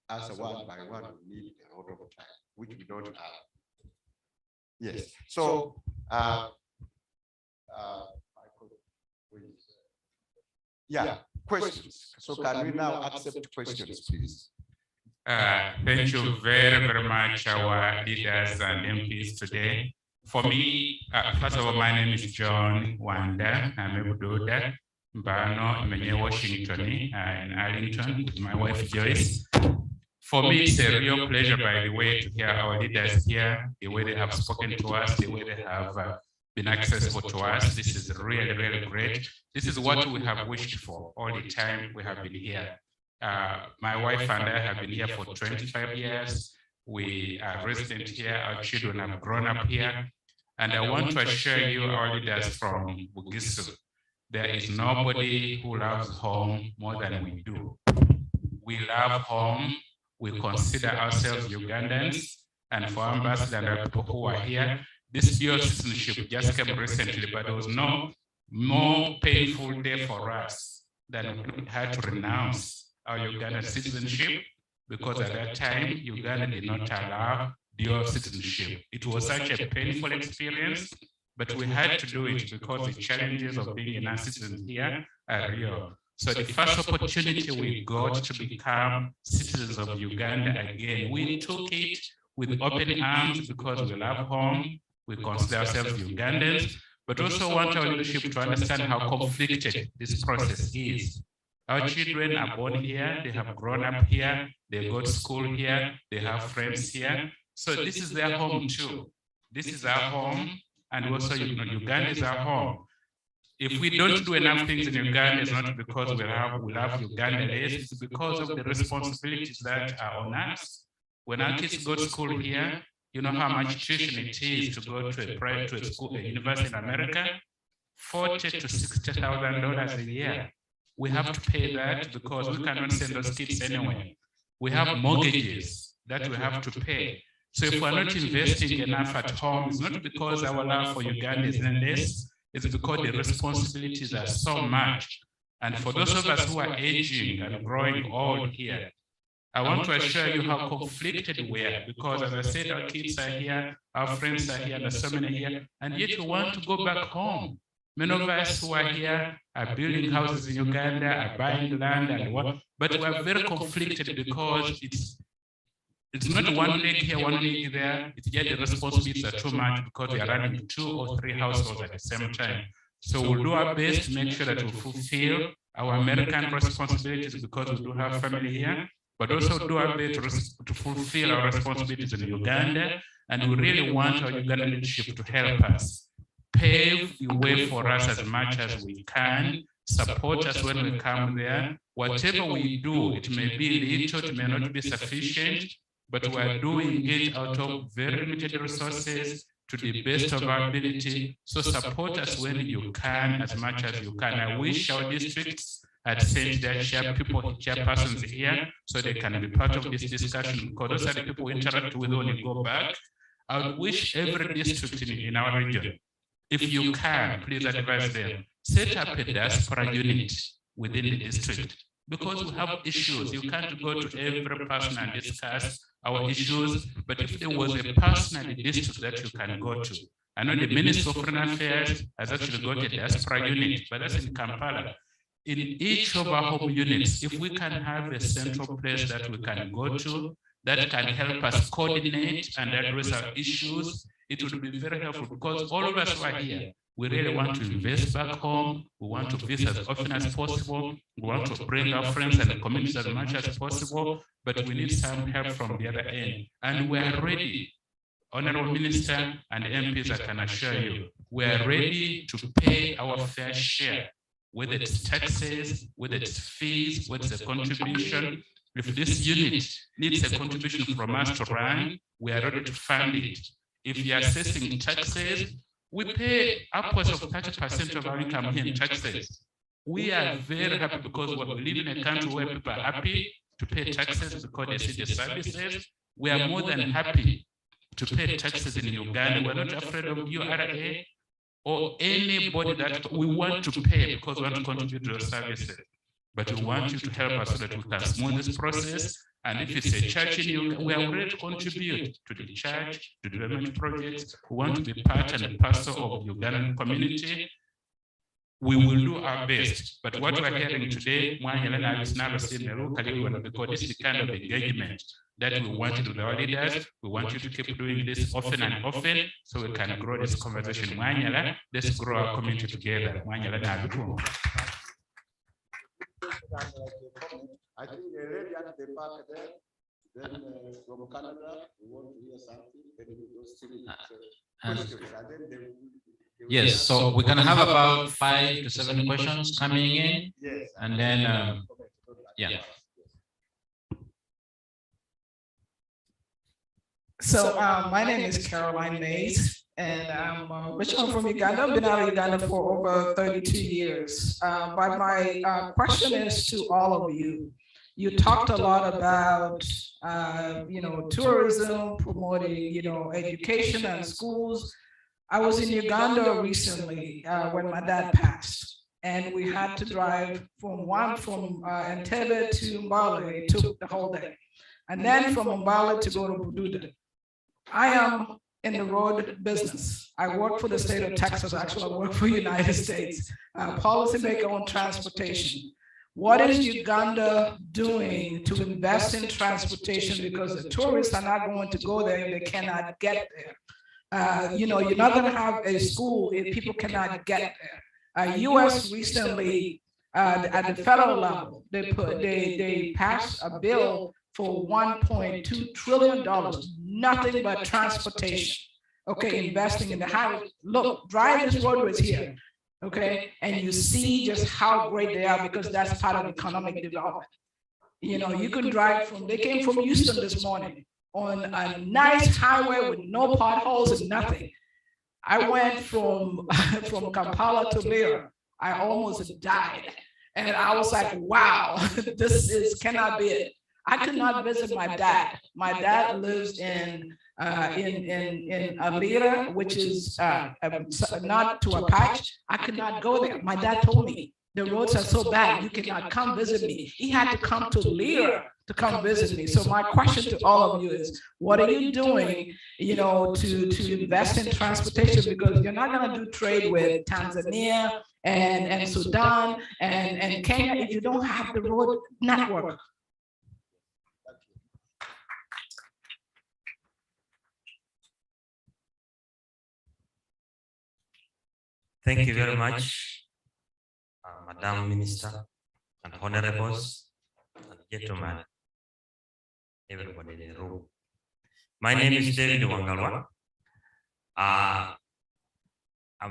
Speaker 15: answer one by one, we need a lot of time, which we don't have. Yes. So, yeah, questions. So can we now accept questions, please?
Speaker 17: Thank you very, very much, our leaders and MPs today. For me, first of all, my name is John Wanda. I'm a Buddha, Mbano, Menye, Washington, in Arlington, with my wife Joyce. For me, it's a real pleasure, by the way, to hear our leaders here, the way they have spoken to us, the way they have been accessible to us. This is really, really great. This is what we have wished for all the time we have been here. My wife and I have been here for 25 years. We are resident here. Our children have grown up here. And I want to assure you, our leaders from Bugisu, there is nobody who loves home more than we do. We love home. We consider ourselves Ugandans. And for ambassadors and people who are here, this dual citizenship just came recently, but there was no more painful day for us than we had to renounce our Ugandan citizenship, because at that time, Uganda did not allow dual citizenship. It was such a painful experience, but we had to do it because the challenges of being a non-citizen here are real. So the first opportunity we got to become citizens of Uganda again, we took it with open arms because we love home, we consider ourselves Ugandans, but also want our leadership to understand how conflicted this process is. Our children are born here, they have grown up here, they go to school here, they have friends here. So this is their home too. This is our home, and also Uganda is our home. If we don't do enough things in Uganda, it's not because we love Uganda less, it's because of the responsibilities that are on us. When our kids go to school here, you know how much tuition it is to go to a private school, a university in America, $40,000 to $60,000 a year. We have to pay that because we cannot send those kids anywhere. We have mortgages that we have to pay. So if we're not investing enough at home, it's not because our love for Uganda is less, it's because the responsibilities are so much. And for those of us who are aging and growing old here, I want to assure you how conflicted we are, because as I said, our kids are here, our friends are here, there's so many here, and yet we want to go back home. Many of us who are here are building houses in Uganda, are buying land and what, but we are very conflicted because it's not one leg here, one leg there. It's yet the responsibilities are too much because we are running 2 or 3 households at the same time. So we'll do our best to make sure that we fulfill our American responsibilities because we do have family here, but also do our best to fulfill our responsibilities in Uganda. And we really want our Ugandan leadership to help us pave the way for us as much as we can, support us when we come there. Whatever we do, it may be little, it may not be sufficient, but we are doing it out of very limited resources to the best of our ability. So support us when you can, as much as you can. I wish our districts had sent their chairpersons here so they can be part of this discussion, because those are the people we interact with when we go back. I would wish every district in our region, if you can, please advise them, set up a diaspora unit within the district, because we have issues. You can't go to every person and discuss our issues, but if there was a personal district that you can go to, I know the Minister of Foreign Affairs has actually got a diaspora unit, but that's in Kampala. In each of our home units, if we can have a central place that we can go to, that can help us coordinate and address our issues, it would be very helpful, because all of us who are here, we really want to invest back home. We want to visit as often as possible. We want to bring our friends and the communities as much as possible, but we need some help from the other end. And we are ready, Honorable Minister and MPs, I can assure you, we are ready to pay our fair share, whether it's taxes, whether it's fees, whether it's a contribution. If this unit needs a contribution from us to run, we are ready to fund it. If you are assessing taxes, we pay upwards of 30% of our income here in taxes. We are very happy because we live in a country where people are happy to pay taxes because they see the services. We are more than happy to pay taxes in Uganda. We're not afraid of URA or anybody that we want to pay because we want to contribute to the services. But we want you to help us so that we can smooth this process. And if it's a church in Uganda, we are ready to contribute to the church, to development projects. We want to be part and parcel of the Ugandan community. We will do our best. But what we're hearing today, because this is the kind of engagement that we want to do with our leaders. We want you to keep doing this often and often so we can grow this conversation. Let's grow our community together.
Speaker 15: I think the lady at the back there, then from Canada, we want to hear something. Then we go straight questions, and then they will.
Speaker 12: Yes, so we can have about 5 to 7 questions coming in.
Speaker 15: Yes.
Speaker 12: And then, yeah.
Speaker 18: So my name is Caroline Mays, and I'm originally from Uganda. I've been out of Uganda for over 32 years. But my question is to all of you. You talked a lot about, tourism, promoting, education and schools. I was in Uganda recently when my dad passed, and we had to drive from Entebbe to Mbale. It took the whole day. And then from Mbale to go to Bududa. I am in the road business. I work for the state of Texas. Actually, I work for the United States, policymaker on transportation. What is Uganda doing to invest in transportation? Because the tourists are not going to go there if they cannot get there. You're not going to have a school if people cannot get there. U.S. recently, at the federal level, they passed a bill for $1.2 trillion, nothing but transportation. Okay, investing in the highway. Look, drive this roadways here. Okay, and you see just how great they are because that's part of economic development. You can drive they came from Houston this morning on a nice highway with no potholes and nothing. I went from Kampala to Lira. I almost died. And I was like, wow, cannot be it. I could not visit my dad. My dad lives in Lira, which is not to a patch. I could not go there. My dad told me the roads are so bad, you cannot come visit me. He had to come to Lira to come visit me. So my question to all of you is, what are you doing, to invest in transportation? Because you're not going to do trade with Tanzania and Sudan and Kenya if you don't have the road network.
Speaker 19: Thank you very much, Madam Minister and Honorables and gentlemen, everybody in the room. My name is David Wangalwa. I'm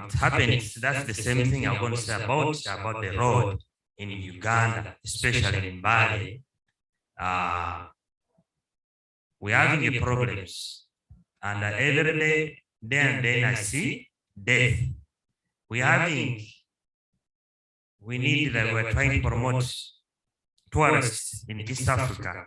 Speaker 19: happy that's the same thing I'm going to say about the road in Uganda, especially in Mbale. We're having problems, and every day and then I see death. We're trying to promote tourists in East Africa,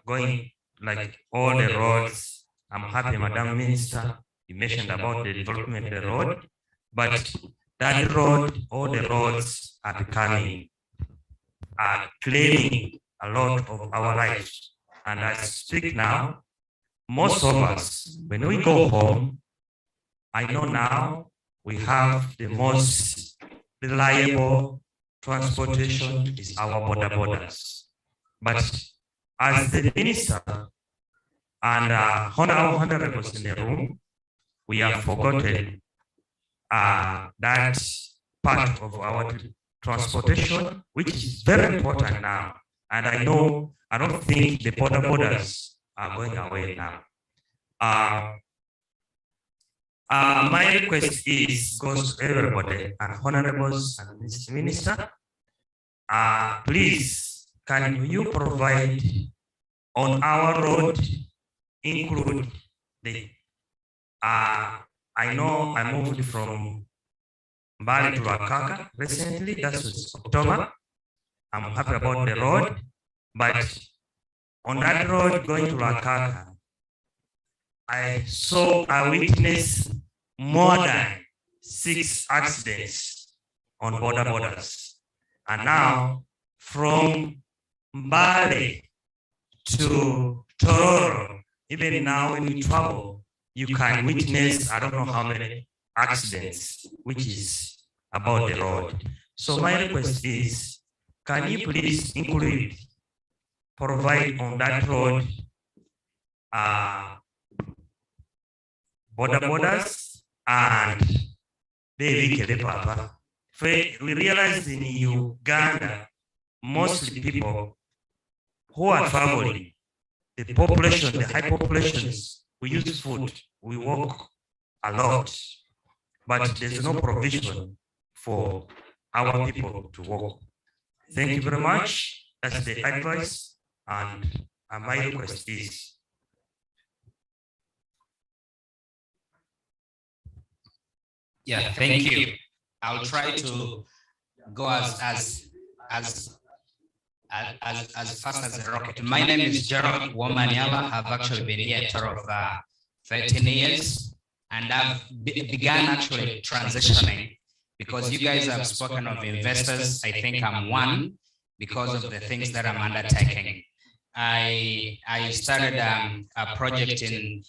Speaker 19: going like all the roads. I'm happy, Madam Minister, you mentioned about the development of the road, but that road, all the roads are claiming a lot of our lives. And I speak now, most of us, when we go home, I know now we have the most reliable transportation is our borders. But as the minister and honorables in the room, we have forgotten that part of our transportation, which is very important now. And I don't think the borders are going away now. My request goes to everybody and honorables and minister. Please, can you provide on our road, include the, I know I moved from Mbale to Akaka recently, that was October. I'm happy about the road, But on that road going to Lakaka, I witnessed more than 6 accidents on borders. And now from Mbale to Tororo, even now when we travel, you can witness, I don't know how many accidents, which is about the road. So my request is, can you please provide on that road borders and the papa. We realize in Uganda, mostly people who are traveling, the population, the high populations, we use food, we walk a lot, but there's no provision for our people to walk. Thank you very much. That's the advice, and my request is.
Speaker 20: Yeah, thank you. I'll try to go as fast as a rocket. My name is Gerald Womanyala. I've actually been here a total of 13 years, and I've begun actually transitioning because you guys have spoken of investors. I think I'm one because of the things that I'm undertaking. I started a project in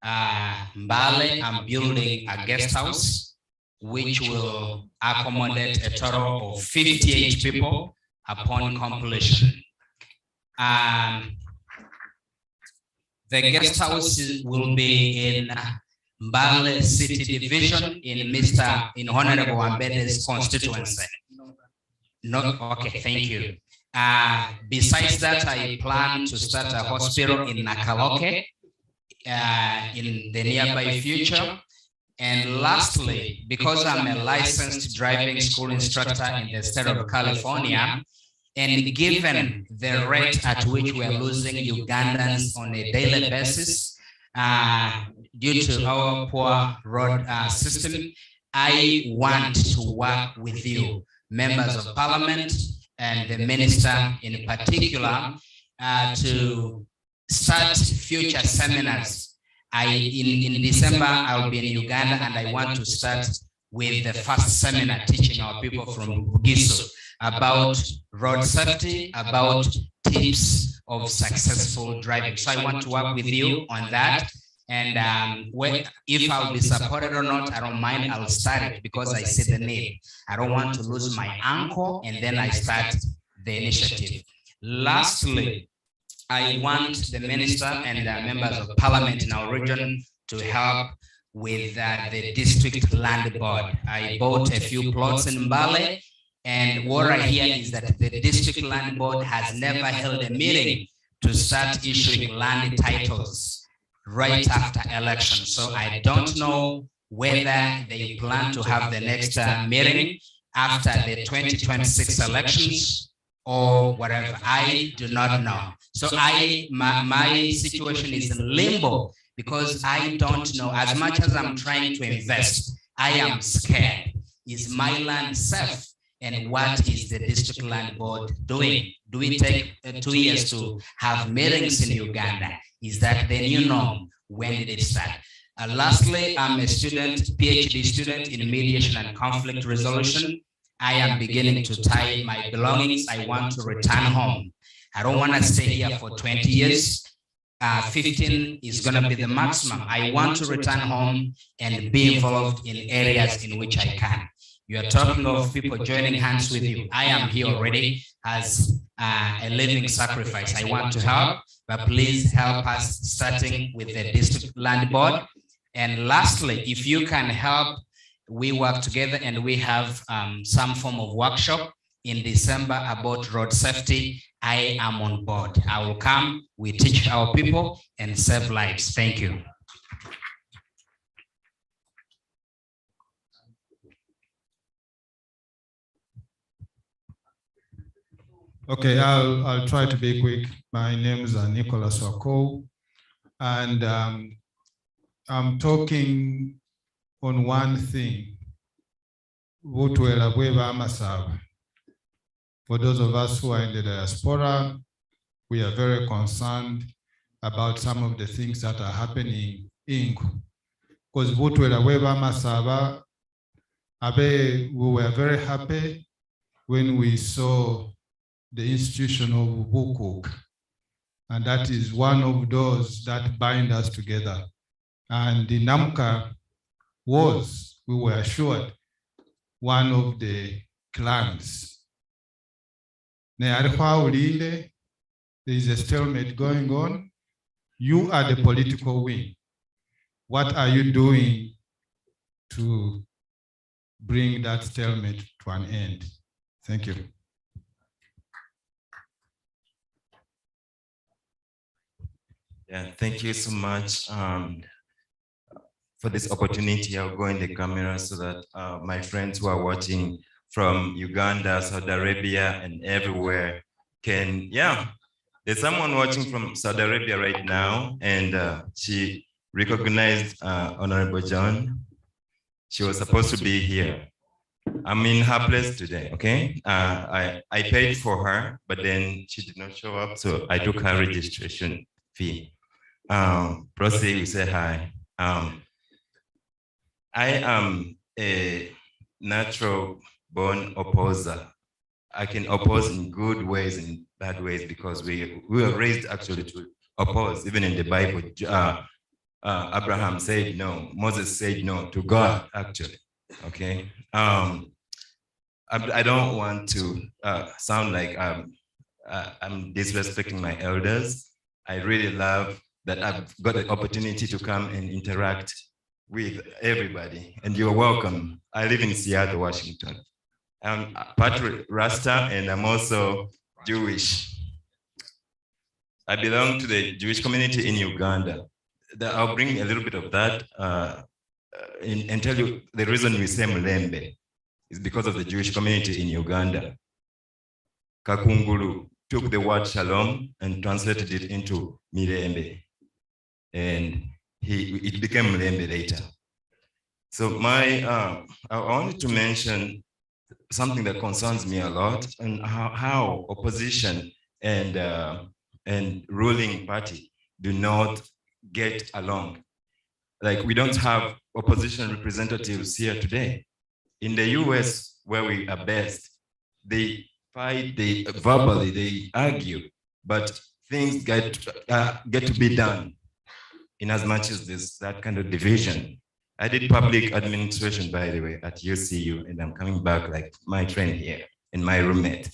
Speaker 20: Mbale. I'm building a guest house which will accommodate a total of 58 people upon completion. The guest house will be in Mbale City Division in Honorable Ambede's constituency. No, okay, thank you. Besides that, I plan to start a hospital in Nakaloke in the nearby future. And lastly, because I'm a licensed driving school instructor in the state of California, and given the rate at which we are losing Ugandans on a daily basis due to our poor road system, I want to work with you, members of parliament and the minister in particular, to start future seminars. In December, I'll be in Uganda, and I want to start with the first seminar teaching our people from Bugisu about road safety, about tips of successful driving. So I want to work with you on that. And if I'll be supported or not, I don't mind, I'll start it because I see the need. I don't want to lose my uncle and then I start the initiative. Lastly, I want the minister and the members of parliament in our region to help with the district land board. I bought a few plots in Mbale, and what I hear is that the district land board has never held a meeting to start issuing land titles right after election. So I don't know whether they plan to have the next meeting after the 2026 elections or whatever. I do not know. So my situation is in limbo because I don't know. As much as I'm trying to invest, I am scared. Is my land safe? And what is the district land board doing? Do we take 2 years to have meetings in Uganda? Is that the new norm? When did it start? Lastly, I'm a student, PhD student in mediation and conflict resolution. I am beginning to tie my belongings. I want to return home. I don't want to stay here for 20 years. 15 is going to be the maximum. I want to return home and be involved in areas in which I can. You are talking of people joining hands with you. I am here already as a living sacrifice. I want to help, but please help us starting with the district land board. And lastly, if you can help, we work together and we have some form of workshop in December about road safety. I am on board. I will come, we teach our people and save lives. Thank you.
Speaker 13: Okay, I'll try to be quick. My name is Nicholas Wako, and I'm talking on one thing. For those of us who are in the diaspora, we are very concerned about some of the things that are happening in. Because we were very happy when we saw the institution of Bukuk. And that is one of those that bind us together. And the Namca was, we were assured, one of the clans. There is a stalemate going on. You are the political wing. What are you doing to bring that stalemate to an end? Thank you.
Speaker 21: Yeah, thank you so much for this opportunity. I'll go in the camera so that my friends who are watching from Uganda, Saudi Arabia, and everywhere can, yeah. There's someone watching from Saudi Arabia right now, and she recognized Honorable John. She was supposed to be here. I'm in her place today, okay? I paid for her, but then she did not show up, so I took her registration fee. Proceed, we say hi. I am a natural born opposer. I can oppose in good ways and bad ways because we were raised actually to oppose. Even in the Bible, Abraham said no, Moses said no to God, actually, okay? I don't want to sound like I'm disrespecting my elders. I really love that I've got the opportunity to come and interact with everybody, and you're welcome. I live in Seattle, Washington. I'm part Rasta, and I'm also Jewish. I belong to the Jewish community in Uganda. I'll bring a little bit of that and tell you the reason we say Mulembe is because of the Jewish community in Uganda. Kakungulu took the word shalom and translated it into Mirembe, and it became Mulembe later. So I wanted to mention something that concerns me a lot, and how opposition and ruling party do not get along. Like, we don't have opposition representatives here today. In the US, where we are based, they fight, they verbally, they argue, but things get to be done in as much as there's that kind of division. I did public administration, by the way, at UCU, and I'm coming back like my friend here and my roommate.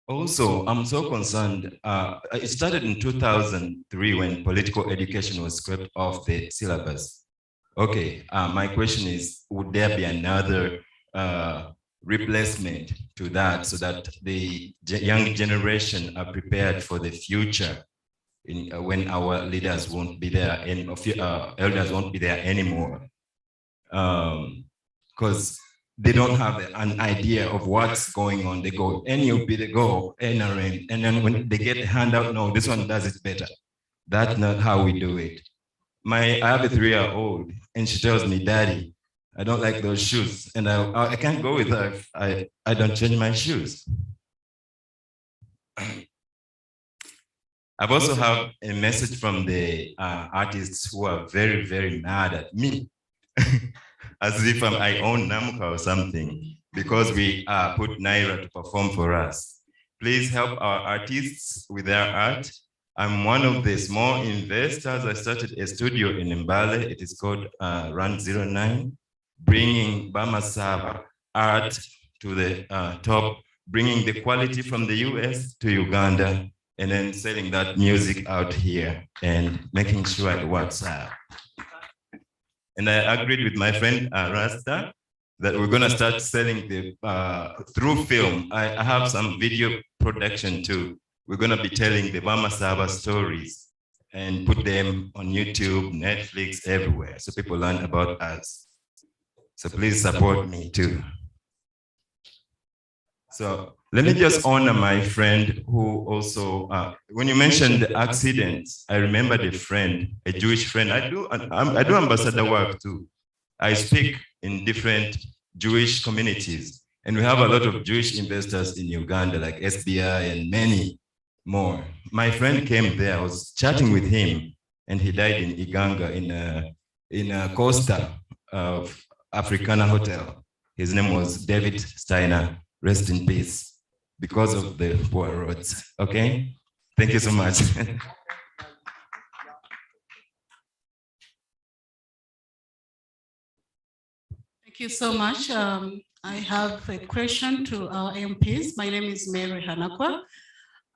Speaker 21: Also, I'm so concerned. It started in 2003 when political education was scrapped off the syllabus. Okay, my question is, would there be another replacement to that so that the young generation are prepared for the future when our leaders won't be there and elders won't be there anymore? Because they don't have an idea of what's going on. They go NUP, they go NRM, and then when they get a handout, no, this one does it better. That's not how we do it. I have a 3-year-old, and she tells me, Daddy, I don't like those shoes, and I can't go with her if I don't change my shoes. I've also have a message from the artists who are very, very mad at me, as if I own Namca or something, because we put Naira to perform for us. Please help our artists with their art. I'm one of the small investors. I started a studio in Mbale. It is called Run 09, bringing Bamasaba art to the top, bringing the quality from the US to Uganda, and then selling that music out here and making sure it works out. And I agreed with my friend Rasta that we're gonna start selling the through film. I have some video production too. We're gonna be telling the Bamasaba stories and put them on YouTube, Netflix, everywhere, so people learn about us. So please support me too. So let me just honor my friend who also, when you mentioned the accidents, I remembered a friend, a Jewish friend. I do ambassador work too. I speak in different Jewish communities. And we have a lot of Jewish investors in Uganda, like SBI and many more. My friend came there, I was chatting with him, and he died in Iganga in a Costa of Africana Hotel. His name was David Steiner, rest in peace, because of the poor roads. Okay? Thank you so much.
Speaker 1: Thank you so much. I have a question to our MPs. My name is Mary Hanakwa.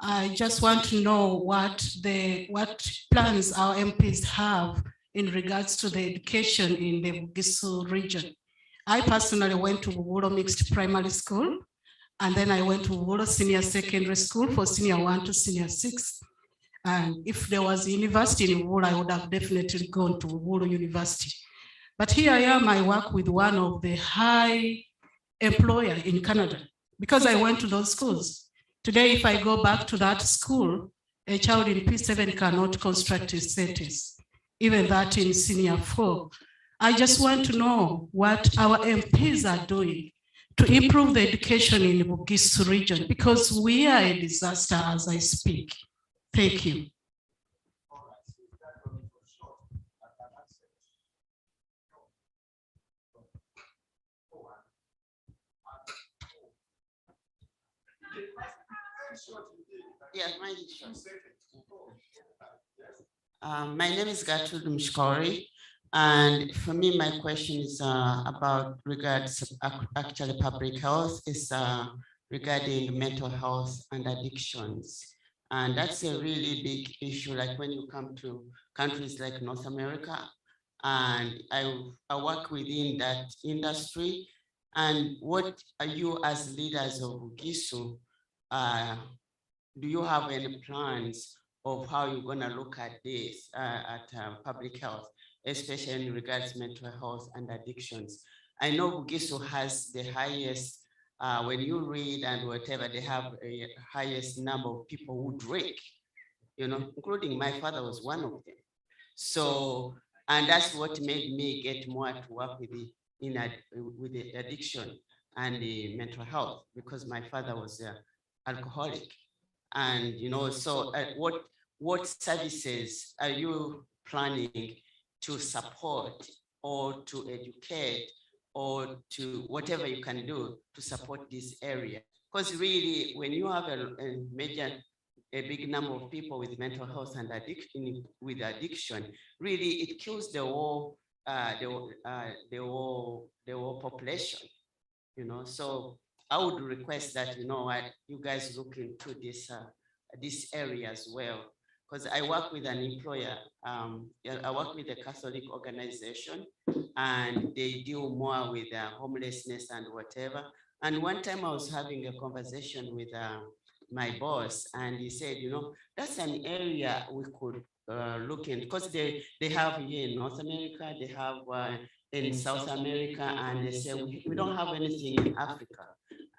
Speaker 1: I just want to know what plans our MPs have in regards to the education in the Bugisu region. I personally went to Wulo Mixed Primary School, and then I went to Wulo Senior Secondary School for Senior 1 to Senior 6. And if there was a university in Wulo, I would have definitely gone to Wulo University. But here I am, I work with one of the high employer in Canada because I went to those schools. Today, if I go back to that school, a child in P7 cannot construct a sentence, even that in Senior 4. I just want to know what our MPs are doing to improve the education in the Bugisu region, because we are a disaster as I speak. Thank you.
Speaker 22: Yeah, mine is short. My name is Gertrude Mshkori, and for me, my question is about regards actually public health is regarding mental health and addictions. And that's a really big issue, like when you come to countries like North America, and I work within that industry. And what are you as leaders of Bugisu, do you have any plans of how you're going to look at this, at public health, especially in regards to mental health and addictions? I know Bugisu has the highest, when you read and whatever, they have a highest number of people who drink, you know, including my father was one of them. So, and that's what made me get more to work with the addiction and the mental health, because my father was alcoholic. And, you know, so what services are you planning to support or to educate or to whatever you can do to support this area? Because really, when you have a big number of people with mental health and addiction, really it kills the whole population, you know. So I would request that, you know, you guys look into this area as well, because I work with an employer. I work with a Catholic organization, and they deal more with homelessness and whatever. And one time I was having a conversation with my boss, and he said, you know, that's an area we could look in, because they have here in North America, they have in South America, and they say we don't have anything in Africa.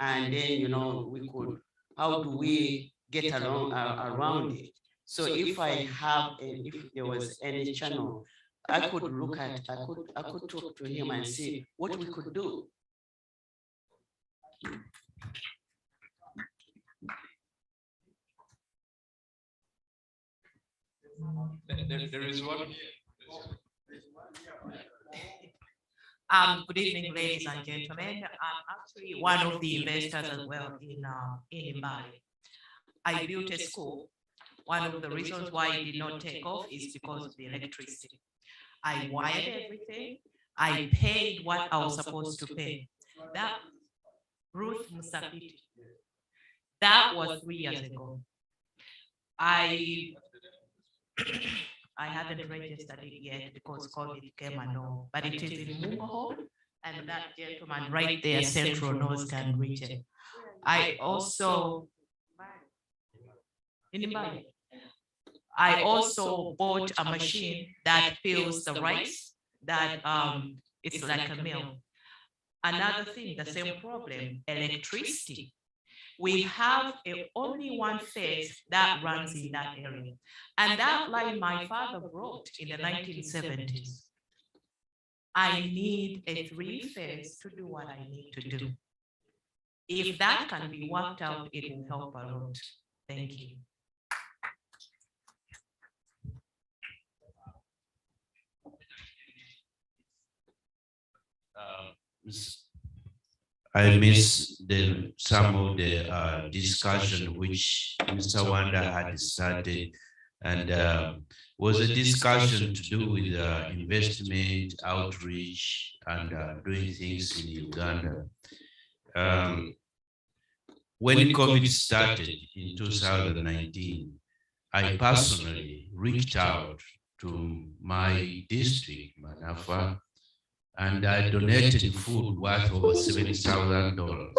Speaker 22: And then, you know, we could, how do we get around it? So if if there was any channel, I could look at, I could talk to him and see what we could do.
Speaker 23: There is one.
Speaker 24: Good evening, ladies and gentlemen. I'm actually one of the investors as well in Mbale. I built a school. One of the reasons why it did not take off is because of the electricity. I wired everything. I paid what I was supposed to pay. That Ruth Musabiti, that was 3 years ago. I haven't registered it yet because COVID came and all, but it is in Mungoho, and that gentleman right there, Central knows, can reach it. I also, I also bought a machine that fills the rice, that it's like a mill. Another thing, the same problem, electricity. We have only one phase that runs in that area. And that line my father brought in the 1970s. I need a 3-phase to do what I need to do. If that can be worked out, it will help a lot. Thank you.
Speaker 2: I miss some of the discussion which Mr. Wanda had started, and was a discussion to do with investment, outreach, and doing things in Uganda. When COVID started in 2019, I personally reached out to my district, Manafa, and I donated food worth over $70,000,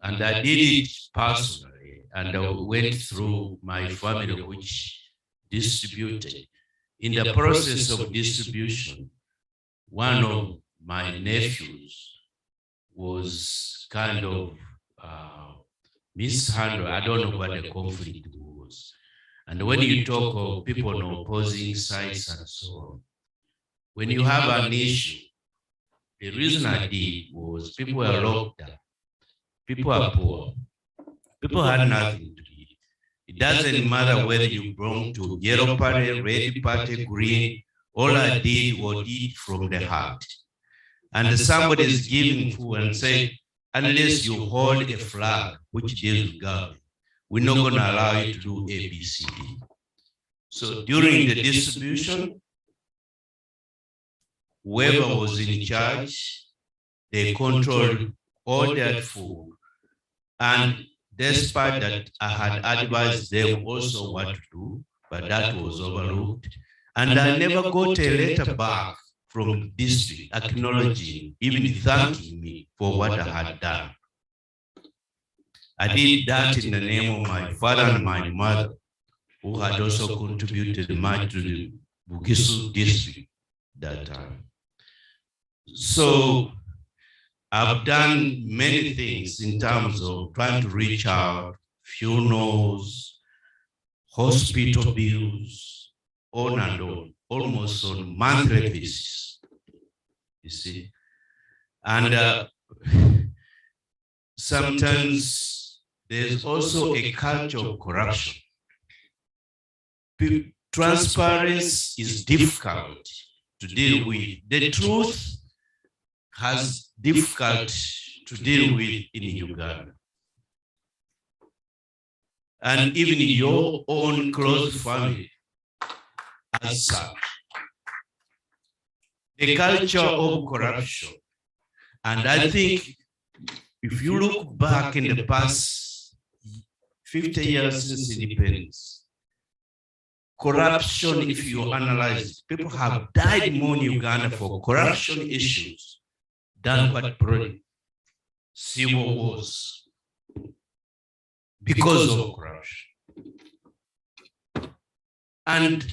Speaker 2: and I did it personally, and I went through my family, which distributed. In the process of distribution, one of my nephews was kind of mishandled. I don't know what the conflict was. And when you talk of people on opposing sides and so on, when you have an issue, the reason I did was people were locked up, people are poor, people had nothing to eat. It doesn't matter whether you belong to yellow party, red party, green. All I did was eat from the heart. And somebody is giving food and say, unless you hold a flag which deals with government, we're not going to allow you to do A, B, C, D. So during the distribution, whoever was in charge, they controlled all that food. And despite that, I had advised them also what to do, but that was overlooked. And I never got a letter back from the district acknowledging, even thanking me for what I had done. I did that in the name of my father and my mother, who had also contributed much to the Bugisu district that time. So I've done many things in terms of trying to reach out, funerals, hospital bills, on and on, almost on monthly basis, you see. And sometimes there's also a culture of corruption. Transparency is difficult to deal with. The truth has difficult to deal with in Uganda. And even your own close family as such. The culture of corruption. And I think if you look back in the past 50 years since independence, corruption, if you analyze, people have died more in Uganda for corruption issues than what probably civil wars because of corruption. And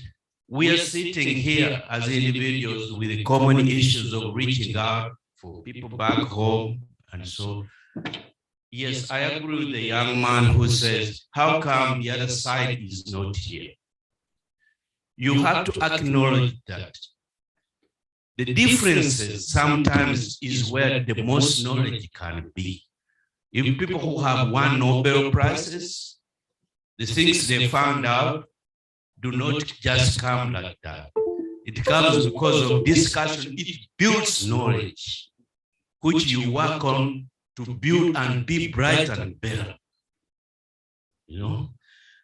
Speaker 2: we are sitting here as individuals with the common issues of reaching out for people back home and so. Yes, I agree with the young man who says, how come the other side is not here? You have to acknowledge that the differences sometimes is where the most knowledge can be. If people who have won Nobel Prizes, the things they found out do not just come like that. It comes because of discussion. It builds knowledge, which you work on to build and be brighter and better. You know?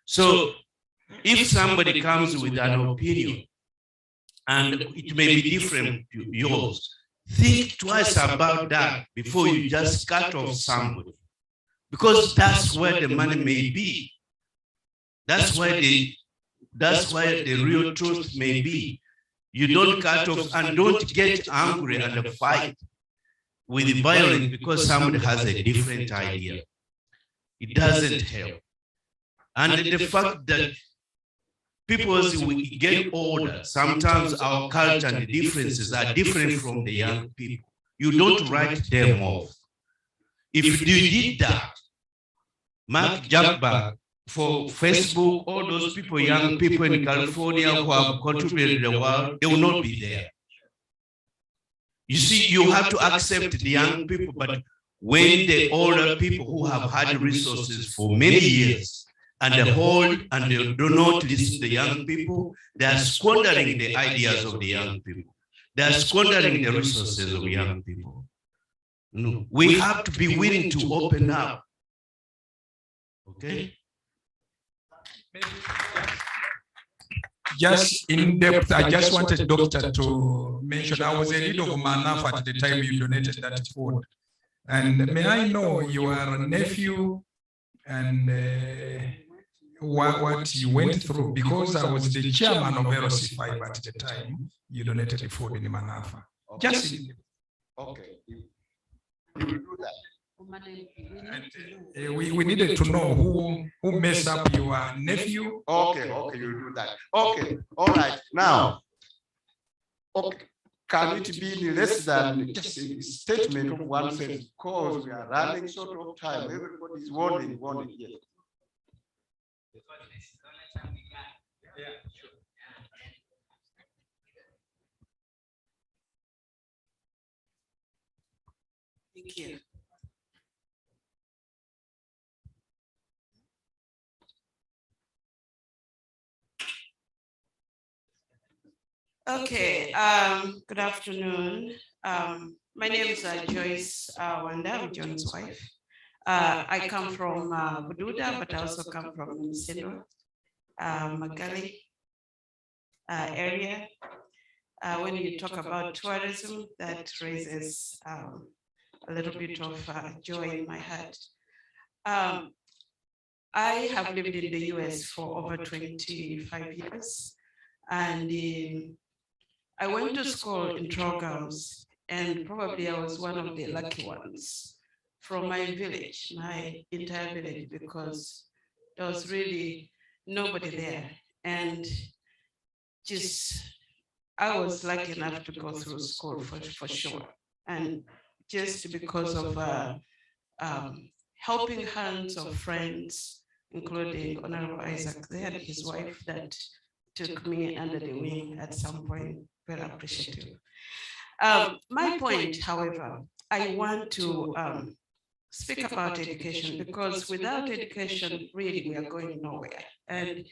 Speaker 2: So if somebody comes with an opinion and it may be different to yours, think twice about that before you just cut off somebody. Because that's where the money may be. That's why the real truth may be. You don't cut off and don't get angry and fight with the violence because somebody has a different idea. It doesn't help. And the fact that people, as we get older, sometimes our culture and the differences are different from the young people. You don't write them off. If you did that, Mark Zuckerberg for Facebook, all those people, young people in California who have contributed to the world, they will not be there. You see, you have to accept the young people, but when the older people who have had resources for many years and they hold and they do not listen to the young people, they are squandering the ideas of the young people. They are squandering the resources of young people. No, we have to be willing to open up. Okay?
Speaker 13: Just in depth, I just wanted Doctor to mention, I was a leader of Manaf at the time you donated that food. And may I know your nephew and what you went through? Because I was the chairman of LC5 at the time you donated the food in Manafa.
Speaker 15: Okay.
Speaker 13: Just
Speaker 15: okay. You will do that.
Speaker 13: We needed to know who messed up your nephew.
Speaker 15: Okay, you do that. Okay, all right. Now, okay, can it be in less than just a statement of one sentence? Because we are running short of time. Everybody is warning. Yes.
Speaker 1: Thank you. Okay, good afternoon. My name is Joyce Wanda, I'm John's wife. I come from Bududa, but I also come from Msendo, Magali area. When you talk about tourism, that raises a little bit of joy in my heart. I have lived in the US for over 25 years, and I went to school in Trogams, and probably I was one of the lucky ones from my village, my entire village, because there was really nobody there. And just, I was lucky enough to go through school for sure. And just because of helping hands of friends, including Honorable Isaac there and his wife that took me under the wing at some point, very appreciative. My point, however, I want to speak about education, because without education, really, we are going nowhere. And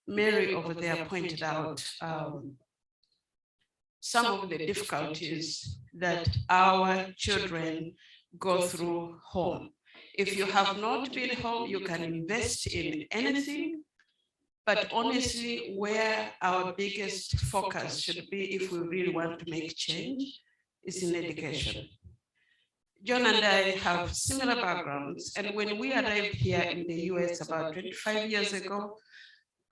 Speaker 1: Mary over there pointed out some of the difficulties that our children go through home. If you have not been home, you can invest in anything, but honestly, where our biggest focus should be if we really want to make change is in education. John and I have similar backgrounds, and when we arrived here in the US about 25 years ago,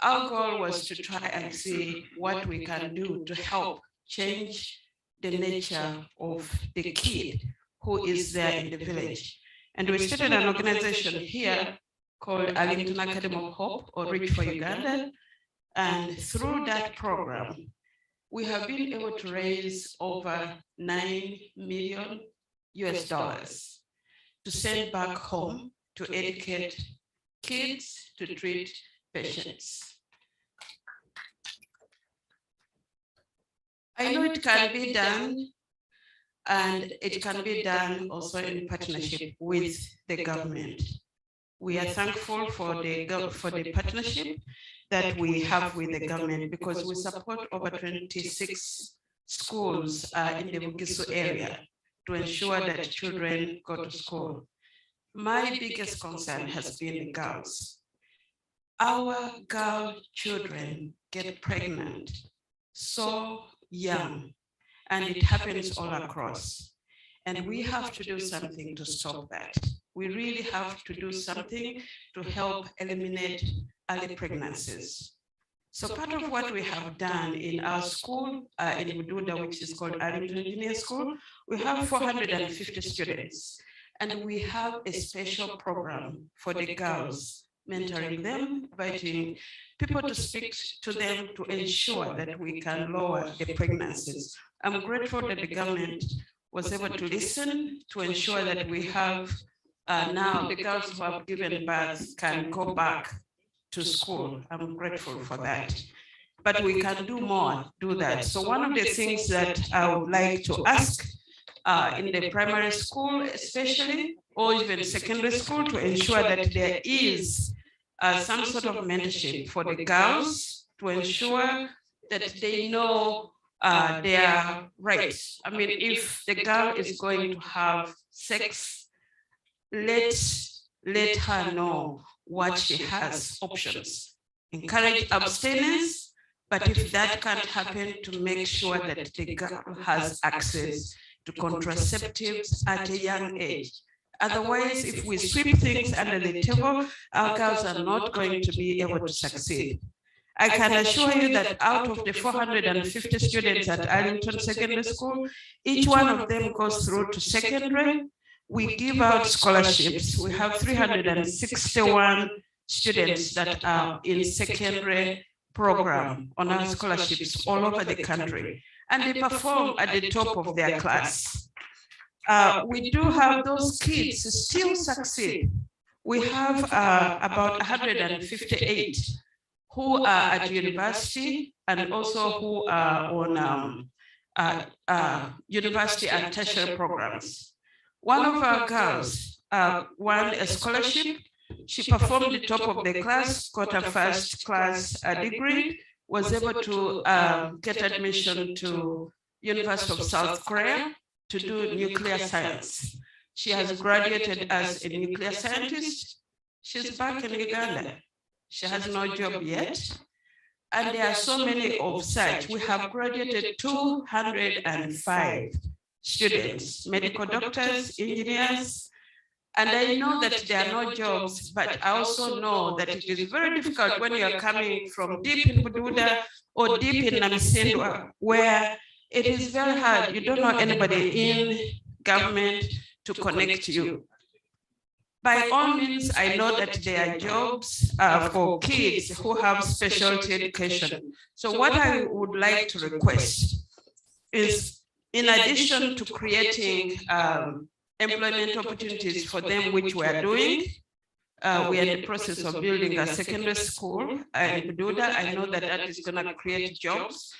Speaker 1: our goal was to try and see what we can do to help change the nature of the kid who is there in the village. And we started an organization here called Arlington Academy of Hope, or Reach for Uganda. And through that program, we have been able to raise over $9 million to send back home to educate kids, to treat patients. I know it can be done, and it can be done also in partnership with the government. We are thankful for the partnership that we have with the government, because we support over 26 schools in the Bugisu area to ensure that children go to school. My biggest concern has been the girls. Our girl children get pregnant so young, and it happens all across. And we have to do something to stop that. We really have to do something to help eliminate early pregnancies. So part of what we have done in our school, in Bududa, which is called Arlington Engineer School, we have 450 students. And we have a special program for the girls, mentoring them, inviting people to speak to them to ensure that we can lower the pregnancies. I'm grateful that the government was able to listen to ensure that we have now the girls who have given birth can go back to school. I'm grateful for that. But we can do more, do that. So one of the things that I would like to ask in the primary school especially, or even secondary school, to ensure that there is some sort of mentorship for the girls to ensure that they know their rights. I mean, if the girl is going to have sex, let her know what she has options. Encourage abstinence, but if that can't happen, to make sure that the girl has access to contraceptives at a young age. Otherwise, if we sweep things under the table, our girls are not going to be able to succeed. I can assure you that out of the 450 students at Arlington Secondary School, each one of them goes through to secondary. We give out scholarships. We have 361 students that are in secondary program on our scholarships all over the country, and they perform at the top of their class. We do have those kids who still succeed. We have about 158 who are at university and also who are on university and tertiary programs. One of our girls won a scholarship. She performed the top of the class, got a first class degree, was able to get admission to University of South Korea to do nuclear science. She has graduated as a nuclear scientist. She's back in Uganda. She has no job yet. And there are so many of such. We have graduated 205 students, medical doctors, engineers. And I know that there are no jobs, but I also know that it is very difficult when you are coming from deep in Bududa or deep in Namsindwa, where it is very hard. You don't know anybody in government to connect you. By all means, I know that there are jobs for kids who have specialty education. So what I would like to request is, in addition to creating employment opportunities for them, which we are doing, we are in the process of building a secondary school in Bududa. I know that that is going to create jobs,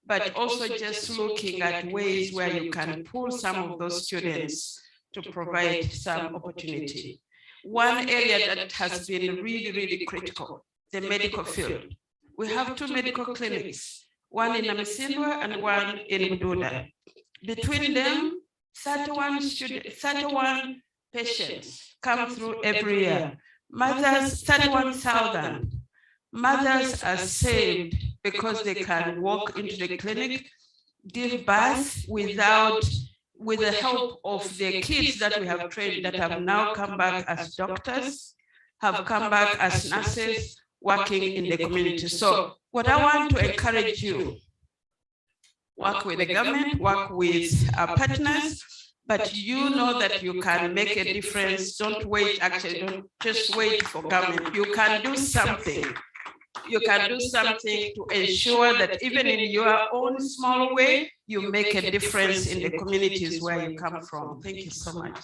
Speaker 1: but also just looking at ways where you can pull some of those students to provide some opportunity. One area that has been really, really critical, the medical field. We have 2 medical clinics, one in Namsindwa and one in Bududa. Between them, 31 patients come through every year. Mothers, 31,000. Mothers are saved because they can walk into the clinic, give birth with the help of the kids that we have trained that have now come back as doctors, have come back as nurses, working in the community. So what I want to encourage you, work with the government, work with our partners, but you know that you can make a difference. Don't wait, actually, don't just wait for government. You can do something. You can do something to ensure that even in your own small way, you make a difference in the communities where you come from. Thank you so much.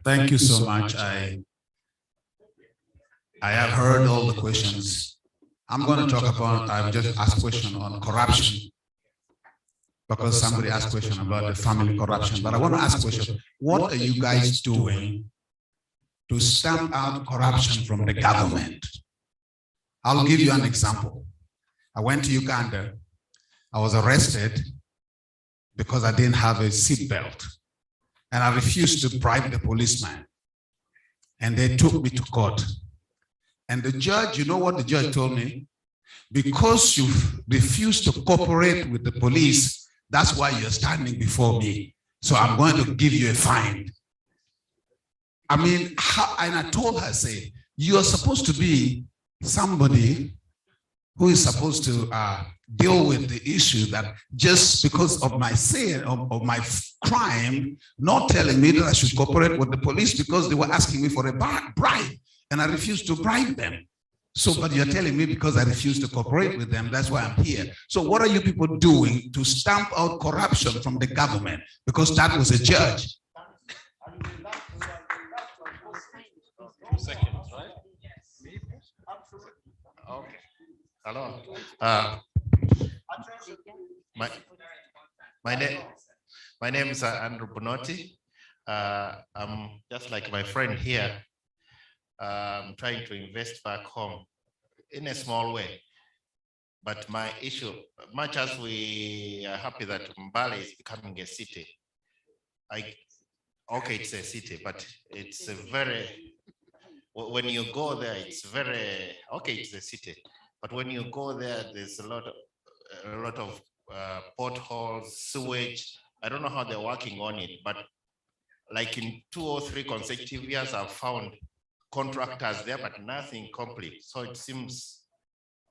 Speaker 3: Thank you so much. I have heard all the questions. I'm going to talk about, I've just asked a question on corruption, because somebody asked a question about the family corruption. But I want to ask a question. What are you guys doing to stamp out corruption from the government? I'll give you an example. I went to Uganda. I was arrested because I didn't have a seatbelt. And I refused to bribe the policeman. And they took me to court. And the judge, you know what the judge told me? Because you refused to cooperate with the police, that's why you're standing before me. So I'm going to give you a fine. I mean, and I told her, say, you're supposed to be somebody who is supposed to deal with the issue that just because of my sin, of my crime, not telling me that I should cooperate with the police because they were asking me for a bribe. And I refused to bribe them. So, but you're telling me because I refuse to cooperate with them, that's why I'm here. So what are you people doing to stamp out corruption from the government? Because that was a judge.
Speaker 4: 2 seconds, right? Okay. Hello. My name is Andrew Bonotti. I'm just like my friend here. I'm trying to invest back home in a small way. But my issue, much as we are happy that Mbale is becoming a city, okay, it's a city, but it's a very, when you go there, it's very, okay, it's a city, but when you go there, there's a lot of potholes, sewage. I don't know how they're working on it, but like in 2 or 3 consecutive years, I've found contractors there, but nothing complete. So it seems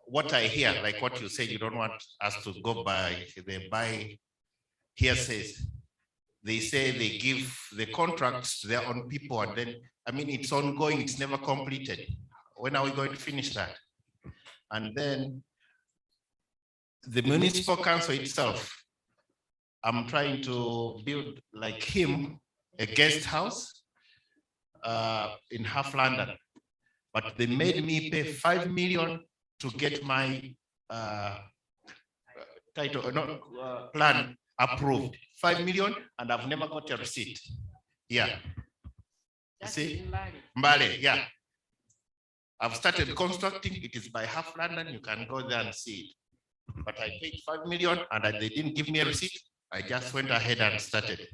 Speaker 4: what I hear, like what you say, you don't want us to go by, they buy hearsays. They say they give the contracts to their own people, and then, I mean, it's ongoing, it's never completed. When are we going to finish that? And then the municipal council itself, I'm trying to build like him a guest house in half London, but they made me pay 5 million to get my plan approved. 5 million, and I've never got a receipt. Yeah. You see? Mbale, yeah. I've started constructing, it is by half London, you can go there and see it. But I paid 5 million and they didn't give me a receipt. I just went ahead and started.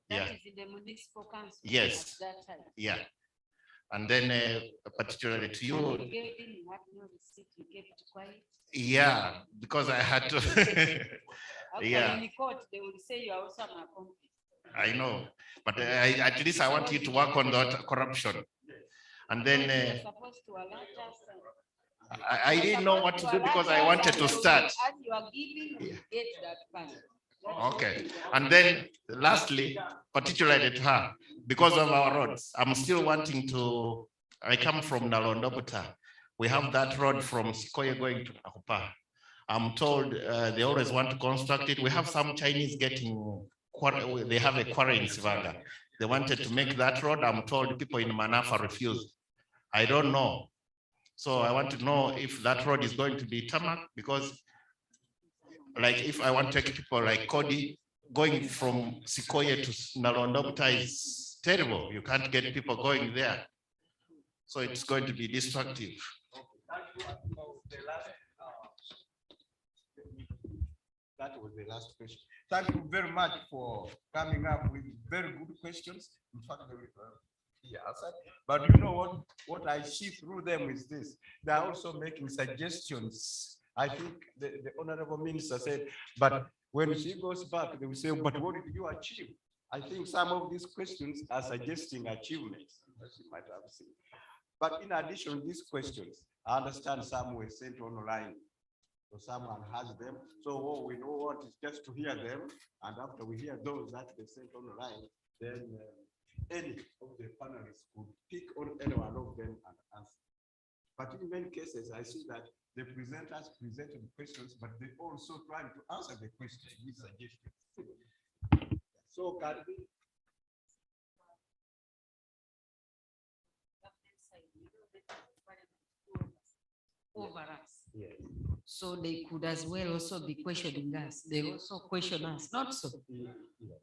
Speaker 4: Yeah.
Speaker 16: That is in the municipal council.
Speaker 4: Yes.
Speaker 16: At that time.
Speaker 4: Yeah. And then particularly to you.
Speaker 16: And you didn't have no receipt, you kept it quiet.
Speaker 4: Yeah, because I had to. Yeah.
Speaker 16: In court, they will say you are also an accomplice.
Speaker 4: I know, but at least I want you to work on that corruption. And then I didn't know what to do because I wanted to start.
Speaker 16: As you are giving, you get that fund.
Speaker 4: Okay. And then lastly, particularly to her, because of our roads, I'm still wanting to, I come from Nalondobuta. We have that road from Sikoye going to Nakupa. I'm told they always want to construct it. We have some Chinese getting, they have a quarry in Sivaga. They wanted to make that road. I'm told people in Manafa refused. I don't know. So I want to know if that road is going to be tarmac, because like if I want to take people like Cody, going from Sikoye to Nalondobuta is terrible. You can't get people going there. So it's going to be destructive.
Speaker 15: That was the last question. Thank you very much for coming up with very good questions. In fact, they will be answered. But you know what I see through them is this. They are also making suggestions. I think the Honorable Minister said, but when she goes back, they will say, but what did you achieve? I think some of these questions are suggesting achievements, as you might have seen. But in addition to these questions, I understand some were sent online. So someone has them. So what we don't want is just to hear them. And after we hear those that they sent online, then any of the panelists could pick on any one of them and answer. But in many cases, I see that the presenters presented questions, but they also trying to answer the questions with suggestions. So can we?
Speaker 16: Over us.
Speaker 15: Yes.
Speaker 16: So they could as well also be questioning us. They also question us, not so.
Speaker 15: Yes.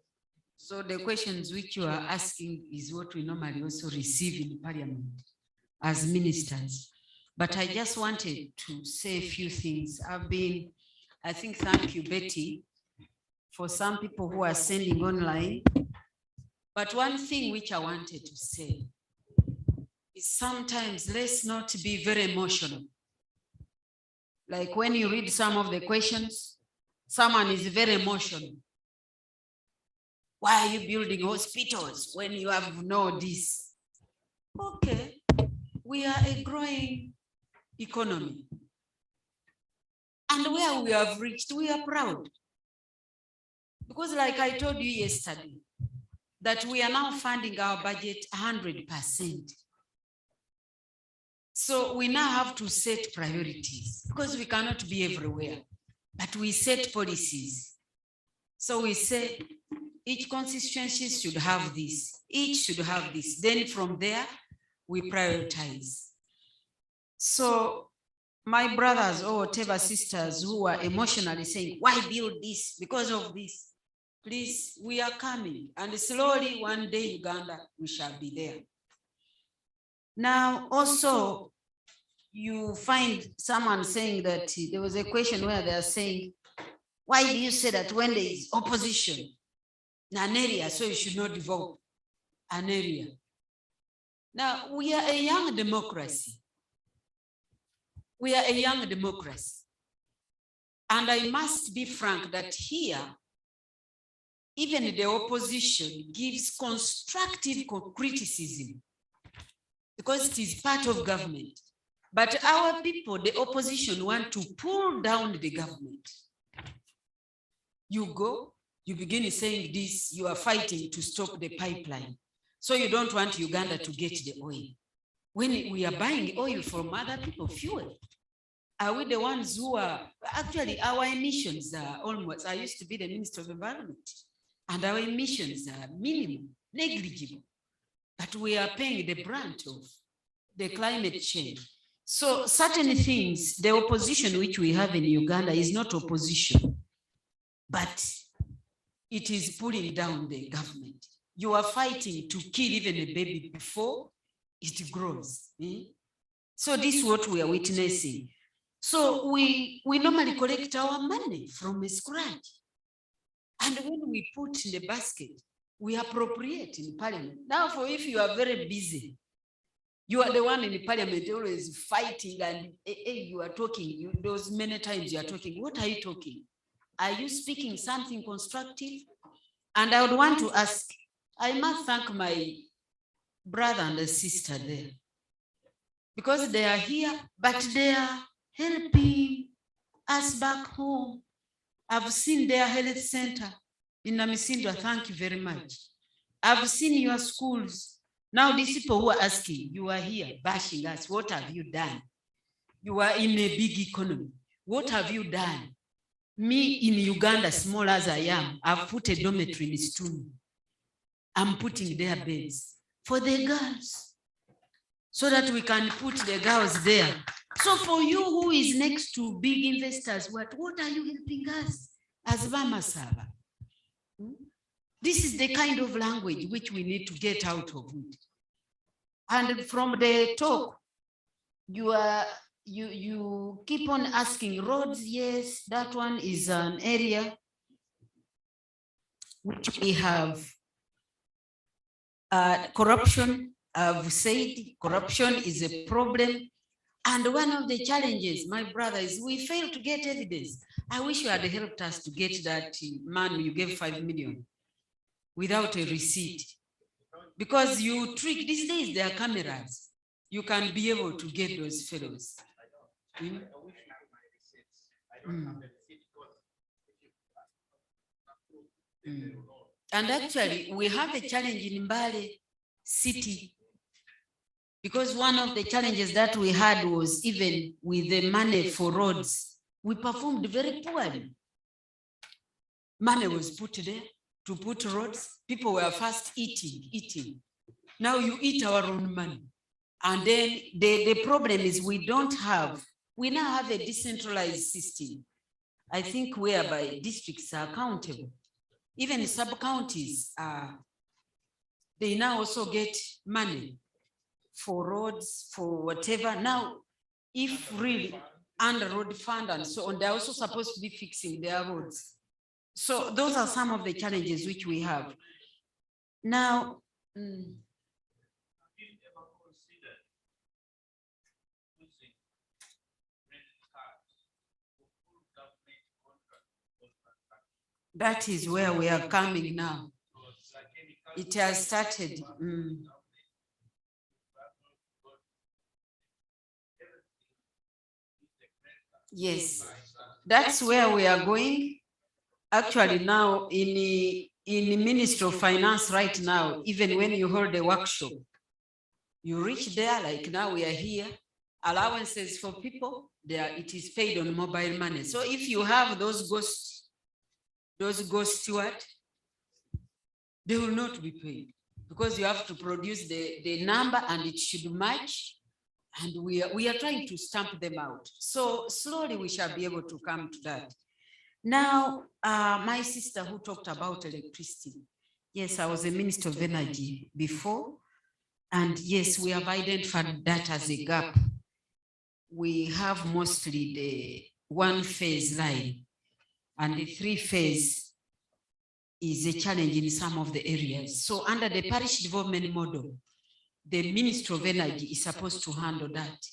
Speaker 16: So the questions which you are asking is what we normally also receive in Parliament as ministers. But I just wanted to say a few things. I think, thank you, Betty, for some people who are sending online. But one thing which I wanted to say is sometimes let's not be very emotional. Like when you read some of the questions, someone is very emotional. Why are you building hospitals when you have no this? Okay, we are a growing economy. And where we have reached, we are proud. Because like I told you yesterday, that we are now funding our budget 100%. So we now have to set priorities because we cannot be everywhere, but we set policies. So we say each constituency should have this, each should have this. Then from there, we prioritize. So my brothers or whatever sisters who are emotionally saying, why build this because of this? Please, we are coming. And slowly one day, Uganda, we shall be there. Now, also, you find someone saying that there was a question where they are saying, why do you say that when there is opposition in an area, so you should not develop an area? Now, we are a young democracy. We are a young democracy. And I must be frank that here, even the opposition gives constructive criticism because it is part of government. But our people, the opposition, want to pull down the government. You go, you begin saying this, you are fighting to stop the pipeline. So you don't want Uganda to get the oil. When we are buying oil from other people, fuel, are we the ones who are, actually our emissions are almost, I used to be the Minister of Environment, and our emissions are minimum, negligible, but we are paying the brunt of the climate change. So certain things, the opposition which we have in Uganda is not opposition, but it is pulling down the government. You are fighting to kill even a baby before it grows. So this is what we are witnessing. So we normally collect our money from scratch. And when we put in the basket, we appropriate in parliament. Now, for if you are very busy, you are the one in the parliament always fighting and you are talking, those many times you are talking. What are you talking? Are you speaking something constructive? And I would want to ask, I must thank my brother and sister there because they are here, but they are helping us back home. I've seen their health center in Namisindwa. Thank you very much. I've seen your schools. Now these people who are asking, you are here bashing us. What have you done? You are in a big economy. What have you done? Me in Uganda, small as I am, I've put a dormitory in Stuni. I'm putting their beds for the girls so that we can put the girls there. So for you who is next to big investors, what are you helping us as Bamasaba? This is the kind of language which we need to get out of it. And from the talk, you keep on asking roads. Yes, that one is an area which we have corruption. I've said corruption is a problem. And one of the challenges, my brother, is we fail to get evidence. I wish you had helped us to get that man you gave 5 million without a receipt. Because you trick, these days there are cameras. You can be able to get those fellows. And actually, we have a challenge in Mbale city. Because one of the challenges that we had was even with the money for roads, we performed very poorly. Money was put there to put roads. People were first eating. Now you eat our own money. And then the problem is we now have a decentralized system. I think whereby districts are accountable. Even sub-counties, they now also get money for roads, for whatever. Now, if really under road fund and so on, they're also supposed to be fixing their roads. So those are some of the challenges which we have. Now, that is where we are coming now. It has started. Yes, that's where we are going. Actually, now in the Ministry of Finance right now, even when you hold a workshop, you reach there, like now we are here, allowances for people, there it is paid on mobile money. So if you have those ghost what, they will not be paid because you have to produce the number and it should match. And we are trying to stamp them out. So slowly we shall be able to come to that. Now, my sister who talked about electricity. Yes, I was a Minister of Energy before. And yes, we have identified that as a gap. We have mostly the one-phase line, and the three-phase is a challenge in some of the areas. So under the parish development model, the Ministry of Energy is supposed to handle that.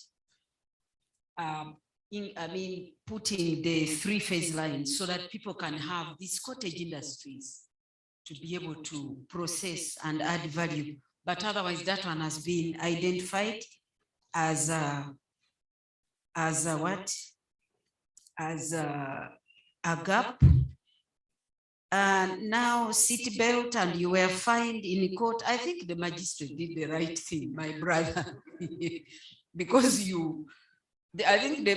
Speaker 16: Putting the three-phase lines so that people can have these cottage industries to be able to process and add value. But otherwise, that one has been identified as a gap. And now seat belt, and you were fined in court. I think the magistrate did the right thing, my brother, because I think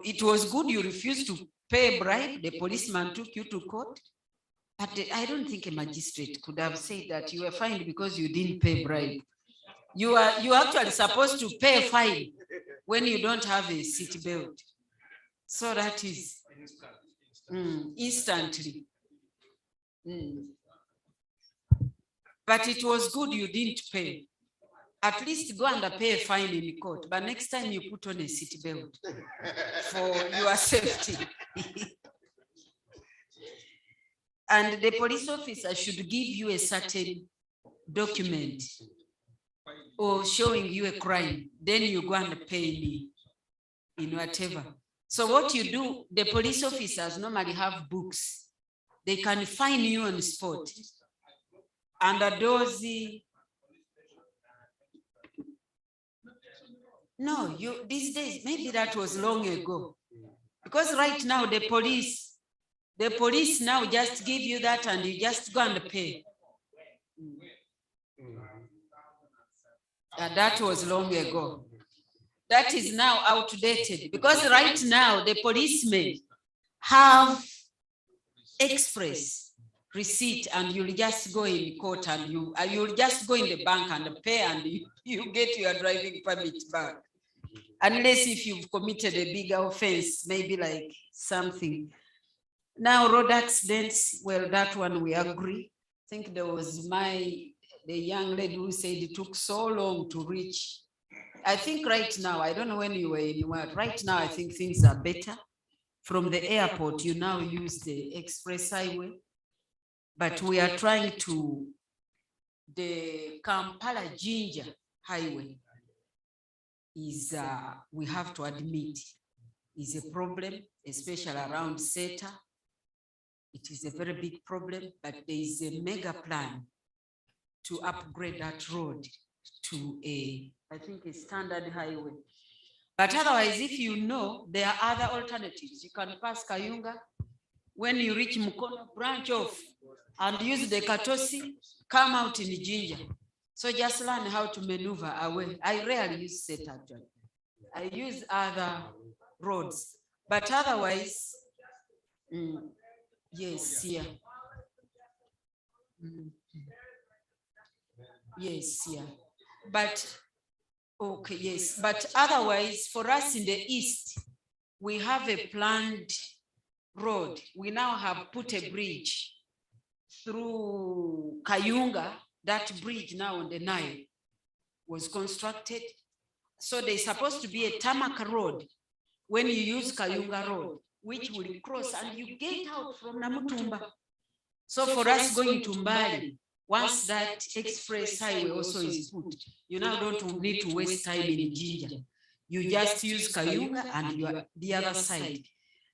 Speaker 16: it was good you refused to pay a bribe. The policeman took you to court. But I don't think a magistrate could have said that you were fined because you didn't pay bribe. You are actually supposed to pay a fine when you don't have a seat belt. So that is instantly. But it was good you didn't pay. At least go and pay a fine in court. But next time you put on a seat belt for your safety. And the police officer should give you a certain document or showing you a crime. Then you go and pay me in whatever. So what you do, the police officers normally have books. They can fine you on the spot. Under those, no, these days, maybe that was long ago. Because right now the police now just give you that and you just go and pay. That was long ago. That is now outdated because right now the policemen have express receipt and you'll just go in court and you'll just go in the bank and pay and you get your driving permit back. Unless if you've committed a bigger offense, maybe like something. Now road accidents, well, that one we agree. I think there was the young lady who said it took so long to reach. I think right now, I don't know when you were in work, right now I think things are better. From the airport, you now use the express highway, but we are trying to, the Kampala-Jinja highway is, we have to admit, is a problem, especially around SETA. It is a very big problem, but there is a mega plan to upgrade that road to I think a standard highway. But otherwise, if you know, there are other alternatives. You can pass Kayunga. When you reach Mukono, branch off and use the Katosi, come out in Jinja. So just learn how to maneuver away. I rarely use SETA actually. I use other roads. But otherwise, yes, yeah. Yes, yeah. But okay, yes. But otherwise, for us in the east, we have a planned road. We now have put a bridge through Kayunga. That bridge now on the Nile was constructed. So there's supposed to be a tarmac road when you use Kayunga Road, which will cross and you get out from Namutumba. So for us going to Mbali, once that express highway also is put, you now don't need to waste time in Jinja. You just use Kayunga and you are the other side.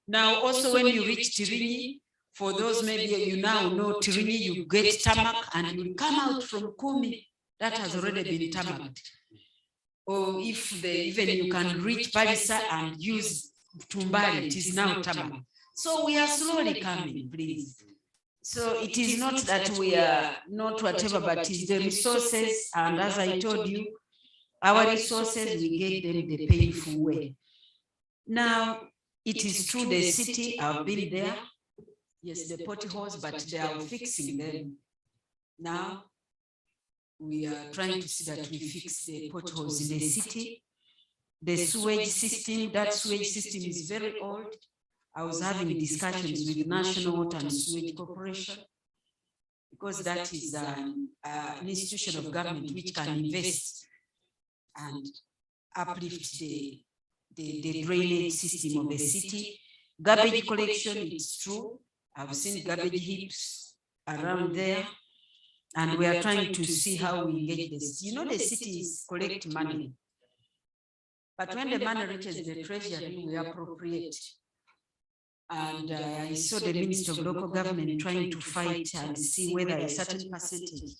Speaker 16: Now also when you reach Tirinyi, for those maybe you now know Tirinyi, you get tarmac and you come out from Kumi, that has already been tarmacked. Or if even you can reach Palisa and use Tumbali, it is now tarmac. So we are slowly coming, please. So it is not that we are not whatever, but it's the resources. And as I told you, our resources, we get them the painful way. Now, it is true the city, I've been there. Yes, the potholes, but they are fixing them. Now, we are trying to see that we fix the potholes in the city. The sewage system, that sewage system is very old. I was having discussions with National Water and Sewage Corporation, because that is an institution of government which can invest and uplift the drainage system of the city. Garbage collection, it's true. I've seen garbage heaps around there, and we are trying to see how we engage this. You know, the cities collect money, but when the money reaches the treasury, we appropriate. And I saw the Minister of Local Government trying to fight and see whether a certain percentage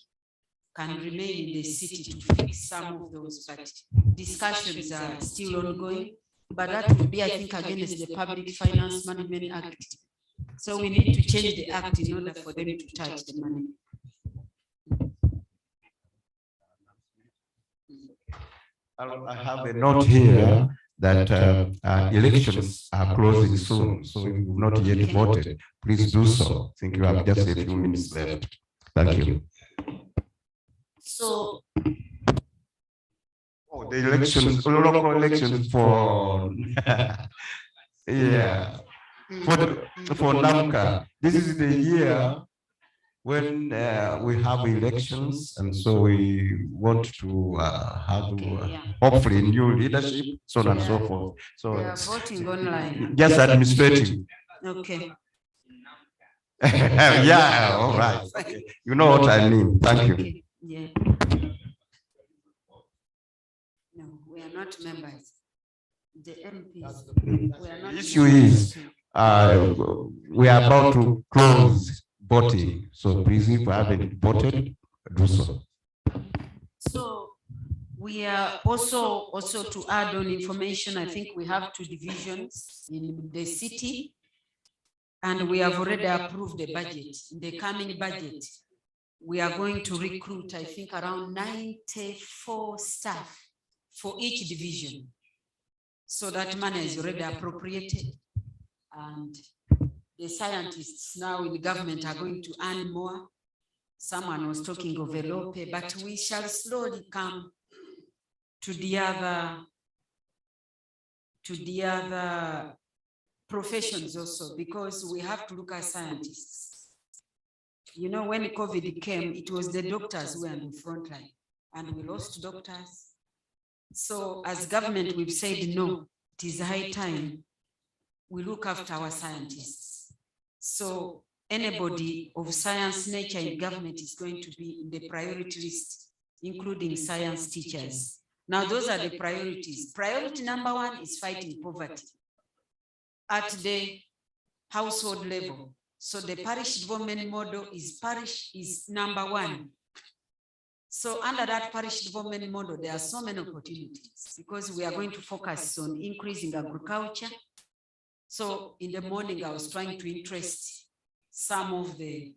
Speaker 16: can remain in the city to fix some of those, but discussions are still ongoing. But that would be, I think, against the Public Finance Management Act. So we need to change the act in order for them to touch the money.
Speaker 14: I have a note here that elections are closing soon, so if you've not yet voted, please do so. I think you have just a few minutes left. Thank you.
Speaker 16: So,
Speaker 14: the elections, local elections for yeah, for Namca. This is the year when we have elections, and so we want to have hopefully new leadership, so on and so forth. So
Speaker 16: they are voting online.
Speaker 14: just administrative.
Speaker 16: Okay.
Speaker 14: Yeah, all right. Okay. You know what I mean. Thank you.
Speaker 16: Okay. Yeah. No, we are not members. The MPs. We are not.
Speaker 14: The issue is we are about to close voting. So please, if you haven't voted, do so.
Speaker 16: So we are also to add on information. I think we have 2 divisions in the city, and we have already approved the budget. In the coming budget, we are going to recruit, I think, around 94 staff for each division. So that money is already appropriated, and the scientists now in the government are going to earn more. Someone was talking of a low pay, but we shall slowly come to the other professions also, because we have to look at scientists. You know, when COVID came, it was the doctors who were on the front line, and we lost doctors. So as government, we've said, no, it is high time we look after our scientists. So anybody of science nature in government is going to be in the priority list, including science teachers. Now, those are the priorities. Priority number 1 is fighting poverty at the household level. So the parish development model is number 1. So under that parish development model, there are so many opportunities, because we are going to focus on increasing agriculture. So in the morning, I was trying to interest some of the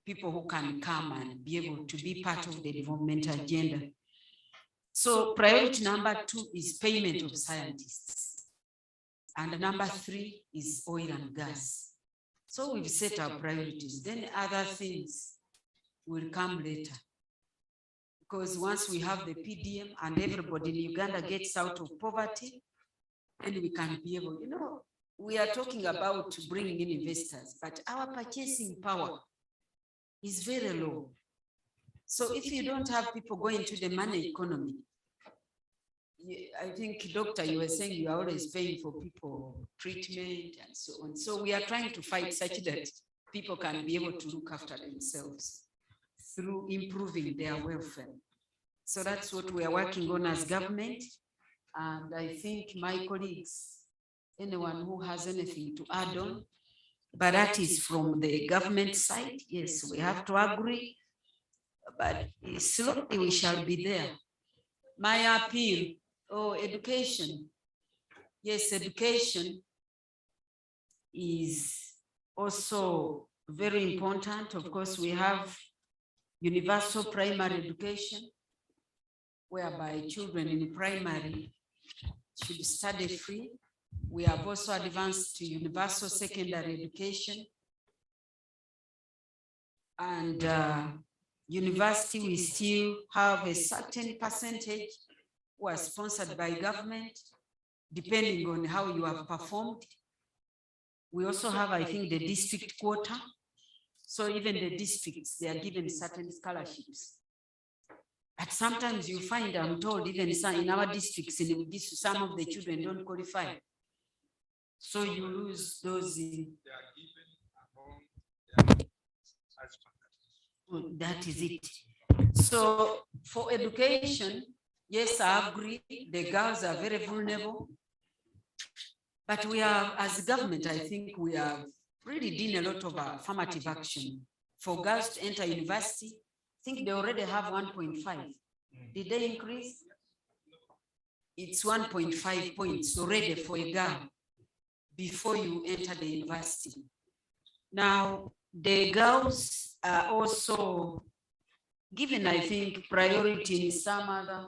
Speaker 16: people who can come and be able to be part of the development agenda. So priority number 2 is payment of scientists. And number 3 is oil and gas. So we've set our priorities. Then other things will come later. Because once we have the PDM and everybody in Uganda gets out of poverty, and we can be able, you know, we are talking about bringing in investors, but our purchasing power is very low. So if you don't have people going to the money economy, I think, Doctor, you were saying you are always paying for people treatment and so on. So we are trying to fight such that people can be able to look after themselves through improving their welfare. So that's what we are working on as government. And I think my colleagues, anyone who has anything to add on, but that is from the government side. Yes, we have to agree, but slowly we shall be there. My appeal, education. Yes, education is also very important. Of course, we have universal primary education. whereby children in primary should study free. We have also advanced to universal secondary education. And university, we still have a certain percentage who are sponsored by government, depending on how you have performed. We also have, I think, the district quota. So even the districts, they are given certain scholarships. But sometimes you find, I'm told, even some in our districts, some of the children don't qualify. So you lose those. That is it. So for education, yes, I agree, the girls are very vulnerable. But we are, as government, I think we have really done a lot of affirmative action. For girls to enter university, I think they already have 1.5. Did they increase? It's 1.5 points already for a girl before you enter the university. Now, the girls are also given, I think, priority in some other,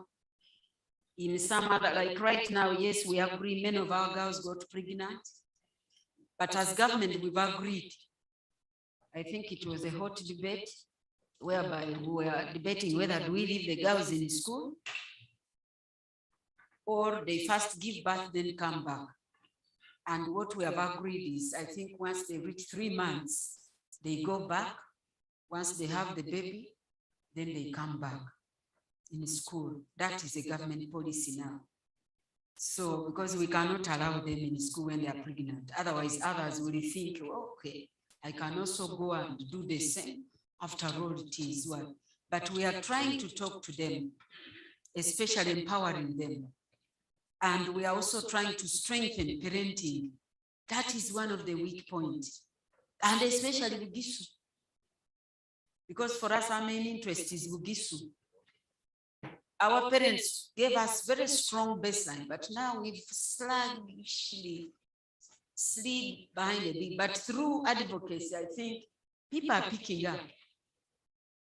Speaker 16: like right now, yes, we agree many of our girls got pregnant, but as government, we've agreed. I think it was a hot debate whereby we were debating whether do we leave the girls in school or they first give birth, then come back. And what we have agreed is, I think once they reach 3 months, they go back. Once they have the baby, then they come back in school. That is a government policy now. So, because we cannot allow them in school when they are pregnant. Otherwise, others will think, well, okay, I can also go and do the same. After all, it is one. But we are trying to talk to them, especially empowering them. And we are also trying to strengthen parenting. That is one of the weak points. And especially Bugisu. Because for us, our main interest is Bugisu. Our parents gave us very strong baseline, but now we've sluggishly slid behind a bit. But through advocacy, I think people are picking up.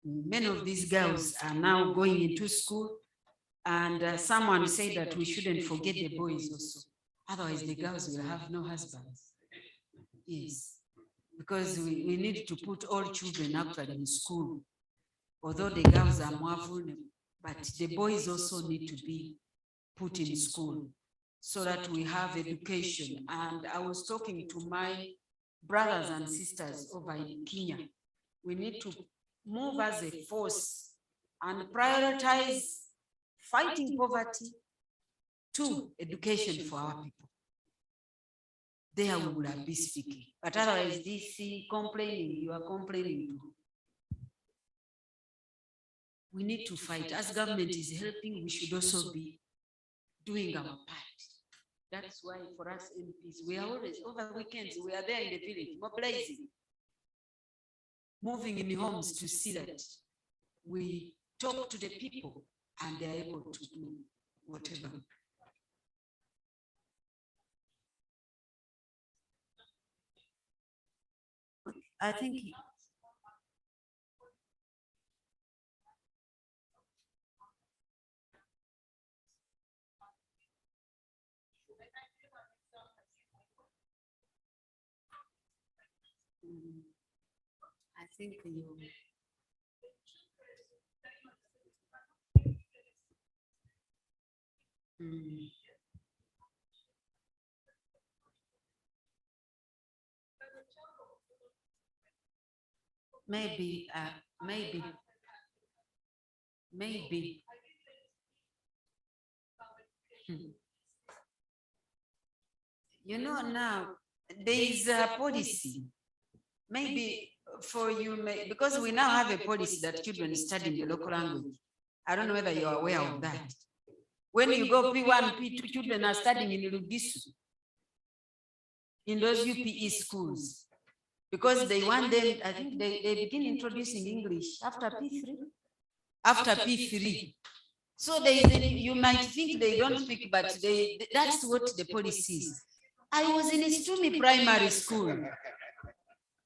Speaker 16: Many of these girls are now going into school. And someone said that we shouldn't forget the boys also. Otherwise, the girls will have no husbands. Yes, because we need to put all children actually in school. Although the girls are more vulnerable, but the boys also need to be put in school so that we have education. And I was talking to my brothers and sisters over in Kenya. We need to move as a force and prioritize fighting poverty to education for our people. There we will be speaking. But otherwise, this complaining, you are complaining. We need to fight. As government is helping, we should also be doing our part. That's why for us MPs, we are always, over weekends, we are there in the village, mobilizing, moving in homes to see that we talk to the people and they're able to do whatever. I think you maybe you know, now there is a policy maybe for you, because we now have a policy that children study in the local language. I don't know whether you are aware of that. When you go P1, P2, children are studying in Lugisu, in those UPE schools, because they want them, I think they begin introducing English after P3. After P3. So you might think they don't speak, but that's what the policy is. I was in a Stumi primary school.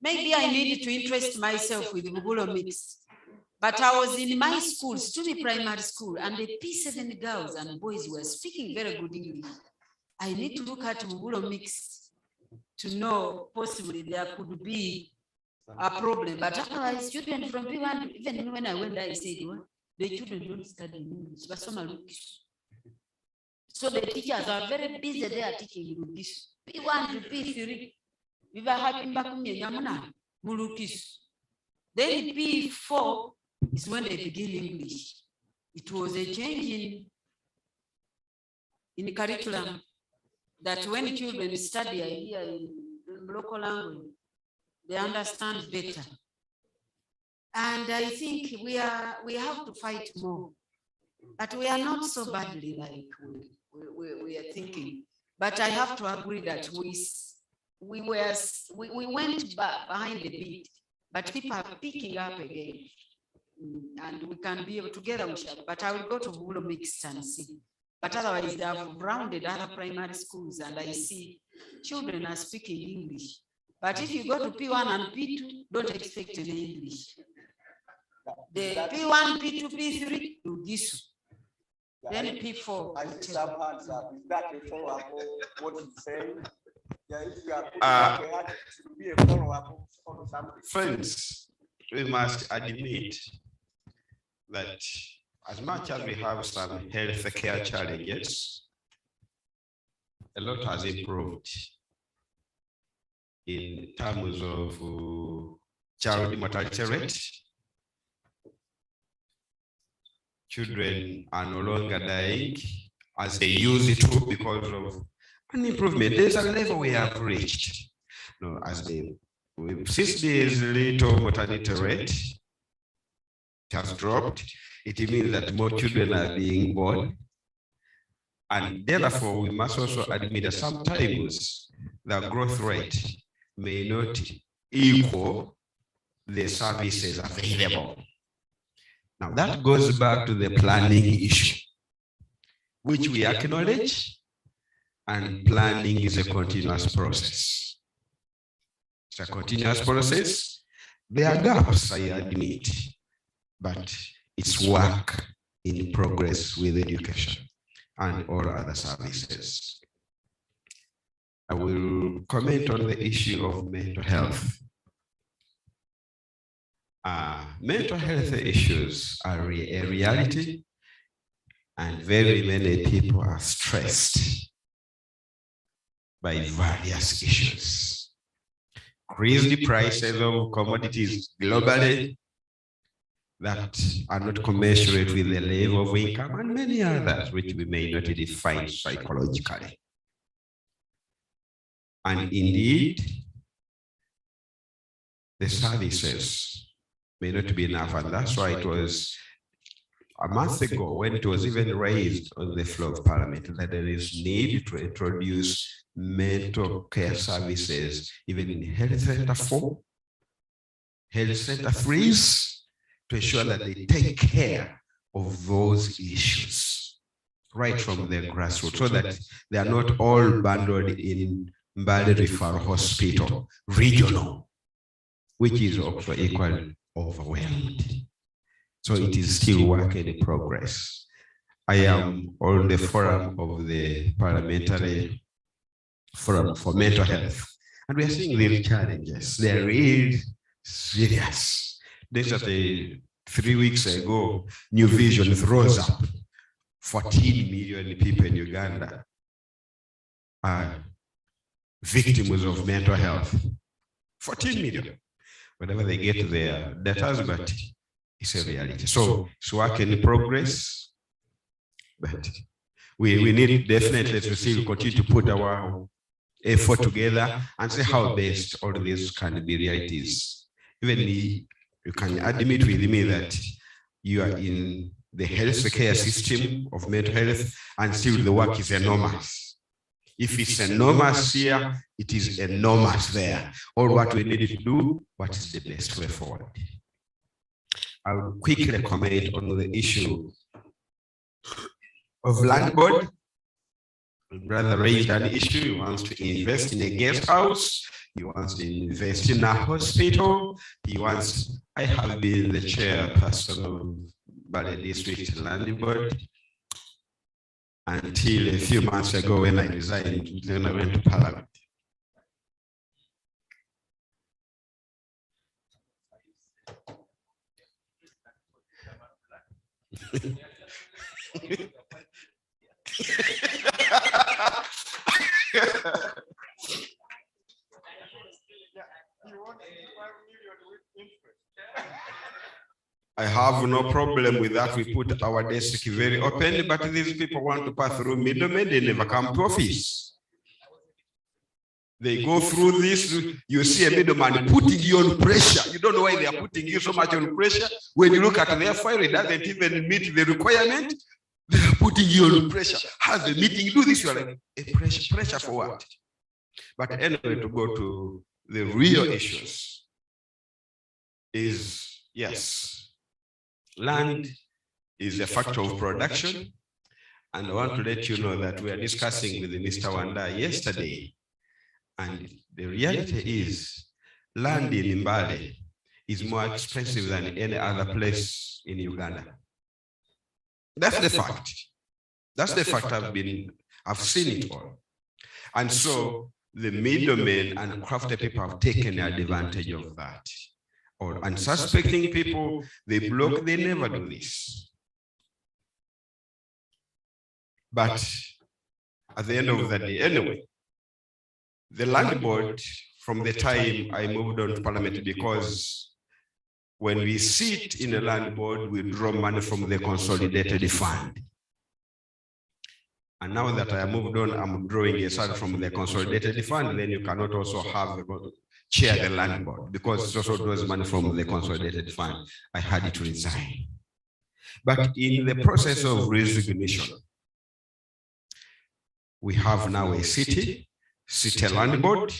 Speaker 16: Maybe I needed to interest myself with Bugulo mixed. But I was in my school, Stumi Primary School, and the P7 girls and boys were speaking very good English. I need to look at Mugulo mix to know possibly there could be a problem. But otherwise, children from P1, even when I went there, I said, well, the children don't study English, but some are Lukish. So the teachers are very busy there teaching Lukish. P1 to P3, we were having Bakumia Mulukish. Then P4 is when they begin English. It was a change in the curriculum that when children study here in local language, they understand better. And I think we have to fight more, but we are not so badly like we are thinking. But I have to agree that we went behind the beat, but people are picking up again. And we can be able together, but I will go to Google Mixed and see. But otherwise, they have rounded other primary schools, and I see children are speaking English. But if you go to P1 and P2, don't expect any English. The P1, P2, P3, do this. Then P4.
Speaker 5: I see some hands up. Is that a follow-up of what he's saying? Yeah, if you are putting up, it should be a follow-up on something.
Speaker 14: Friends, we must admit that as much as we have some health care challenges, a lot has improved in terms of child mortality rate. Children are no longer dying as they used to because of an improvement. There's a level we have reached. No, since there's little mortality rate has dropped, it means that more children are being born. And therefore, we must also admit that sometimes the growth rate may not equal the services available. Now, that goes back to the planning issue, which we acknowledge, and planning is a continuous process. It's a continuous process. There are gaps, I admit, but it's work in progress with education and all other services. I will comment on the issue of mental health. Mental health issues are a reality, and very many people are stressed by various issues. Increased prices of commodities globally that are not commensurate with the level of income, and many others which we may not define psychologically. And indeed, the services may not be enough, and that's why it was a month ago when it was even raised on the floor of Parliament that there is need to introduce mental care services even in Health Center 4, Health Center 3s, to ensure that they take care of those issues right from the grassroots, so that they are not all bundled in Mbale Referral Hospital, regional, which is also equally overwhelmed. So it is still work in progress. I am on the forum of the Parliamentary Forum for Mental Health, and we are seeing these challenges. They are really serious. This is 3 weeks ago, New Vision rose up. 14 million people in Uganda are victims of mental health. 14 million. Whenever they get their data, but it's a reality. So it's work in progress, but we need definitely to still continue to put our effort together and see how best all these can be realities. Even you can admit with me that you are in the health care system of mental health, and still the work is enormous. If it's enormous here, it is enormous there. All what we need to do, what is the best way forward? I will quickly comment on the issue of land board. My brother raised an issue. He wants to invest in a guest house He wants to invest in a hospital. He wants, I have been the chairperson of Bale District Land Board until a few months ago when I resigned, then I went to Parliament. I have no problem with that. We put our desk very open, but these people want to pass through middlemen, they never come to office. They go through this, you see a middleman putting you on pressure. You don't know why they are putting you so much on pressure. When you look at their file, it doesn't even meet the requirement. They are putting you on pressure. Have a meeting, do this, you are like, a pressure for what? But anyway, to go to the real issues is, yes, land is a factor of production. And I want to let you know that we are discussing with Mr. Wanda yesterday. And the reality is, land in Mbale is more expensive than any other place in Uganda. That's the fact. That's the fact. I've seen it all. And so the middlemen and crafty people have taken advantage of that. Or unsuspecting people, they block, they never do this. But at the end of the day, anyway, the land board, from the time I moved on to Parliament, because when we sit in a land board, we draw money from the consolidated fund. And now that I have moved on, I'm drawing a side from the consolidated fund, then you cannot also have chair the land board, because it also draws money from the consolidated fund. I had to resign. But in the process of resignation, we have now a city land board.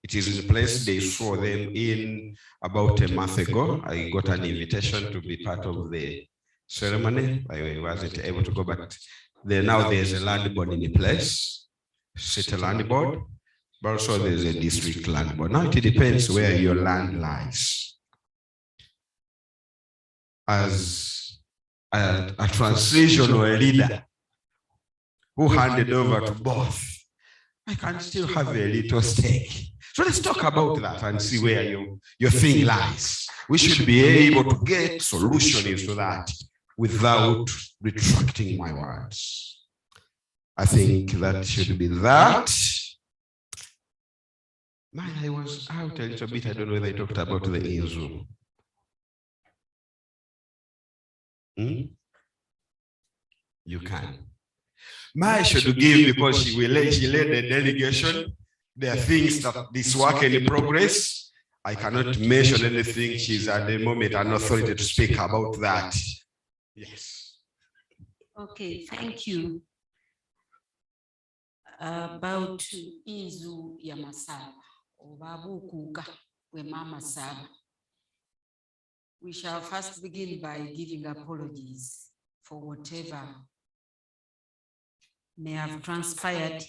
Speaker 14: It is in place. They saw them in about a month ago. I got an invitation to be part of the ceremony. I wasn't able to go, but now there's a land board in place, city land board, but also there's a district land board. Now it depends where your land lies. As a transitional leader who handed over to both, I can still have a little stake. So let's talk about that and see where your thing lies. We should be able to get solutions to that without retracting my words. I think that should be that. Man, I was out a little bit. I don't know whether I talked about the Inzu. You can. Mai should give, because she led the delegation. There are things that this work in progress. I cannot mention anything. She's at the moment an authority to speak about that. Yes.
Speaker 16: Okay, thank you. About Inzu ya Masaba, Obabukuka, we Mama Saba. We shall first begin by giving apologies for whatever may have transpired.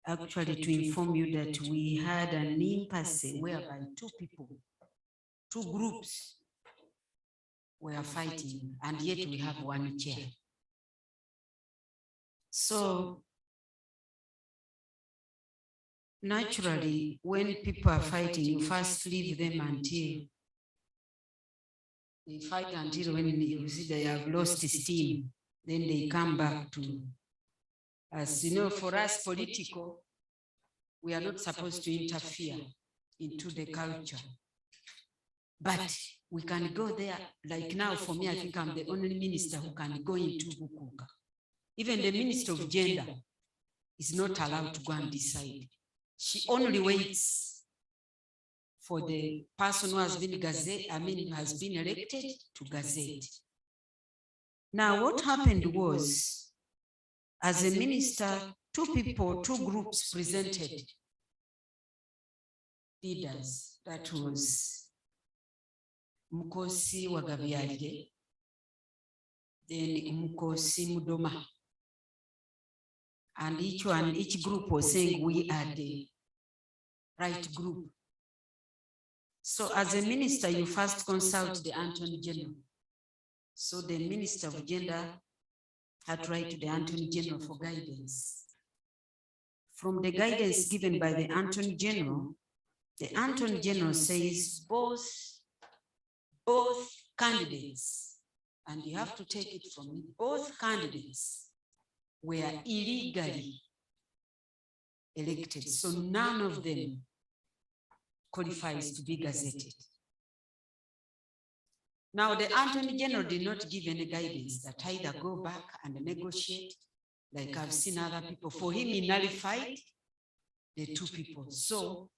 Speaker 16: Actually, to inform you that we had an impasse whereby two groups were fighting, and yet we have one chair. So naturally, when people are fighting, you first leave them until they fight, until when you see they have lost steam, then they come back to us. You know, for us political, we are not supposed to interfere into the culture. But we can go there. Like now, for me, I think I'm the only minister who can go into Bukuka. Even the Minister of Gender is not allowed to go and decide. She only waits for the person who has been has been elected to gazette. Now, what happened was, as a minister, two groups presented leaders. That was Mukosi Wagabyalire, then Mukosi Mudoma. And each group was saying, we are the right group. So as a minister, you first consult the Attorney General. So the Minister of Gender had to write to the Attorney General for guidance. From the guidance given by the Attorney General says both candidates, and you have to take it from me, both candidates were illegally elected. So none of them qualifies to be gazetted. Now, the Attorney General did not give any guidance that either go back and negotiate, like I've seen other people. For him, he nullified the two people. So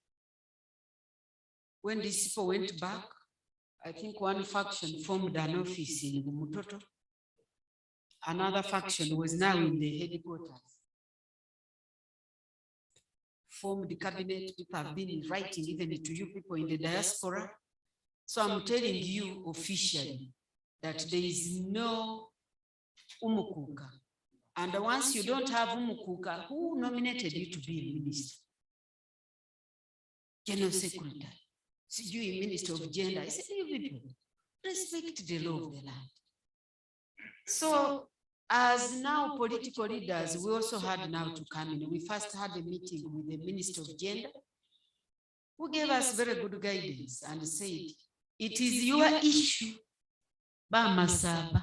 Speaker 16: when these people went back, I think one faction formed an office in Mutoto. Another faction was now in the headquarters. Formed the cabinet. People have been writing even to you people in the diaspora. So I'm telling you officially that there is no umukuka. And once you don't have umukuka, who nominated you to be a minister? General Secretary, you Minister of Gender. I said, you people, respect the law of the land. So as now political leaders, we also had now to come in. We first had a meeting with the Minister of Gender, who gave us very good guidance and said, it is your issue, Bamasaba.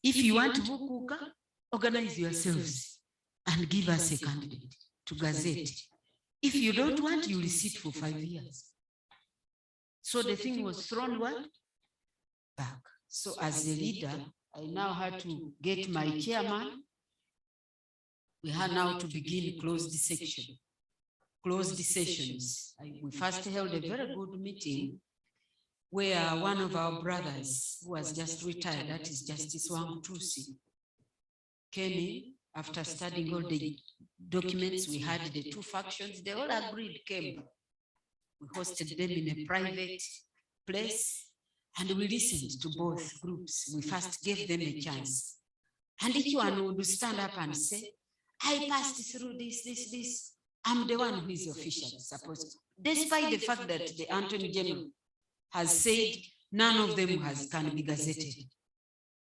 Speaker 16: If you want to bukuka, organize yourselves and give us a candidate to gazette. If you don't want, you will sit for 5 years. So the thing was thrown back. So as a leader, I now had to get my chairman. We had now to begin closed sessions. We first held a very good meeting where one of our brothers who was just retired, that is Justice Wangtusi, came in after studying all the documents. We had the two factions, they all agreed, came. We hosted them in a private place and we listened to both groups. We first gave them a chance. And each one would stand up and say, I passed through this. I'm the one who is officially supposed to. Despite the fact that the Attorney General has said none of them can be gazetted.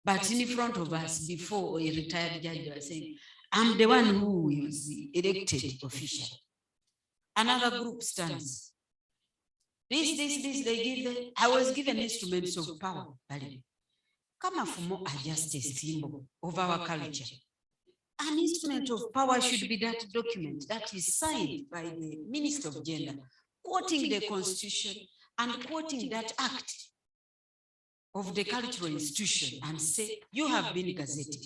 Speaker 16: But in front of us, before a retired judge was saying, I'm the one who is elected officially. Another group stands. This, they give, I was given instruments of power. Come from are just a symbol of our culture. An instrument of power should be that document that is signed by the Minister of Gender, quoting the Constitution and quoting that act of the cultural institution and say, you have been gazetted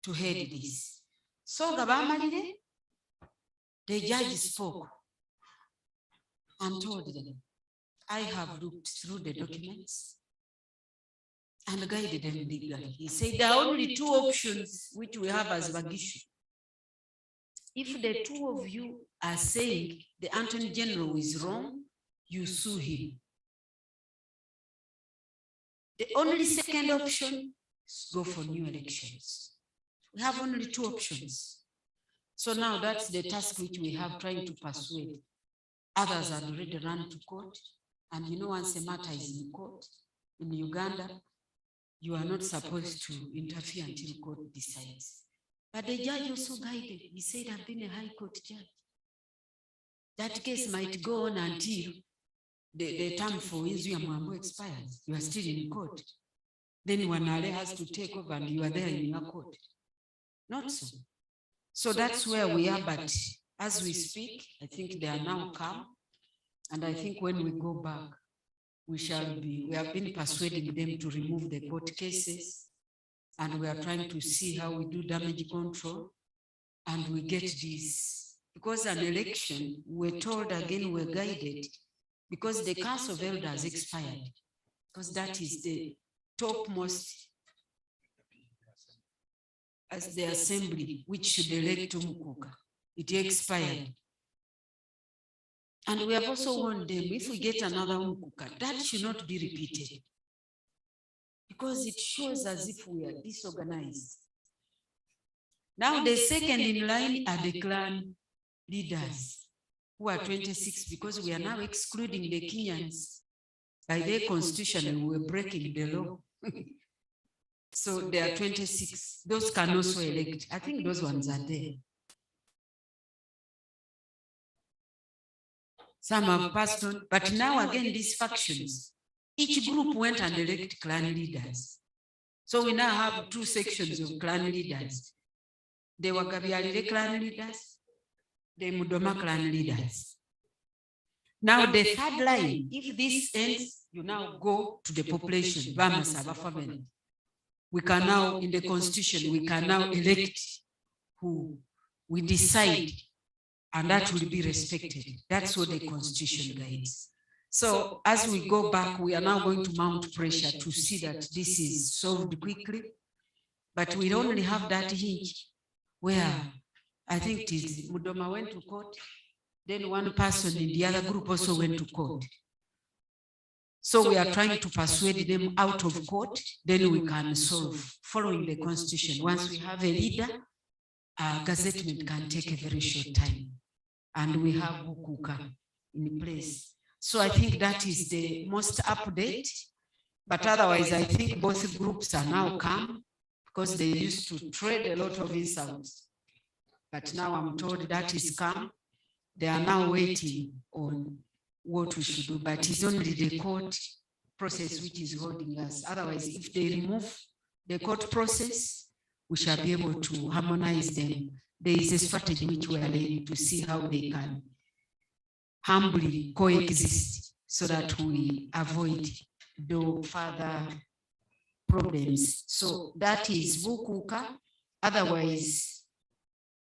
Speaker 16: to head this. So Gabamalide, the judge spoke and told them, I have looked through the documents and guided them legally. He said there are only two options which we have as Bagishu. If the two of you are saying the Attorney General is wrong, you sue him. The only second option is go for new elections. We have only two options. So now that's the task which we have, trying to persuade. Others had already run to court. And you know, once a matter is in court, in Uganda, you are not supposed to interfere until court decides. But the judge also guided. He said, I've been a high court judge. That case might go on until the term for Izuya Mwambo expires. You are still in court. Then Wanale has to take over and you are there in your court. Not so. So that's where we are. But as we speak, I think they are now calm. And I think when we go back, we have been persuading them to remove the court cases. And we are trying to see how we do damage control. And we get this. Because an election, we're told again, we're guided, because the Council of Elders expired. Because that is the topmost as the assembly, which should elect Umukuka. It expired. And we have also warned them, if we get another Umukuka, that should not be repeated. Because it shows as if we are disorganized. Now the second in line are the clan leaders. who are 26, because we are now excluding the Kenyans. By their constitution, we were breaking the law. So there are 26. Those can also elect. I think those ones are there. Some have passed on, but now again, these factions, each group went and elected clan leaders. So we now have two sections of clan leaders. The Wagabialile clan leaders, the Mudoma clan leaders. Now the third line, if this ends, you now go to the population, Vamasaba family. We can now, in the constitution, we can now elect who we decide, and that will be respected. That's what the constitution guides. So as we go back, we are now going to mount pressure to see that this is solved quickly. But we only have that hinge where I think it is Mudoma went to court, then one person in the other group also went to court. So we are trying to persuade them out of court, then we can solve following the constitution. Once we have a leader, gazettement can take a very short time. And we have Bukuka in place. So I think that is the most update. But otherwise, I think both groups are now calm because they used to trade a lot of insults. But now I'm told that is calm. They are now waiting on what we should do, but it's only the court process which is holding us. Otherwise, if they remove the court process, we shall be able to harmonize them. There is a strategy which we are laying to see how they can humbly coexist so that we avoid the further problems. So that is Bukuka. Otherwise,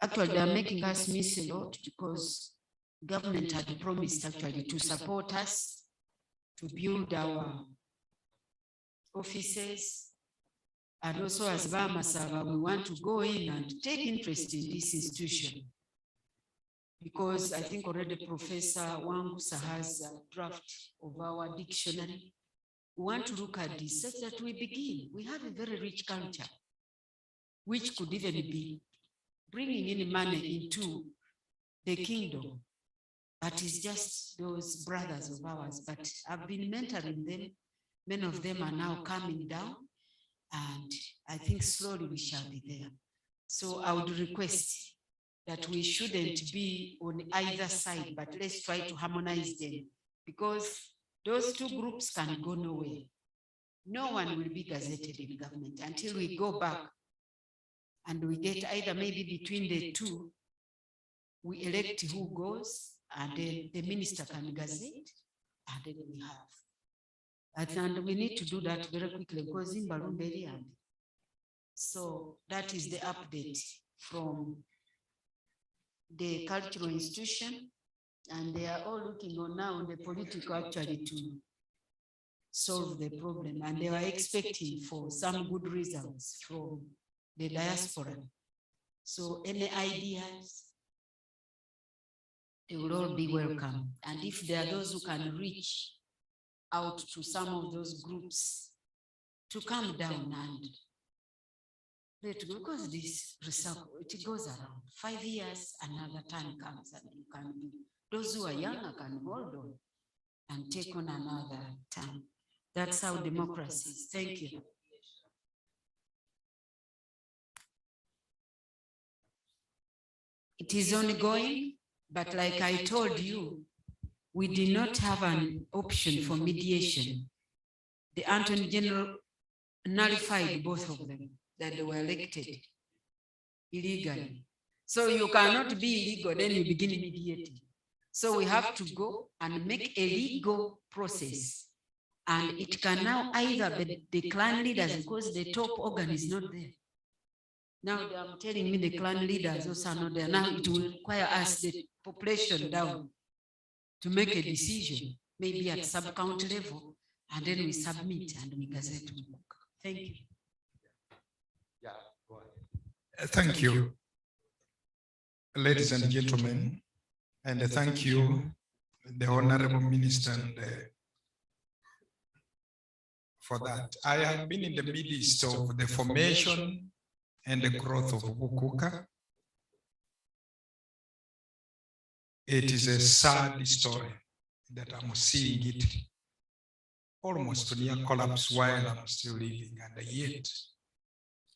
Speaker 16: actually, they are making us miss a lot because government had promised actually to support us to build our offices. And also as Bamasaba, we want to go in and take interest in this institution. Because I think already Professor Wangusa has a draft of our dictionary. We want to look at this such that we begin. We have a very rich culture, which could even be bringing in money into the kingdom. But it's just those brothers of ours. But I've been mentoring them. Many of them are now coming down. And I think slowly we shall be there. So I would request that we shouldn't be on either side, but let's try to harmonize them. Because those two groups can go nowhere. No one will be gazetted in government until we go back and we get either maybe between the two, we elect who goes, and then the minister can gazette, and then we have. And we need to do that very quickly because in Barumberi. So that is the update from the cultural institution, and they are all looking on now on the political actually to solve the problem, and they were expecting for some good results from the diaspora. So any ideas, they will all be welcome. And if there are those who can reach out to some of those groups to come down and let go, because this recycle, it goes around 5 years, another time comes and you can be, those who are younger can hold on and take on another time. That's how democracy is. Thank you. It is ongoing, but like I told you, we did not have an option for mediation. The Attorney General nullified both of them, that they were elected illegally. So you cannot be illegal, then you begin mediating. So we have to go and make a legal process. And it can now either be the clan leaders, because the top organ is not there. Now they are telling me the clan leaders also are not there. Now it will require us, the population down, to make a decision, maybe at sub-county level, and then we submit and we gazette. Thank you.
Speaker 13: Yeah, go ahead. Thank you, ladies and gentlemen, and thank you, the Honorable Minister, for that. I have been in the midst of the formation and the growth of Bukuka. It is a sad story that I'm seeing it almost near collapse while I'm still living, and yet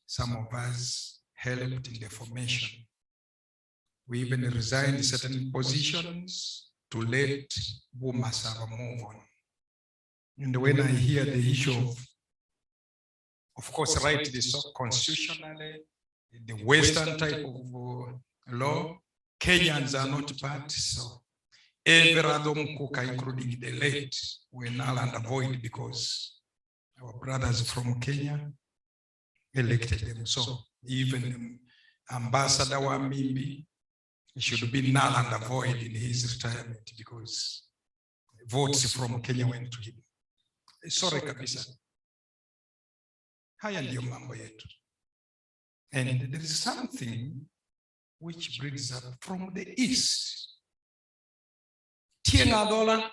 Speaker 13: some of us helped in the formation. We even resigned certain positions to let Bumasava move on. And when I hear the issue of course, rightly so, constitutionally, the Western type of law, Kenyans are not part, so every other Mkuka, including the late, were null and void because our brothers from Kenya elected them. So even Ambassador Wamimbi should be null and void in his retirement because votes from Kenya went to him. Sorry, kabisa. Haya ndiyo mambo yetu. And there is something which brings up from the east. Tiengadola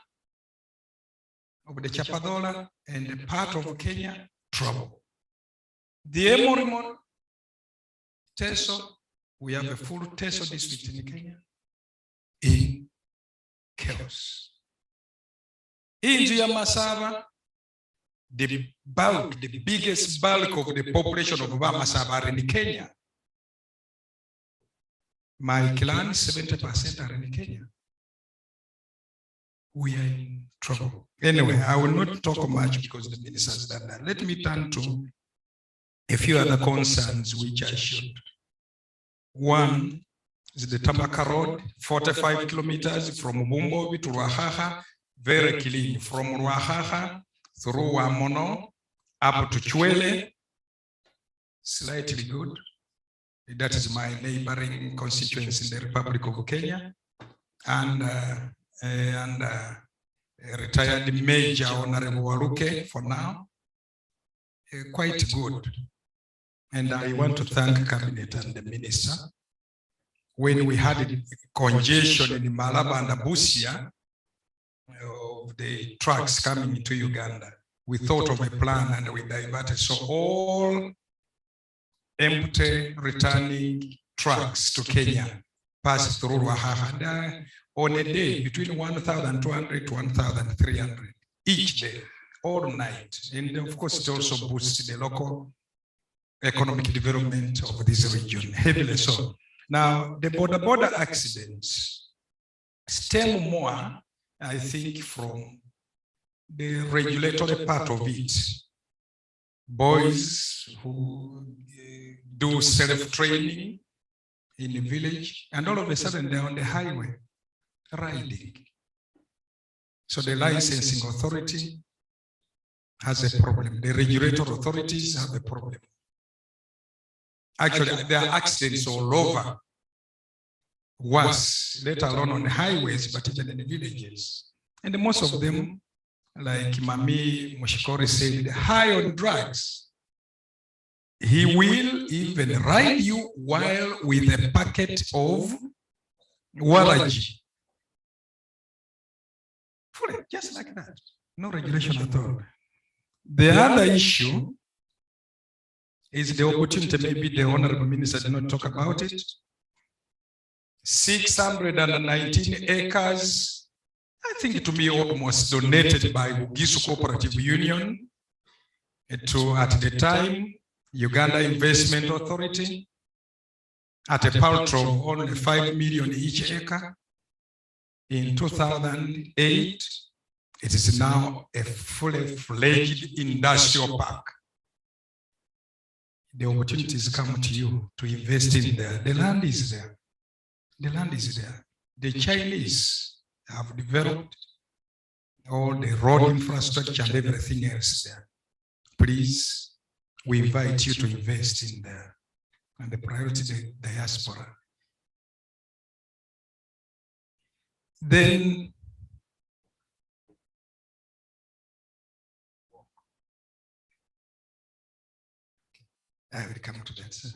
Speaker 13: of the Chapadola and the part of Kenya, trouble. The Emorimon, Teso, we have a full Teso district in Kenya, in chaos. In Masava, the bulk, the biggest bulk of the population of Masava are in Kenya. My clan, 70% are in Kenya. We are in trouble. Anyway, I will not talk much because the minister has done that. Let me turn to a few other concerns which I should. One is the Tamaka Road, 45 kilometers from Bumbobi to Ruahaha, very clean. From Ruahaha through Wamono up to Chwele, slightly good. That is my neighboring constituency in the Republic of Kenya. And retired Major Honorable Waruke for now, quite good. And I want to thank Cabinet and the Minister. When we had congestion in Malaba and Busia of the trucks coming into Uganda, we thought of a plan and we diverted. So all empty returning trucks to Kenya pass through Ruahaha on a day between 1,200 to 1,300 each day, all night. And of course, it also boosts the local economic development of this region, heavily so. Now, the border accidents stem more, I think, from the regulatory part of it. Boys who do self-training in the village, and all of a sudden they're on the highway riding. So the licensing authority has a problem. The regulatory authorities have a problem. Actually, there are accidents all over, worse, let alone on the highways, but even in the villages. And most of them, like Mami Moshikori said, high on drugs. He will even ride you while with a packet of waraji. Just like that. No regulation at all. The other issue is the opportunity, maybe the Honorable Minister did not talk about it. 619 acres, I think to be almost donated by Bugisu Cooperative Union to, at the time, Uganda Investment Authority, at a paltry of only 5 million each acre. In 2008, it is now a fully fledged industrial park. The opportunities come to you to invest in there. The land is there. The land is there. The Chinese have developed all the road infrastructure and everything else there. Please, we invite you to invest in there. And the priority is the diaspora. Then I will come to that.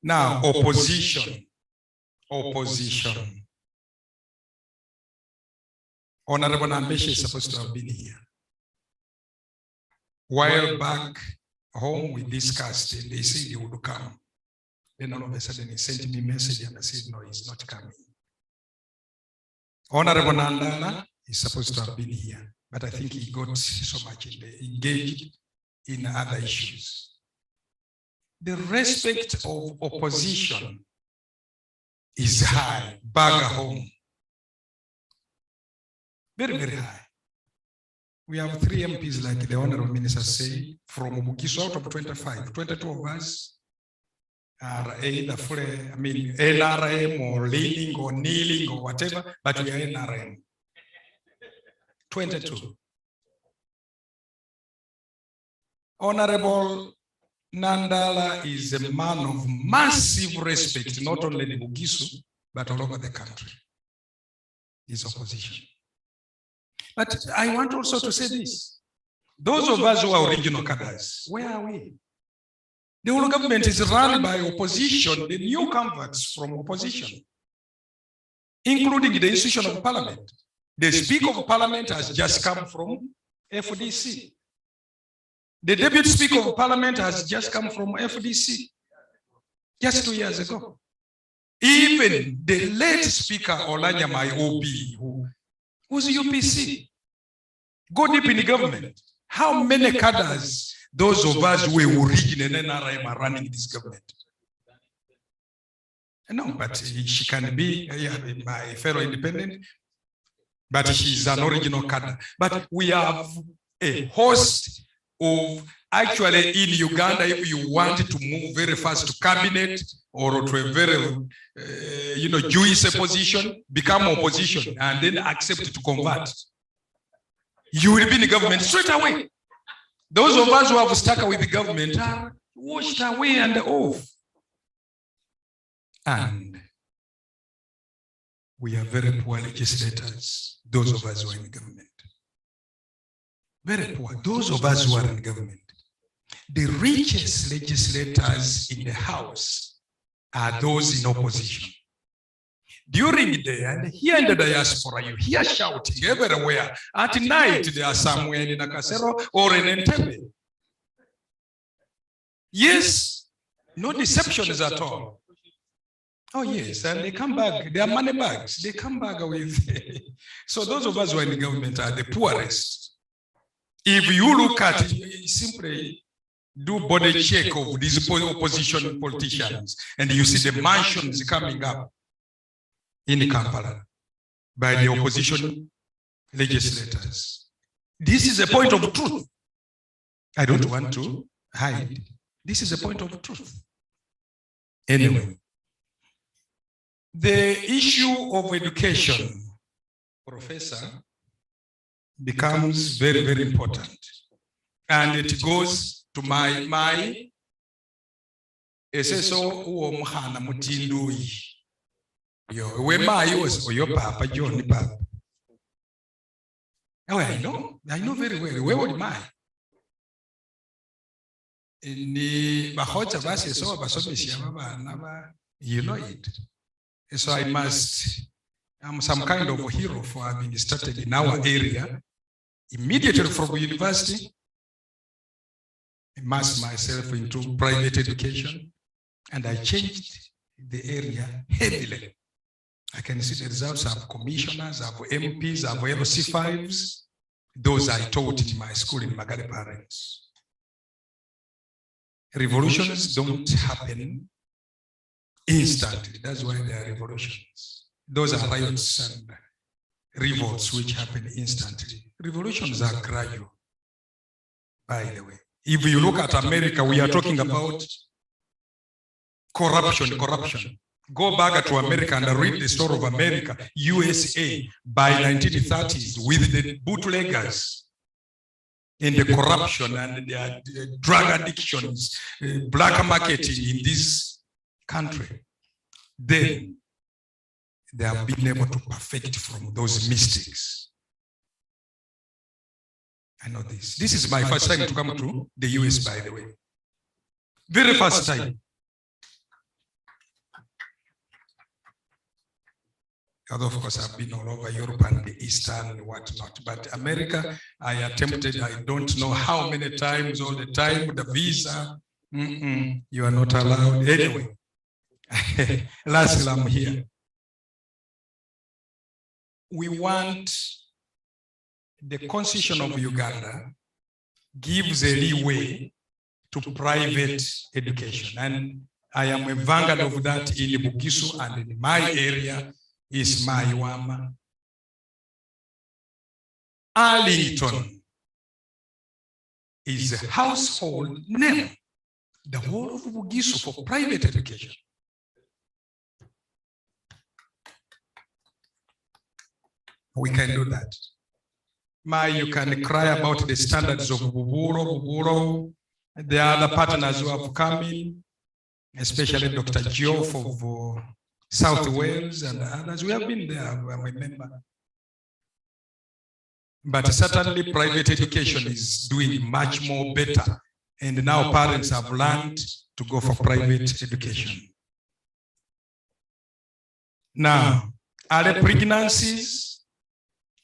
Speaker 13: Now, opposition. Opposition. Honorable Namesha is supposed to have been here. While back home, we discussed and they said he would come. Then all of a sudden he sent me a message and I said, no, he's not coming. Honorable Nandala is supposed to have been here, but I think he got so much engaged in other issues. The respect of opposition is high, back home. Very, very high. We have 3 MPs, like the Honorable Minister said, from Bukiso out of 25, 22 of us are either NRM or leaning or kneeling or whatever, but we are NRM. 22. Honorable Nandala is a man of massive respect, not only in Bugisu, but all over the country. His opposition. But I want also to say this. Those of us who are original cadres, where are we? The whole government is run by opposition, the new converts from opposition, including the institution of parliament. The Speaker of Parliament has just come from FDC. The Deputy Speaker of Parliament has just come from FDC just 2 years ago. Even the late Speaker Olanyamai OB, who was UPC, go deep in the government. How many cadres, those of us who were original NRM, are running this government? No, but she can be my fellow independent, but she's an original cadre. But we have a host of, actually in Uganda, if you want to move very fast to cabinet or to a very, Jewish position, become opposition and then accept to convert, you will be in the government straight away. Those of us who have stuck with the government are washed away and off. And we are very poor legislators, those of us who are in the government. Very poor, those of us who are in government. The richest legislators in the House are those in opposition. During the day, and here in the diaspora, you hear shouting everywhere. At night, they are somewhere in Nakasero or in Entebbe. Yes, no deceptions at all. Oh yes, and they come back, they are money bags, they come back with. So those of us who are in the government are the poorest. If you look at it, simply do body check of these opposition politicians, and you see the mansions coming up in Kampala by the opposition legislators. This is a point of truth. I don't want to hide. This is a point of truth. Anyway, the issue of education, Professor, becomes very, very important. And it goes to my SSO Muhana Mutindui. Where my was or your papa, John Papa. Oh, I know very well. Where would my? In the Bahota Vasses or Basomisia, you know it. So I'm some kind of a hero for having started in our area. Immediately from university, immersed myself into private education, and I changed the area heavily. I can see the results. I have commissioners, I have MPs, I have LC5s. Those I taught in my school in Magari Parents. Revolutions don't happen instantly. That's why they are revolutions. Those are riots and revolts which happen instantly. Revolutions are gradual, by the way. If you look at America, we are talking about corruption. Go back to America and read the story of America, USA, by 1930s with the bootleggers and the corruption and the drug addictions, black marketing in this country. Then they have been able to perfect from those mistakes. I know this. This is my first time to come to the US, by the way. Very first time. Although, of course, I've been all over Europe and the Eastern and whatnot. But America, I attempted, I don't know how many times, all the time, with the visa. You are not allowed. Anyway, lastly, I'm here. we want the Constitution of Uganda gives a leeway to private education. And I am a vanguard of that in Bugisu, and in my area is Maiwama. Arlington is a household name, the whole of Bugisu for private education. We can do that. You can cry about the standards of Buburo. The other partners who have come in, especially Dr. Geoff of South Wales and others. We have been there, I remember. But certainly private education is doing much more better. And now parents have learned to go for private education. Now, early pregnancies,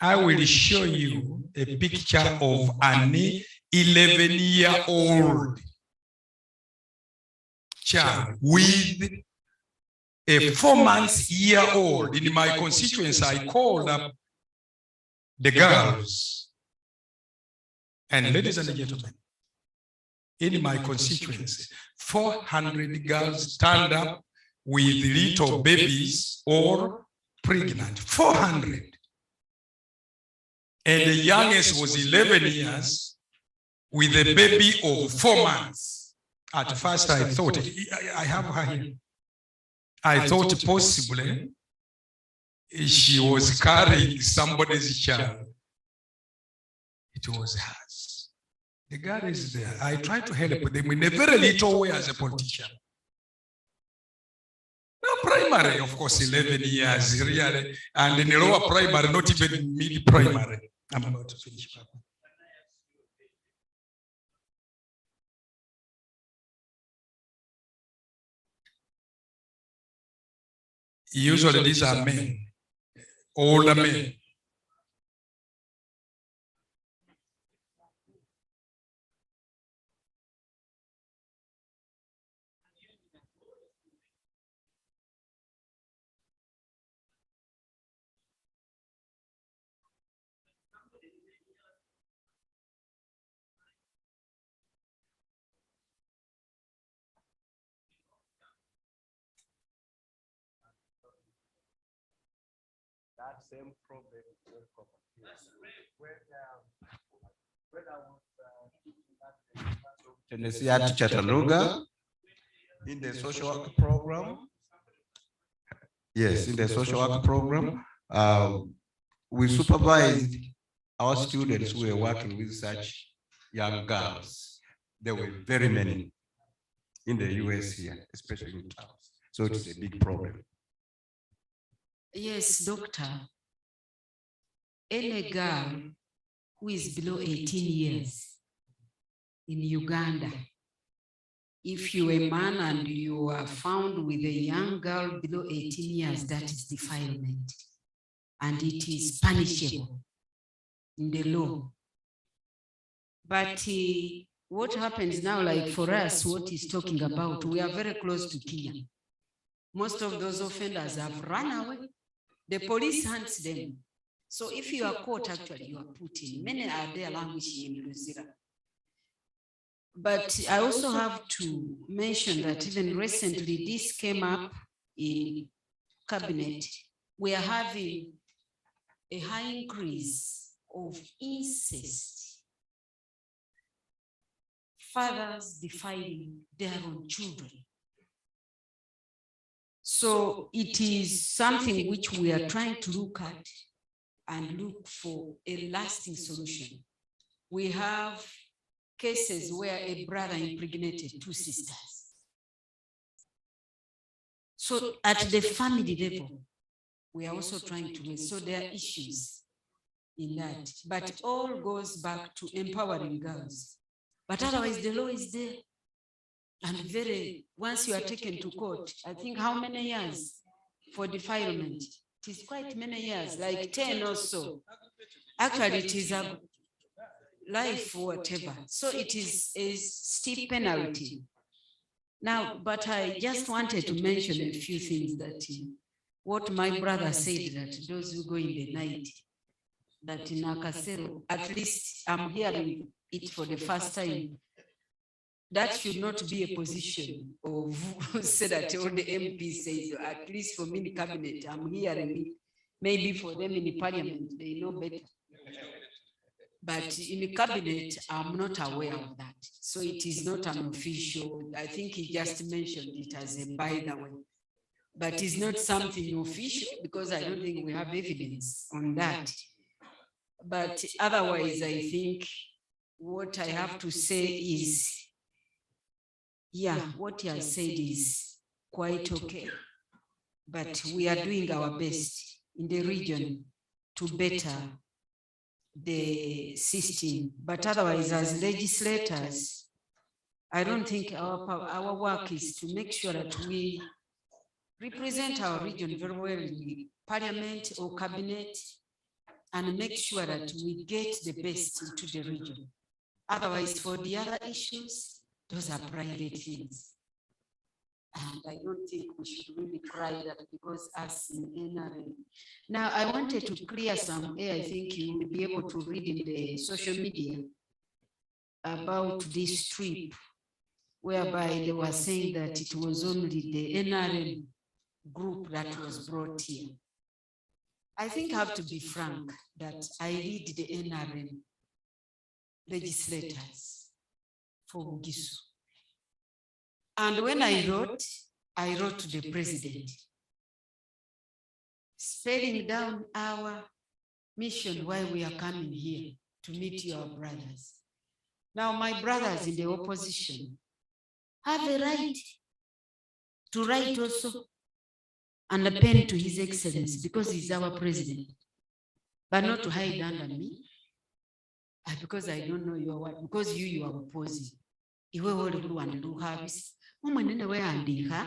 Speaker 13: I will show you a picture of an 11-year-old child with a 4-month-year-old. In my constituency, I called up the girls. And ladies and gentlemen, in my constituency, 400 girls turned up with little babies or pregnant. 400. And the youngest was 11 years with a baby of 4 months. At first, I thought, I have her here. I thought possibly she was carrying somebody's child. It was hers. The girl is there. I tried to help them in a very little way as a politician. Now, primary, of course, 11 years, really. And in the lower primary, not even mid-primary. I'm about to finish. Usually these are men, older men.
Speaker 5: That same problem is very common here. When I was
Speaker 14: Tennessee at Chattanooga in the social work program. Yes, in the social work program, we supervised our students who were working with such young girls. There were very many in the US here, especially in towns. So it's a big problem.
Speaker 16: Yes, doctor. Any girl who is below 18 years in Uganda, if you're a man and you are found with a young girl below 18 years, that is defilement. And it is punishable in the law. But what happens now, like for us, what he's talking about, we are very close to Kenya. Most of those offenders have run away. The police hunts them. So if you are caught, actually, you are put in. Many are there languishing in Luzira. But I also have to mention that even recently this came up in cabinet. We are having a high increase of incest. Fathers defiling their own children. So it is something which we are trying to look at and look for a lasting solution. We have cases where a brother impregnated 2 sisters. So at the family level, we are also trying to raise. So there are issues in that, but all goes back to empowering girls. But otherwise, the law is there. And once you are taken to court, I think how many years for defilement? It is quite many years, like 10 or so. Actually, it is a life or whatever. So it is a steep penalty. Now, but I just wanted to mention a few things that what my brother said, that those who go in the night, that in Nakasero, at least I'm hearing it for the first time, that should not be a position of say that all the MP says, at least for me in cabinet, I'm hearing it. Maybe for them in parliament, they know better. But in the cabinet, I'm not aware of that. So it is not an official. I think he just mentioned it as a by the way. But it's not something official because I don't think we have evidence on that. But otherwise, I think what I have to say is, yeah, what he has said is quite okay. But we are doing our best in the region to better the system. But otherwise, as legislators, I don't think our work is to make sure that we represent our region very well in the parliament or cabinet and make sure that we get the best into the region. Otherwise, for the other issues, those are private things. And I don't think we should really cry that because us in NRM. Now, I wanted to clear some air. I think you will be able to read in the social media about this trip, whereby they were saying that it was only the NRM group that was brought here. I think I have to be frank that I lead the NRM legislators for Bugisu. And when I wrote to the president, spelling down our mission, why we are coming here to meet your brothers. Now, my brothers in the opposition have a right to write also and a pen to His Excellency because he's our president, but not to hide under me because I don't know your word, because you are opposing. Iwe wole Rwanda ruhabisi. Umwenene we andika,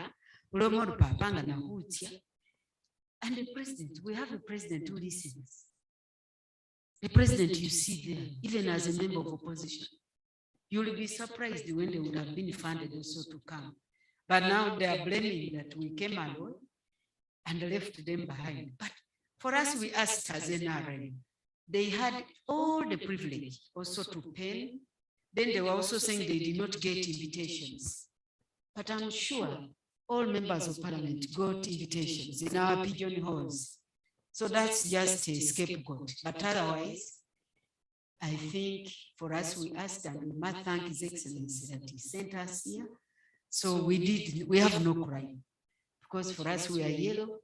Speaker 16: ulomo rupapanga na hutia. And the president, we have a president who listens. The president you see there, even as a member of opposition, you'll be surprised when they would have been funded also to come. But now they are blaming that we came alone and left them behind. But for us, we asked as NRM, they had all the privilege also to pen. Then they were also saying they did not get invitations. But I'm sure all members of parliament got invitations in our pigeon holes. So that's just a scapegoat. But otherwise, I think for us, we asked and we must thank His Excellency that he sent us here. So we have no crime. Because for us, we are yellow.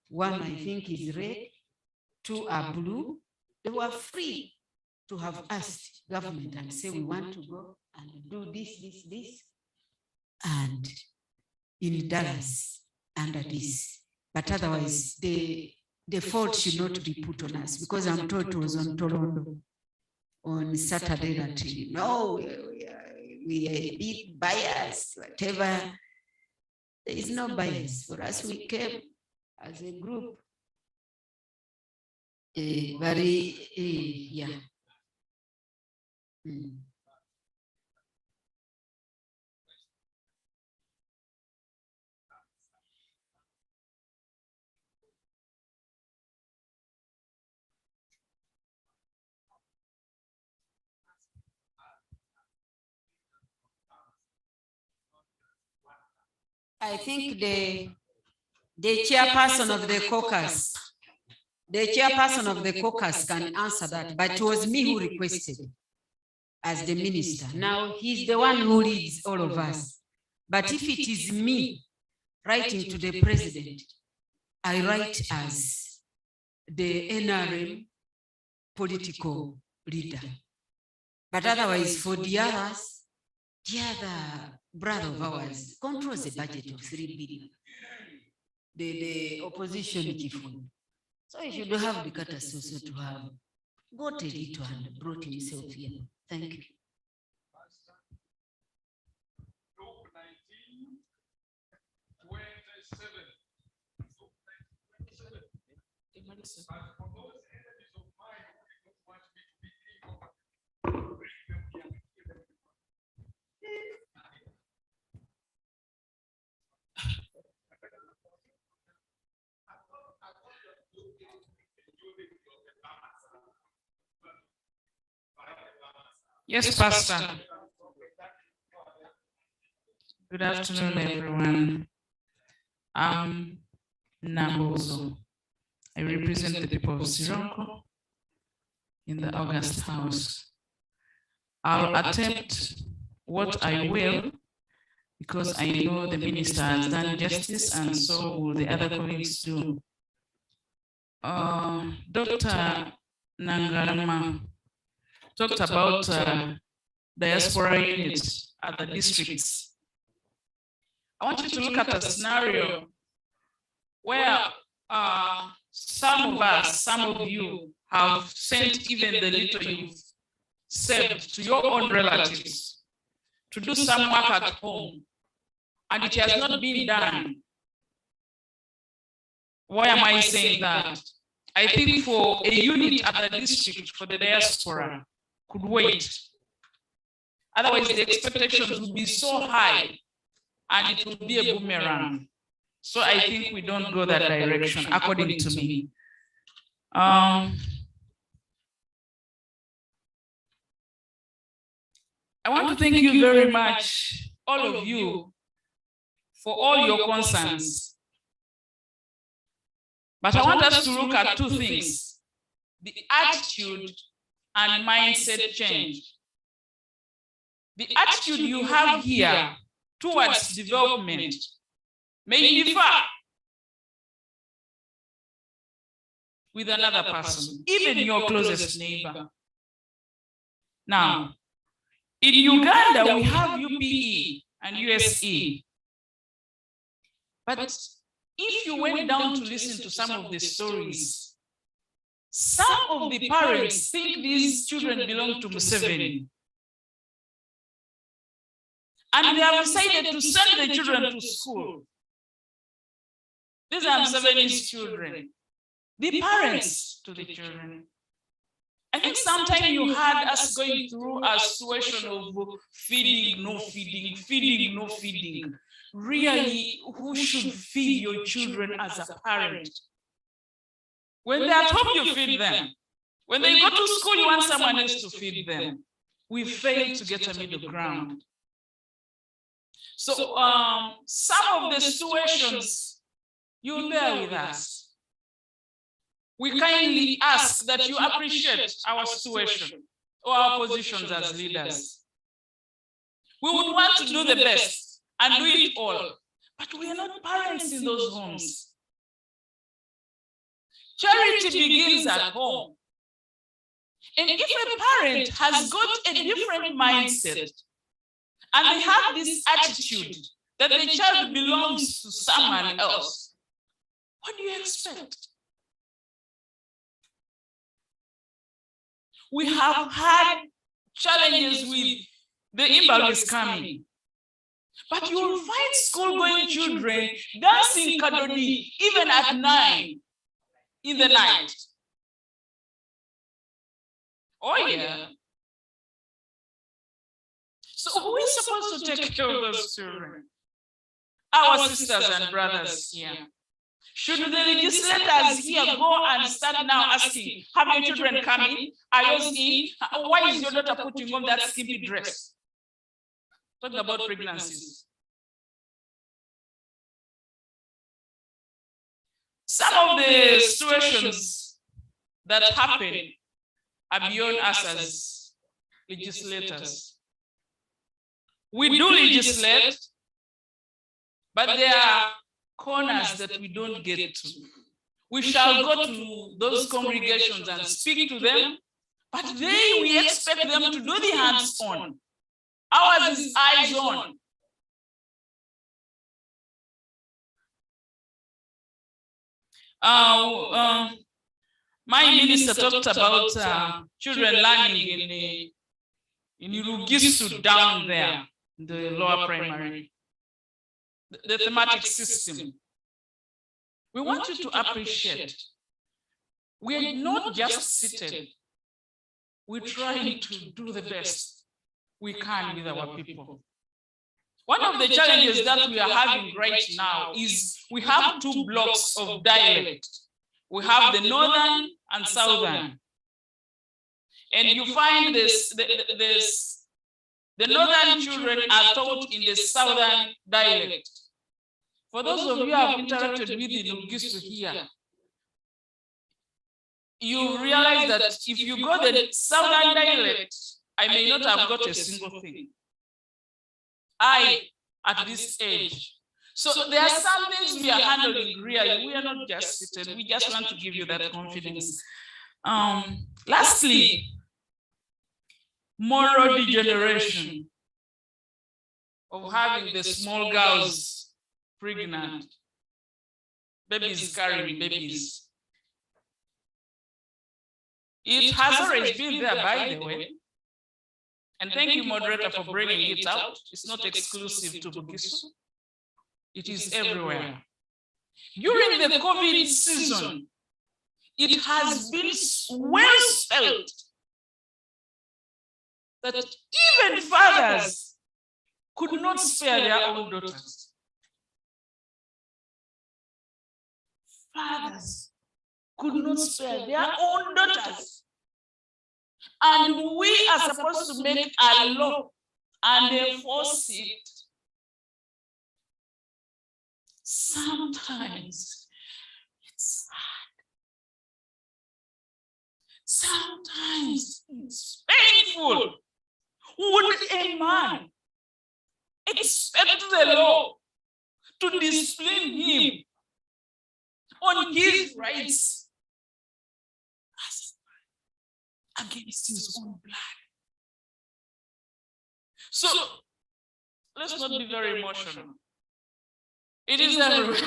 Speaker 16: One, I think, is red. Two are blue. They were free to have asked government and say, we want to go and do this. And in Dallas under this. But otherwise, the fault should not be put on us because I'm told it was on Toronto on Saturday that, no, we are a big bias, whatever. There is no bias. For us, we came as a group. Yeah. I think the chairperson of the caucus, can answer that, but it was me who requested as the minister. Now he's the one who leads all of us. But if it is me writing to the president, I write as the NRM political leader. But otherwise, for the others, the other brother of ours controls a budget of 3 billion. The opposition chief. So he should have the courtesy also to have got a little and brought himself here. Thank you.
Speaker 18: Yes, Pastor. Good afternoon, everyone. I'm Nambozo. I represent the people of Sironko in the August House. I'll attempt what I will, because I know the minister has done justice, and so will the other colleagues do. Dr. Nangarama talked about diaspora units at the districts. I want you to look at a scenario where some of us, some of you have sent even the little you've saved to your own relatives to do some work at home, and it has not been done. Why am I saying that? I think for a unit at the district for the diaspora could wait. Otherwise, the expectations would be so high and it would be a boomerang. So I think we don't go that direction, according to me. I want to thank you very much, all of you, for all your concerns. But I want us to look at two things: the attitude and mindset change. The attitude you have here towards development may differ with another person, even your closest neighbor. Now, in Uganda, we have UPE and USE. But if you went down to listen to some of the stories, some of the parents think these children belong to Museveni. And they have decided to send the children to school. These are Museveni's children. The parents to the children. I think sometimes you had us going through a situation of feeding, no feeding, feeding, no feeding. Really, who should feed your children as a parent? When they're at home, you feed them. When they go to school, you want someone else to feed them. We fail to get a middle ground. So some of the situations, you bear with us. We kindly ask that you appreciate our situation or our positions as leaders. We would want to do the best and do it all, but we are not parents in those homes. Charity begins at home. And if a parent has got a different mindset, and they have this attitude that the child belongs to someone else, what do you expect? We have had challenges with the imbalance coming. But you will find school-going children dancing kadodi even at 9 in the night. Oh yeah. So who is supposed to take care of those children? Our sisters and brothers here. Should the legislators here go and start now asking, have your children coming? Are yours in? Why is your daughter putting on that skimpy dress? Talking about pregnancies. Some of the situations that happen are beyond us as legislators. We do legislate, but there are corners that we don't get to. We shall go to those congregations and speak to them, but we expect them to do the hands-on. Ours is eyes-on. My minister talked about children learning in Urugisu down there, the lower primary, the thematic system. We want you to appreciate, we're not just seated, we're trying to do the best we can with our people. One of the challenges that we are having right now is we have 2 blocks of dialect. We have the northern and southern. And you find this
Speaker 6: The northern children are taught in the southern dialect. For those of you who have interacted with in Ugisu here, you realize that if you go the southern dialect, I may not have got a single thing. At this age. So there are some things we are handling really. We are not just sitting. We just want to give you that confidence. Lastly, moral degeneration of having the small girls pregnant, babies carrying babies. It has always been there, by the way. And thank you, moderator, for bringing it out. It's not exclusive to Bugisu. It is everywhere. During the COVID season, it has been well felt that even fathers could not spare their own daughters. Fathers could not spare their own daughters. And we are supposed to make a law and enforce it. Sometimes it's hard. Sometimes it's painful. Would a man expect the law to discipline him on his rights against his own blood? So let's not be very emotional. It is everywhere.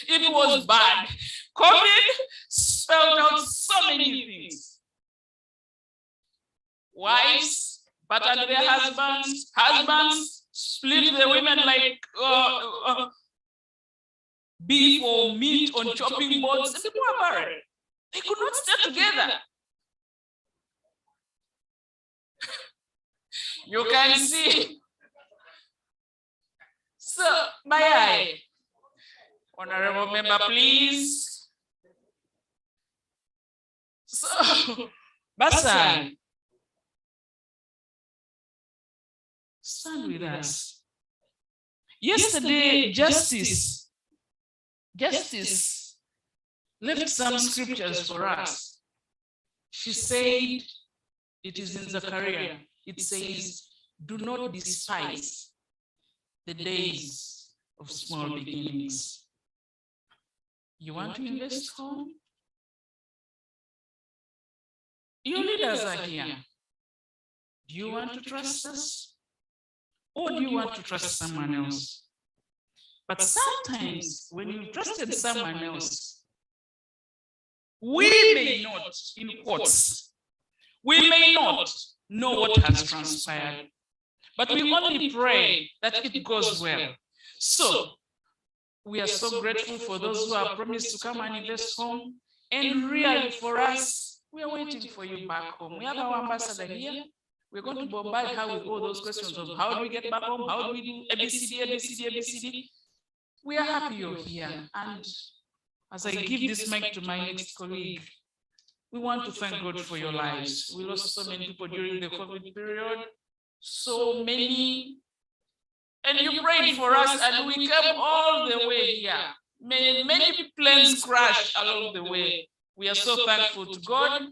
Speaker 6: It was bad. COVID spelled out so many things. Wives battered their husbands. Husbands split the women like beef or meat on chopping boards. The people were married. They could not stay together. You can see. So, my honorable member, please. So, Basan, stand with us. Yesterday, Justice left some scriptures for us. She said, it is in Zechariah. It says, do not despise the days of small beginnings. You want to invest home? Your leaders are here. Do you want to trust us? Or do you want to trust someone else? But sometimes when you trusted someone else, we may not, in quotes, we may not know what has transpired, but we only pray that it goes well. So we are so grateful for those who have promised to come and invest home. And really for us, we are waiting for you back home. We have our ambassador here. We're going to bombard her with all those questions of how do we get back home? How do we do ABCD, ABCD, ABCD? We are happy you're here. And as I give this mic to my next colleague, we want to thank God for your lives. We lost so many people during the COVID period, so many. And you prayed for us, and we came all the way here. Many planes crashed along the way. We are so thankful to God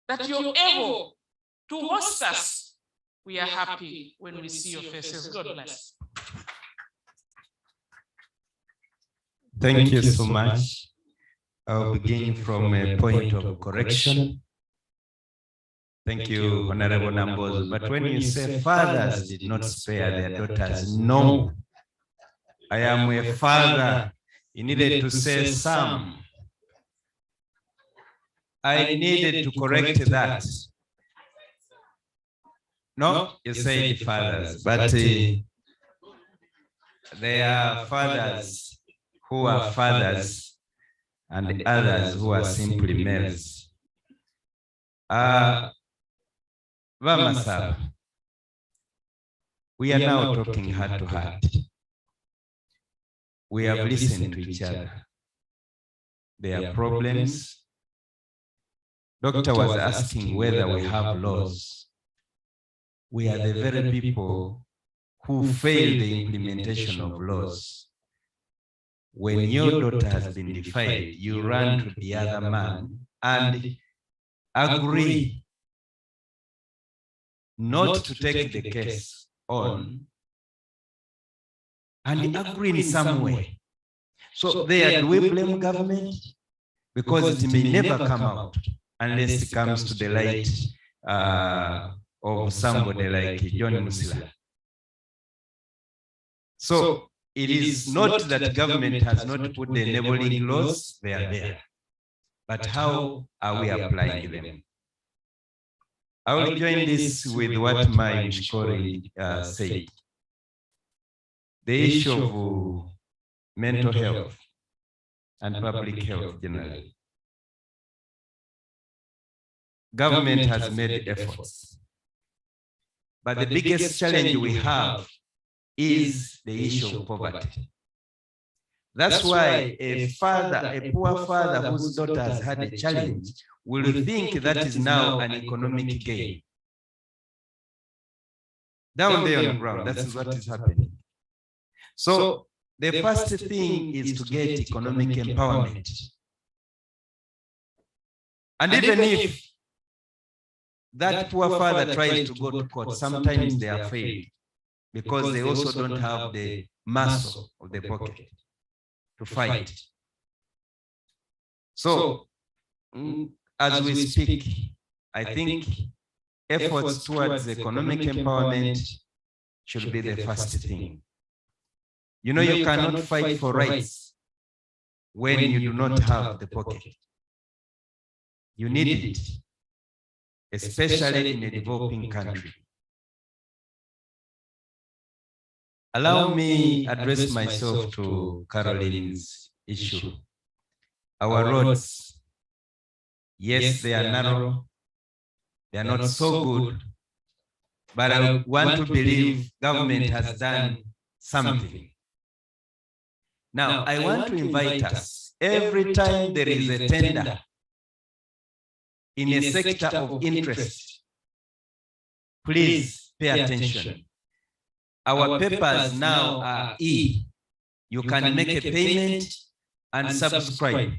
Speaker 6: that you're able to host us. We are happy when we see your faces. God bless.
Speaker 14: Thank you so much. I'll begin from a point of correction. Thank you, Honorable Nambozo. But when you say fathers did not spare their daughters, no. I am a father. You needed to say some. I needed to correct that. No, you said fathers, but there are fathers who are fathers and others who are simply males. Vamasab, we are now talking heart to heart. We have listened to each other. There are problems. Doctor was asking whether we have laws. We are the very people
Speaker 2: who fail the implementation of laws. When your daughter has been defiled, you run to the other man and agree not to take the case on and agree in some way. So there, do we blame government? Because it may never come out unless it comes to the light of somebody like John Musila. So it is not that government has not put the enabling laws, they are there. But how are we applying them? I will join this with what my Mshkori said. The issue of mental health and public health generally. Government has made efforts. But the biggest challenge we have is the issue of poverty. That's why a poor father whose daughter has had a challenge will think that is now an economic gain. Down there on the ground, that is what is happening. So the first thing is to get economic empowerment. And even if that poor father tries to go to court, sometimes they are failed because they also don't have the muscle of the pocket to fight. So, as we speak, I think efforts towards economic empowerment should be the first thing. You know, you cannot fight for rights when you do not have the pocket. You need it, especially in a developing country. Allow me address myself to Caroline's issue. Our roads, yes, they are narrow, they are not so good, but I want to believe government has done something. Now, I want to invite us, every time there is a tender in a sector of interest, please pay attention. Our papers now are you can make a payment and subscribe.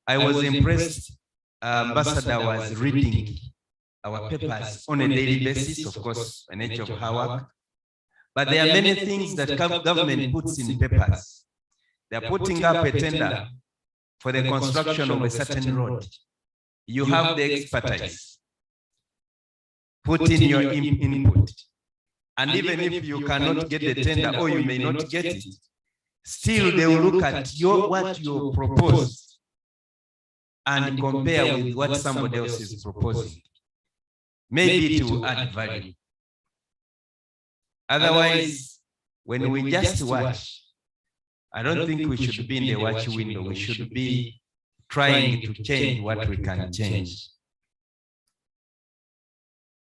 Speaker 2: I was impressed, Ambassador was reading our papers on a daily basis, of course, by nature of her work. But there are many things that government puts in papers. They are putting up a tender for the construction of a certain road. You have the expertise. Put in your input. And even if you cannot get the tender or you may not get it, still they will look at what you proposed and compare with what somebody else is proposing. Maybe it will add value. Otherwise, when we just watch, I don't think we should be in the watch window. We should be trying to change what we can change.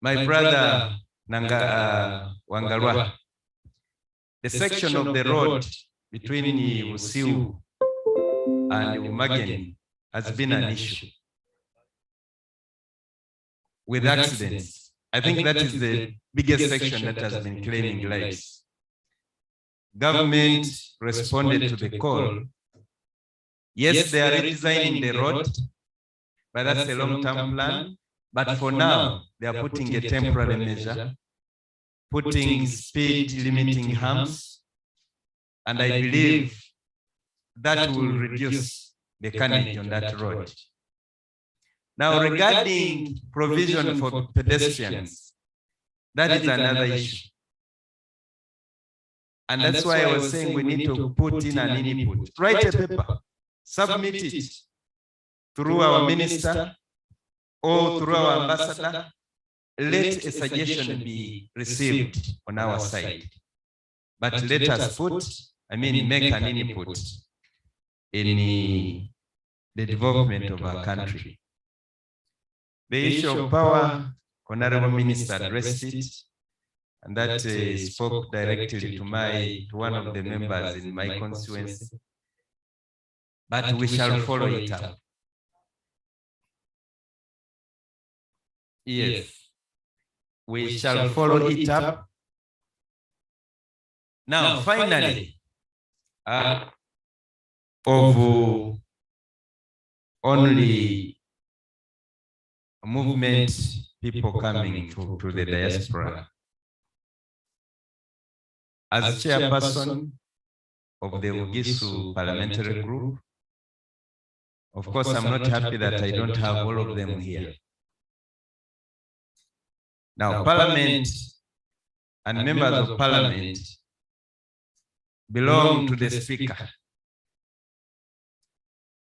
Speaker 2: My brother Wangalwa, the section of the road between Usiu and Umagen has been an issue with accidents. I think that is the biggest section that has been claiming lives. Government responded to the call. Yes, they are redesigning the road, but that's a long-term plan. But for now, they are putting a temporary measure, putting speed limiting humps, and I believe that will reduce the carnage on that road. Now, regarding provision for pedestrians, that is another issue. And that's why I was saying we need to put in an input. Write a paper, submit it through our minister or through our ambassador. Let a suggestion be received on our side. But let us make an input in the development of our country. The issue of power, Honorable Minister addressed it, and that spoke directly to one of the members in my constituency. But we shall follow it up. Yes, we shall follow it up. Now, finally, of only movement people coming to the diaspora. As chairperson of the Ugisu parliamentary group, of course, I'm not happy that I don't have all of them here. Now, Parliament and members of Parliament belong to the Speaker.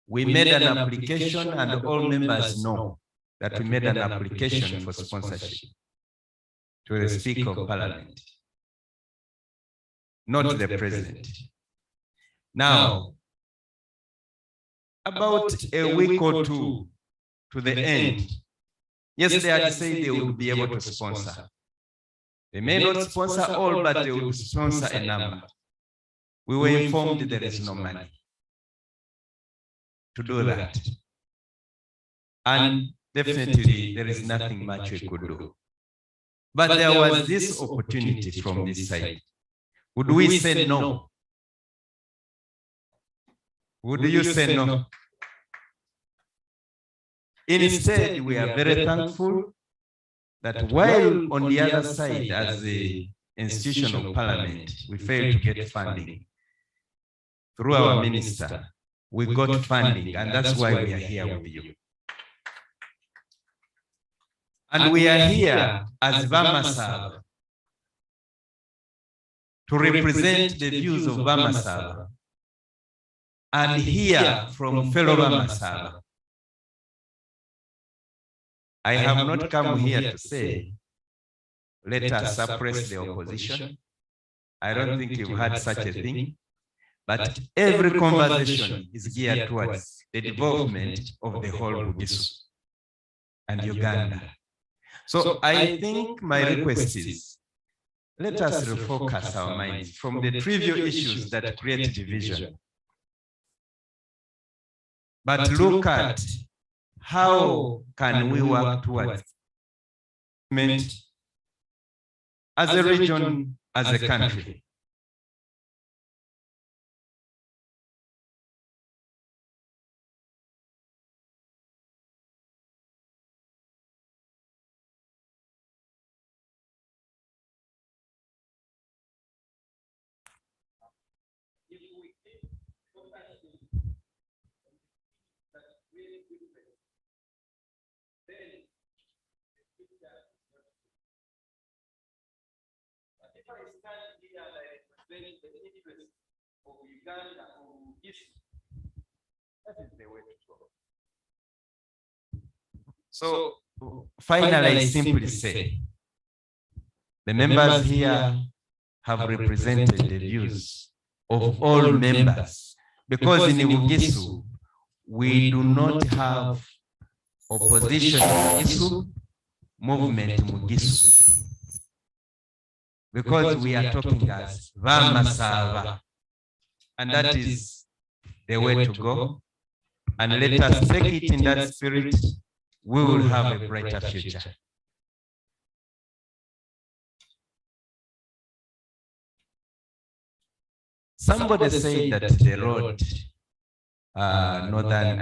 Speaker 2: We made an application, and all members know that we made an application for sponsorship to the Speaker of Parliament, not the President. Now, about a week or two to the end, yes, they had said they would be able to sponsor. They may not sponsor all, but they will sponsor a number. We were informed there is no money to do that. And definitely there is nothing much we could do. But there was this opportunity from this side. Would we say no? Would you say no? Instead, we are very thankful that while on the other side, as the institution of Parliament, we failed to get funding, through our minister, we got funding, and that's why we are here with you. And we are here as Vamasava to represent the views of Vamasava and hear from fellow Vamasava. I have not come here to say, let us suppress the opposition. I don't think you've had such a thing. But every conversation is geared towards the development of the whole Bugisu and Uganda. So I think my request is, let us refocus our minds from the trivial issues that create division, but look at how can we work towards development as a region, as a country. So finally, I simply say, the members here have represented the views of all members, because in Bugisu, we do not have opposition Mugisu, movement Mugisu, because we are talking as Vamasava, and that is the way to go. And let us take it in that spirit. We will have a brighter future. Somebody said that the road, northern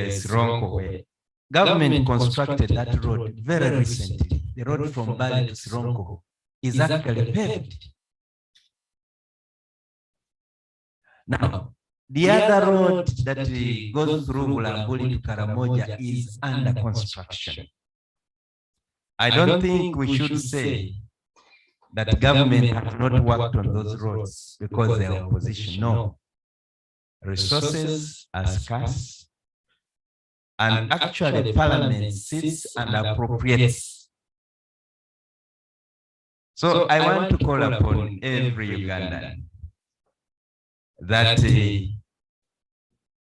Speaker 2: Sironko, government constructed that road very recently. The road from Bali to Sironko is actually paved. Now, the other road that goes through Bulambuli to Karamoja is under construction. I don't think we should say that government has not worked on those roads because they are opposition. No. Resources are scarce, and actually Parliament sits and appropriates. So I want to call upon every Ugandan that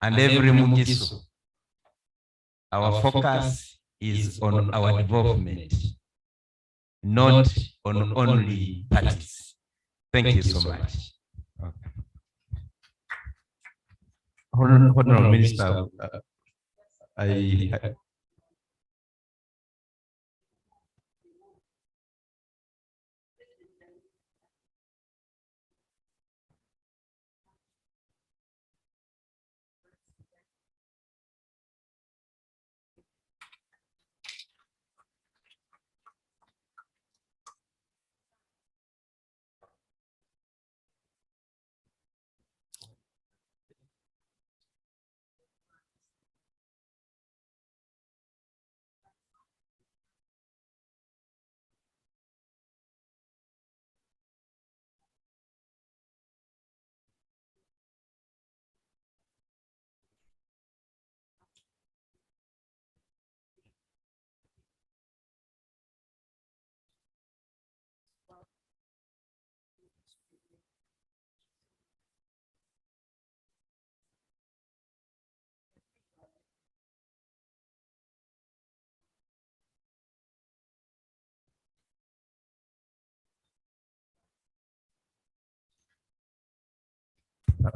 Speaker 2: and every Mugisu, our focus is on our development, not on only parties. Thank you so much. Okay. Honorable Minister, I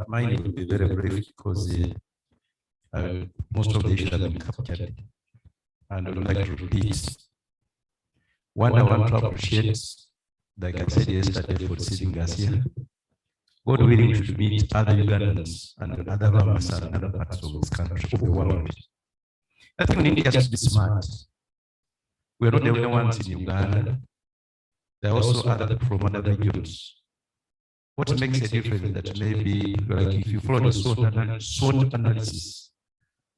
Speaker 7: Mine will be very brief because most of the issues have been captured, and I would like to repeat. One, I want to appreciate, like I said yesterday, for receiving us here. God willing, we should meet other Ugandans and other Rams and other parts of this country, of the world. I think we need just to be smart. We are not the only ones in Uganda. There are also other from other regions. What makes a difference is that maybe, like if you follow the SWOT analysis,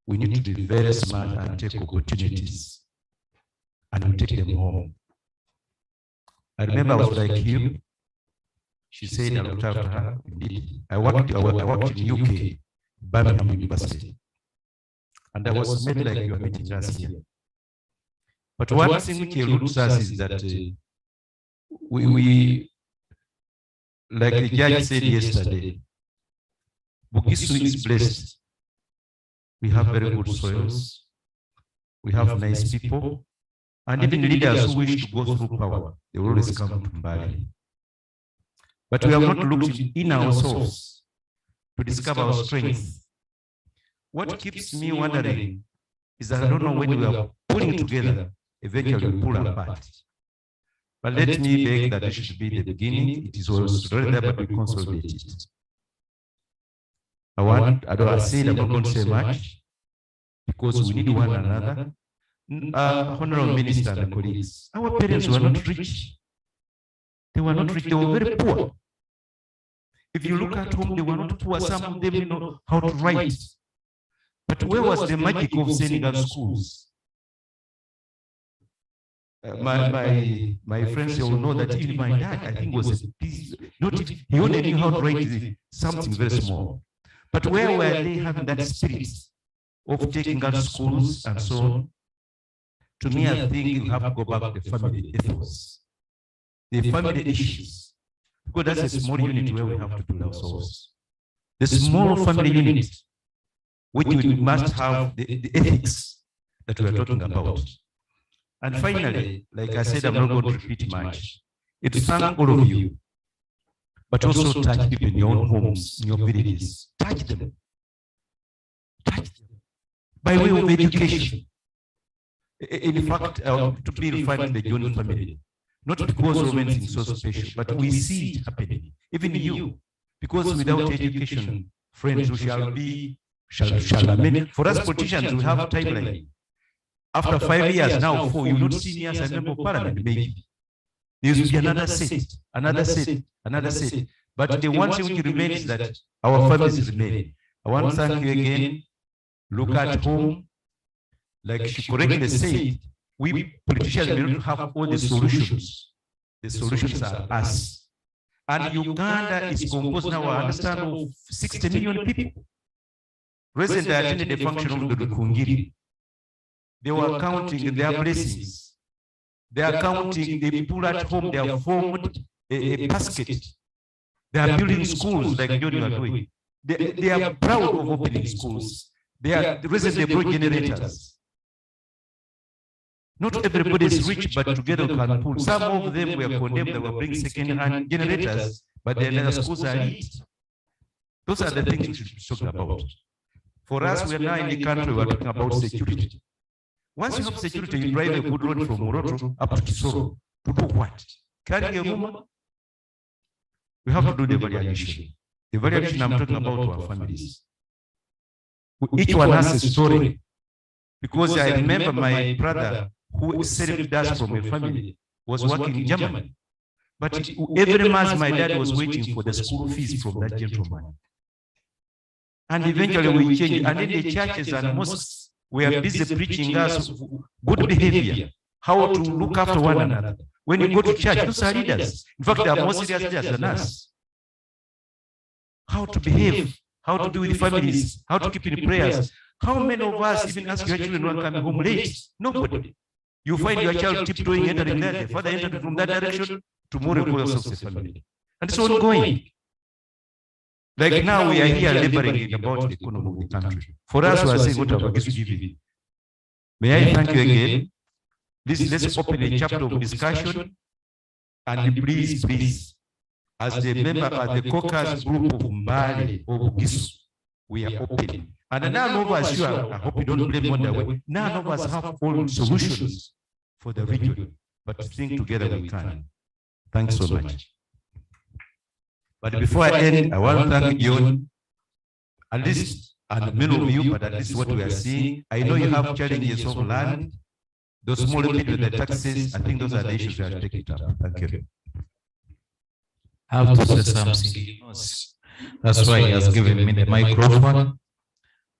Speaker 7: we need to be very smart and take opportunities and we take them home. I remember I was like you. She said I looked after her. Indeed, I worked in UK, Birmingham University, and I was made like you are meeting us here. But one thing which eludes us is that we, like the judge said yesterday, Bugisu is blessed. We have very good soils. We have nice people. And even leaders who wish to go through power, they will always come to Mbali. But we have not looked in ourselves to discover our strength. What keeps me wondering is that I don't know when we are pulling together, eventually we pull apart. But let me beg that this should be the beginning. It is already there, but we consolidate it. I said I'm not going to say much because we need one another. Honorable Minister and colleagues, our parents were not rich. They were not rich, they were very poor. If you look at home, they were not poor. Some of them didn't know how to write. But where was the magic of sending us schools? My friends will know that even my dad, I think, was he only knew how to write something very small. But where were they having that spirit of taking us schools and so on? To me, I think you have to go back to the family ethos, the family issues, because that's a small unit where we have to do ourselves. The small family unit, which we must have the ethics that we are talking about. And finally, like I said, I'm not going to repeat much. It's thank all of you, but also touch people in your own homes, in your villages. Touch them. Touch them. By way of education. In fact, to be referred to the John family, not because women is so special, but we see it happening, even you, because without education, friends, we shall remain. For us politicians, we have timeline. After 5 years, now 4, you will not see me as a member of parliament, maybe. There will be another set, another set, another set. But the one thing which remains is that our families remain. I want to thank you again. Look at home. Like she correctly said, we politicians will not have all the solutions. The solutions are us. And Uganda is composed now, I understand, of 60 million people. Recently, I attended the function of the Rukungiri. They were counting their blessings. They are counting the people at home. They have formed a basket. They are building schools like John you are doing. They are proud of opening schools. They are recently brought generators. Not everybody is rich, but together can pull. Some of them were condemned that were bringing second-hand generators, but their schools are lit. Those are the things we should be talking about. For us, we are now in the country, we are talking about security. Once you have security, you drive a good road from Moroto up to Kisoro. To do what? Carry a woman? We have to do the variation. The variation I'm talking about to our families. Each one has a story. Because I remember my brother who served us from a family was working in Germany. But every month my dad was waiting for the school fees from that gentleman. And eventually we changed. And in the churches and mosques, we are busy preaching us good behavior, how to look after one another. When you go to church, those are leaders. In fact, they are more serious leaders than us. How to behave, how to be with families, how to keep in prayers. How many of us even ask your children when coming home late? Nobody. You find your child tiptoeing, entering there, the father entered from that direction, tomorrow you call yourself a family. And it's ongoing. Like now we are here laboring about the economy of the country. For us, we are saying what our is giving. May I thank you again. Let's open a chapter of discussion. And please, as the member of the caucus group of Mbale or Bugisu, we are open. And none of us, sure, I hope you don't blame one way, none of us have all solutions for the region, but think together we can. Thanks so much. But before I end, I want to thank John, at least, and many of you, but at least what we are seeing, I know you have challenges of land, those small people with the taxes, I think those are the issues we are taking up. Thank you.
Speaker 12: I have to say something. That's why he has given me the microphone.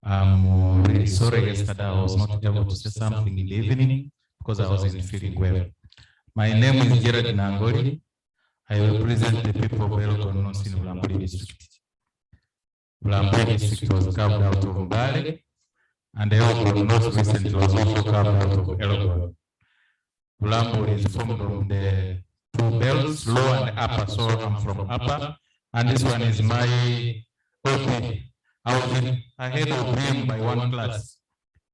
Speaker 12: I'm really sorry yesterday I was not able to say something in the evening because I wasn't feeling well. My name is Gerard Nangori. I represent the people of Elgon North in Ulambuli district. Ulambuli district was carved out of Mbale, and Elgon North recently was also carved out of Elgon. Ulambuli is formed from the two belts, lower and upper, so I'm from upper, and this one is my OP. I was ahead of him by one class.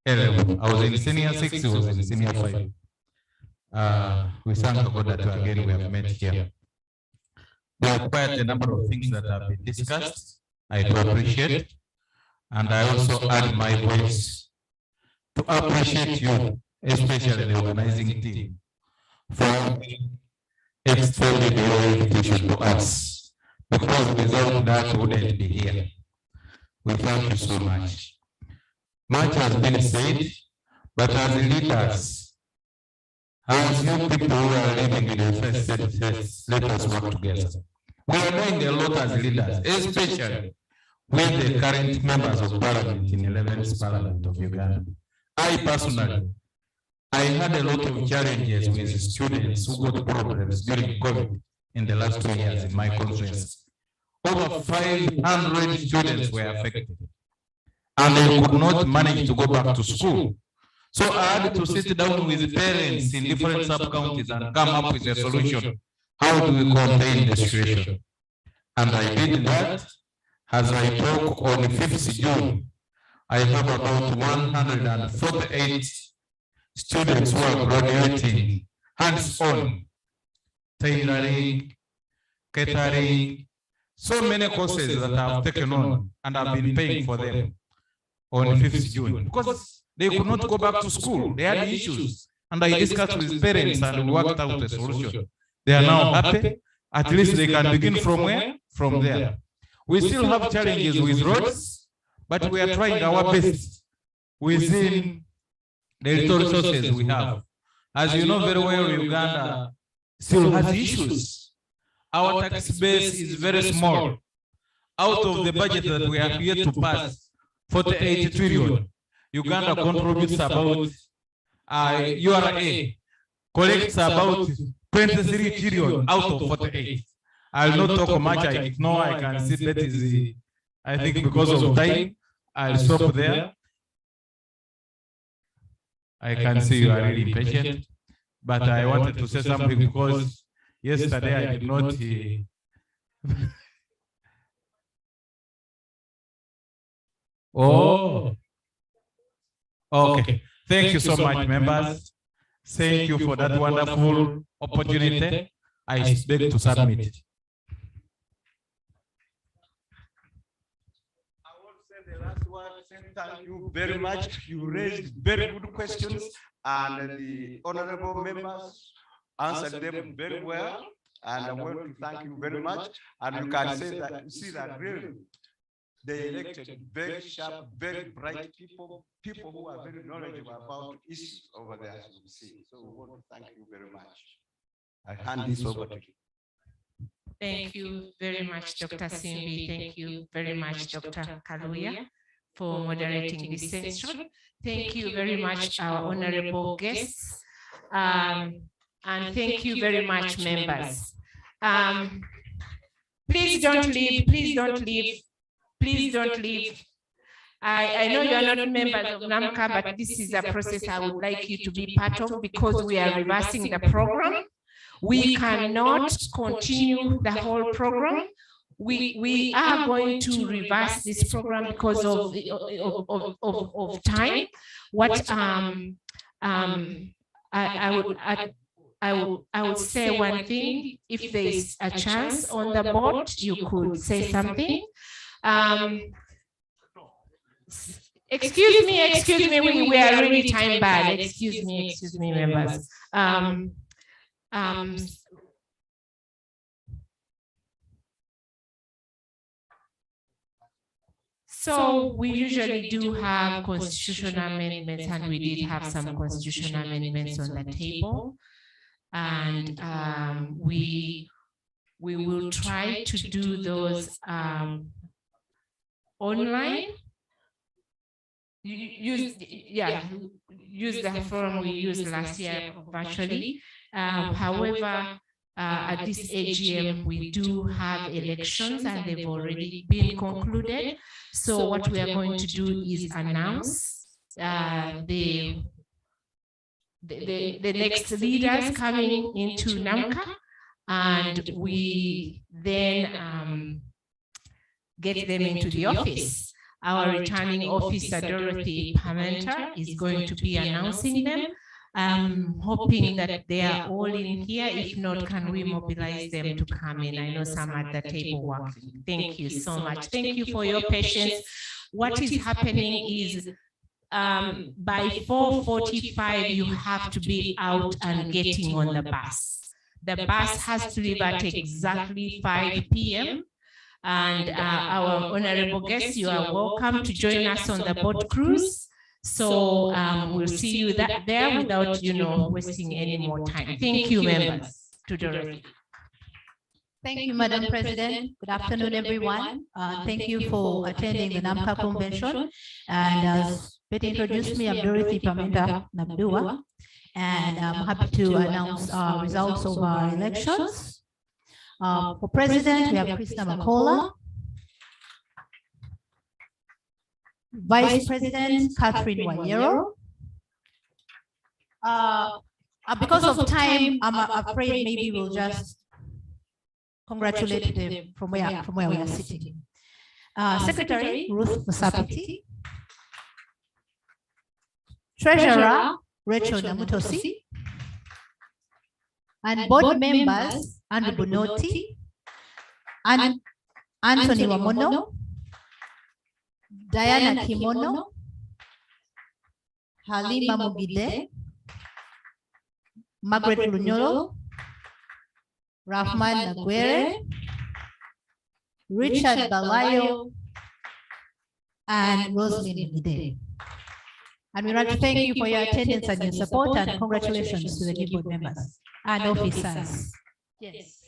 Speaker 12: I was in senior 6, he was in senior 5. We thank God that again we have met here. There are quite a number of things that have been discussed. I do appreciate, and I also add my voice to appreciate you, especially the organizing team, for extending your invitation to us, because without that we wouldn't be here. We thank you so much. Much has been said, but as leaders, as you people who are living in the first, let us work together. We are doing a lot as leaders, especially with the current members of parliament in 11th Parliament of Uganda. I personally, I had a lot of challenges with students who got problems during COVID in the last 2 years in my constituency. Over 500 students were affected, and they could not manage to go back to school. So I had to sit down with parents in different sub-counties and come up with a solution. How do we contain the situation? And I did that. As I talk on 5th June, I have about 148 students who are graduating hands-on, tailoring, catering, so many courses that I have taken on and I've been paying for them on 5th June because they could not go back to school. They had issues. And I discussed with parents and we worked out a solution. They are now happy. At least they can begin from where? From there. We still have challenges with roads, but we are trying our best within the little resources we have. As you know very well, Uganda still has issues. Our tax base is very small. Out of the budget that we are here to pass, 48 trillion, Uganda contributes about, URA collects about 23 trillion out of 48. I'll not talk much, I know I can see that is, I think because of time, I'll stop there. I can see you are really impatient, but I wanted to say something because yesterday I did not. Oh, okay. Thank you so much, members. Thank you for that wonderful opportunity. I beg to submit.
Speaker 8: I want to say the last one. Thank you very much. You raised very good questions, and the honorable members answered them very well. And I want to thank you very much. And you can say that, see that really they elected very sharp, very bright people, people who are very knowledgeable about issues over there, as you see. So we want to thank you very much. I hand this over to you.
Speaker 9: Thank you very much, Dr. Simbi. Thank you very much, Dr. Kaluya, for moderating this session. Thank you very much, our honorable guests. And thank you very much, members. Please don't leave, please don't leave, please don't leave. I know you are not members of Namca, but this is a process I would like you to be part of because we are reversing the program. We cannot continue the whole program. We are going to reverse this program because of time. What I would say one thing. If there is a chance on the board, you could say something. Excuse me, we are really time bad. Excuse me, members. So we usually do have constitutional amendments, and we did have some constitutional amendments on the table. And we will try to do those online. Use the forum we used last year virtually. However, at this AGM, we do have elections and they've already been concluded. So what we are going to do is announce the next leaders coming into Namca, and we then get them into the office. Our returning officer, Dorothy Pamenta, is going to be announcing them. I'm hoping that they are all in here. If not, can we mobilize them to come in? I know some at the table working. Thank you so much. Thank you for your patience. What is happening is by 4:45, you have to be out and getting on the bus. The bus has to leave at exactly 5 p.m. And our honorable guests, you are welcome to join us on the boat cruise. So we'll see you there without, wasting any more time. Thank you, members. To Dorothy.
Speaker 10: Thank you, Madam President. Good afternoon, everyone. Thank you for attending the Namca Convention. And as Betty introduced me, I'm Dorothy Pamenta Nabdua, and I'm happy to announce results of our elections. For President, we have Krista Makola. Vice President, Catherine Wanyero. Because of time, I'm afraid maybe we'll just congratulate them from where we are sitting. Secretary, Ruth Musabiti. Treasurer, Rachel Namutosi. And board members, Andrew Bunoti, and Anthony Wamono, Diana Kimono, Halima Mugide, Margaret Lunyolo, Rahman Nagwere, Richard Balayo, and Roslyn Mugide. And we'd like to thank you for your attendance and your support, and congratulations to the new board members and officers. Yes.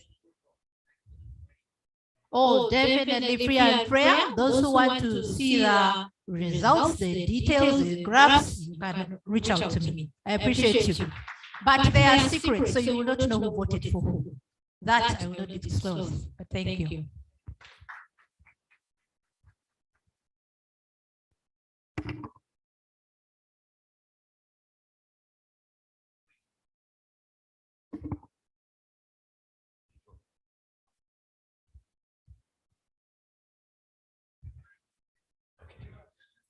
Speaker 10: Oh, definitely free and fair. Those who want to see the results, the details, the graphs, you can reach out to me. I appreciate you. But they are secret, so you will not know who voted for who. That I will not disclose, but thank you.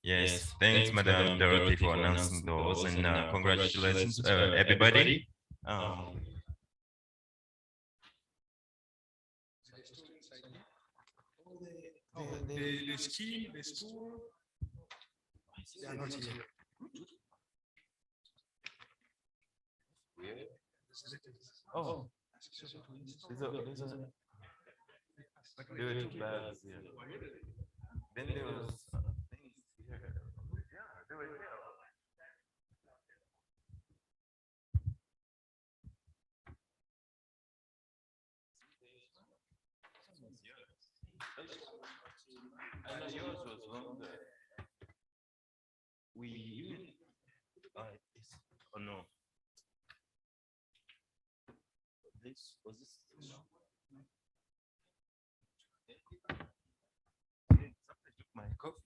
Speaker 21: Yes, thanks, Madam Dorothy, for announcing those, and congratulations, everybody.
Speaker 13: The scheme, the school, they are not here.
Speaker 21: Oh, there were two bags here. Then there was things here. Yeah, they were here. I know yours was longer. We even, oh no. This was this. Somebody took my coffee.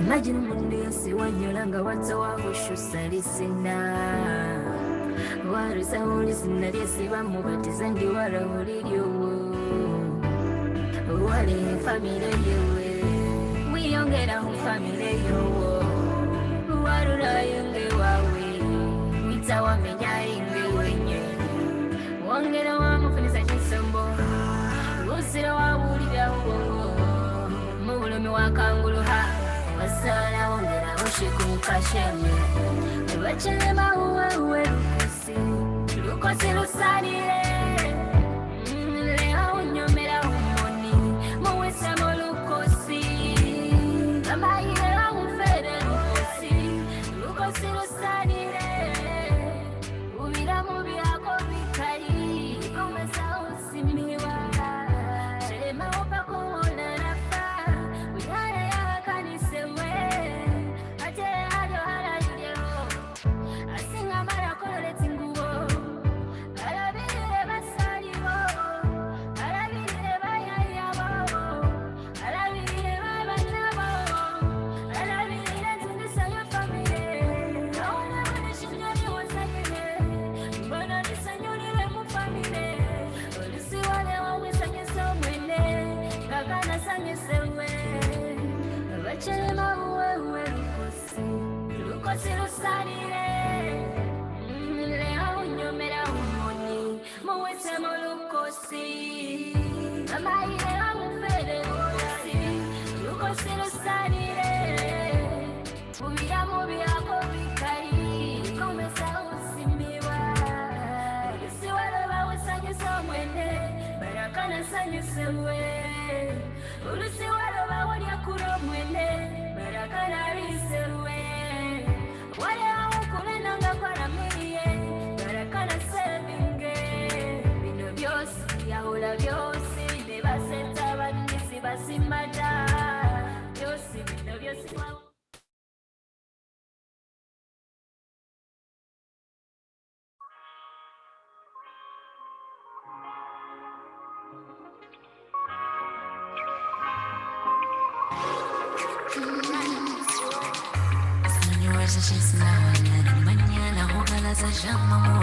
Speaker 11: Imagine one day si wanyolanga watu wakushusa lisina warisa ulisina lyesiba mubatiza ndi wala ulilyowo wale famile yewe wiyongera mu famile yowo warura yenge wawe wita wamenya inge wenye wongera wamufunisa chisombo usira wawulirawo mubulumi wakanguluha wasala wongera ushikuka sheme bachelema uwe lukosi lusalire leo unyomera umoni muwisemo lukosi amayira umfere lukosi lusalire ubira mu byako bikari komesa usimiwa chelema upa kuona nafa wihara ya kanisewe ate ado harajero asinga mara kole tingubo alabire basalibo alabire bayayabo alabire babanabo alabire tundisa yo famile naona bana shinyani wasakene mbona nisanyoni we mu famile olisi wale wawisanye somwene kakana sanye sewe bachelema uwe lukosi lusalire leo unyomera umoni muwisemo lukosi amayire amufere lukosi lusalire ubira mu byako bikari komesa usimiwa isi waloba usanyusa mwene barakana sanyusewe ulusi waloba walya kuro mwene barakana risewe wale awukulenanga kwaramiriye barakana sevinge bino byosi yahula byosi nebaseta banisi basimata byosi bino byosi Mañana, ojalá se llama,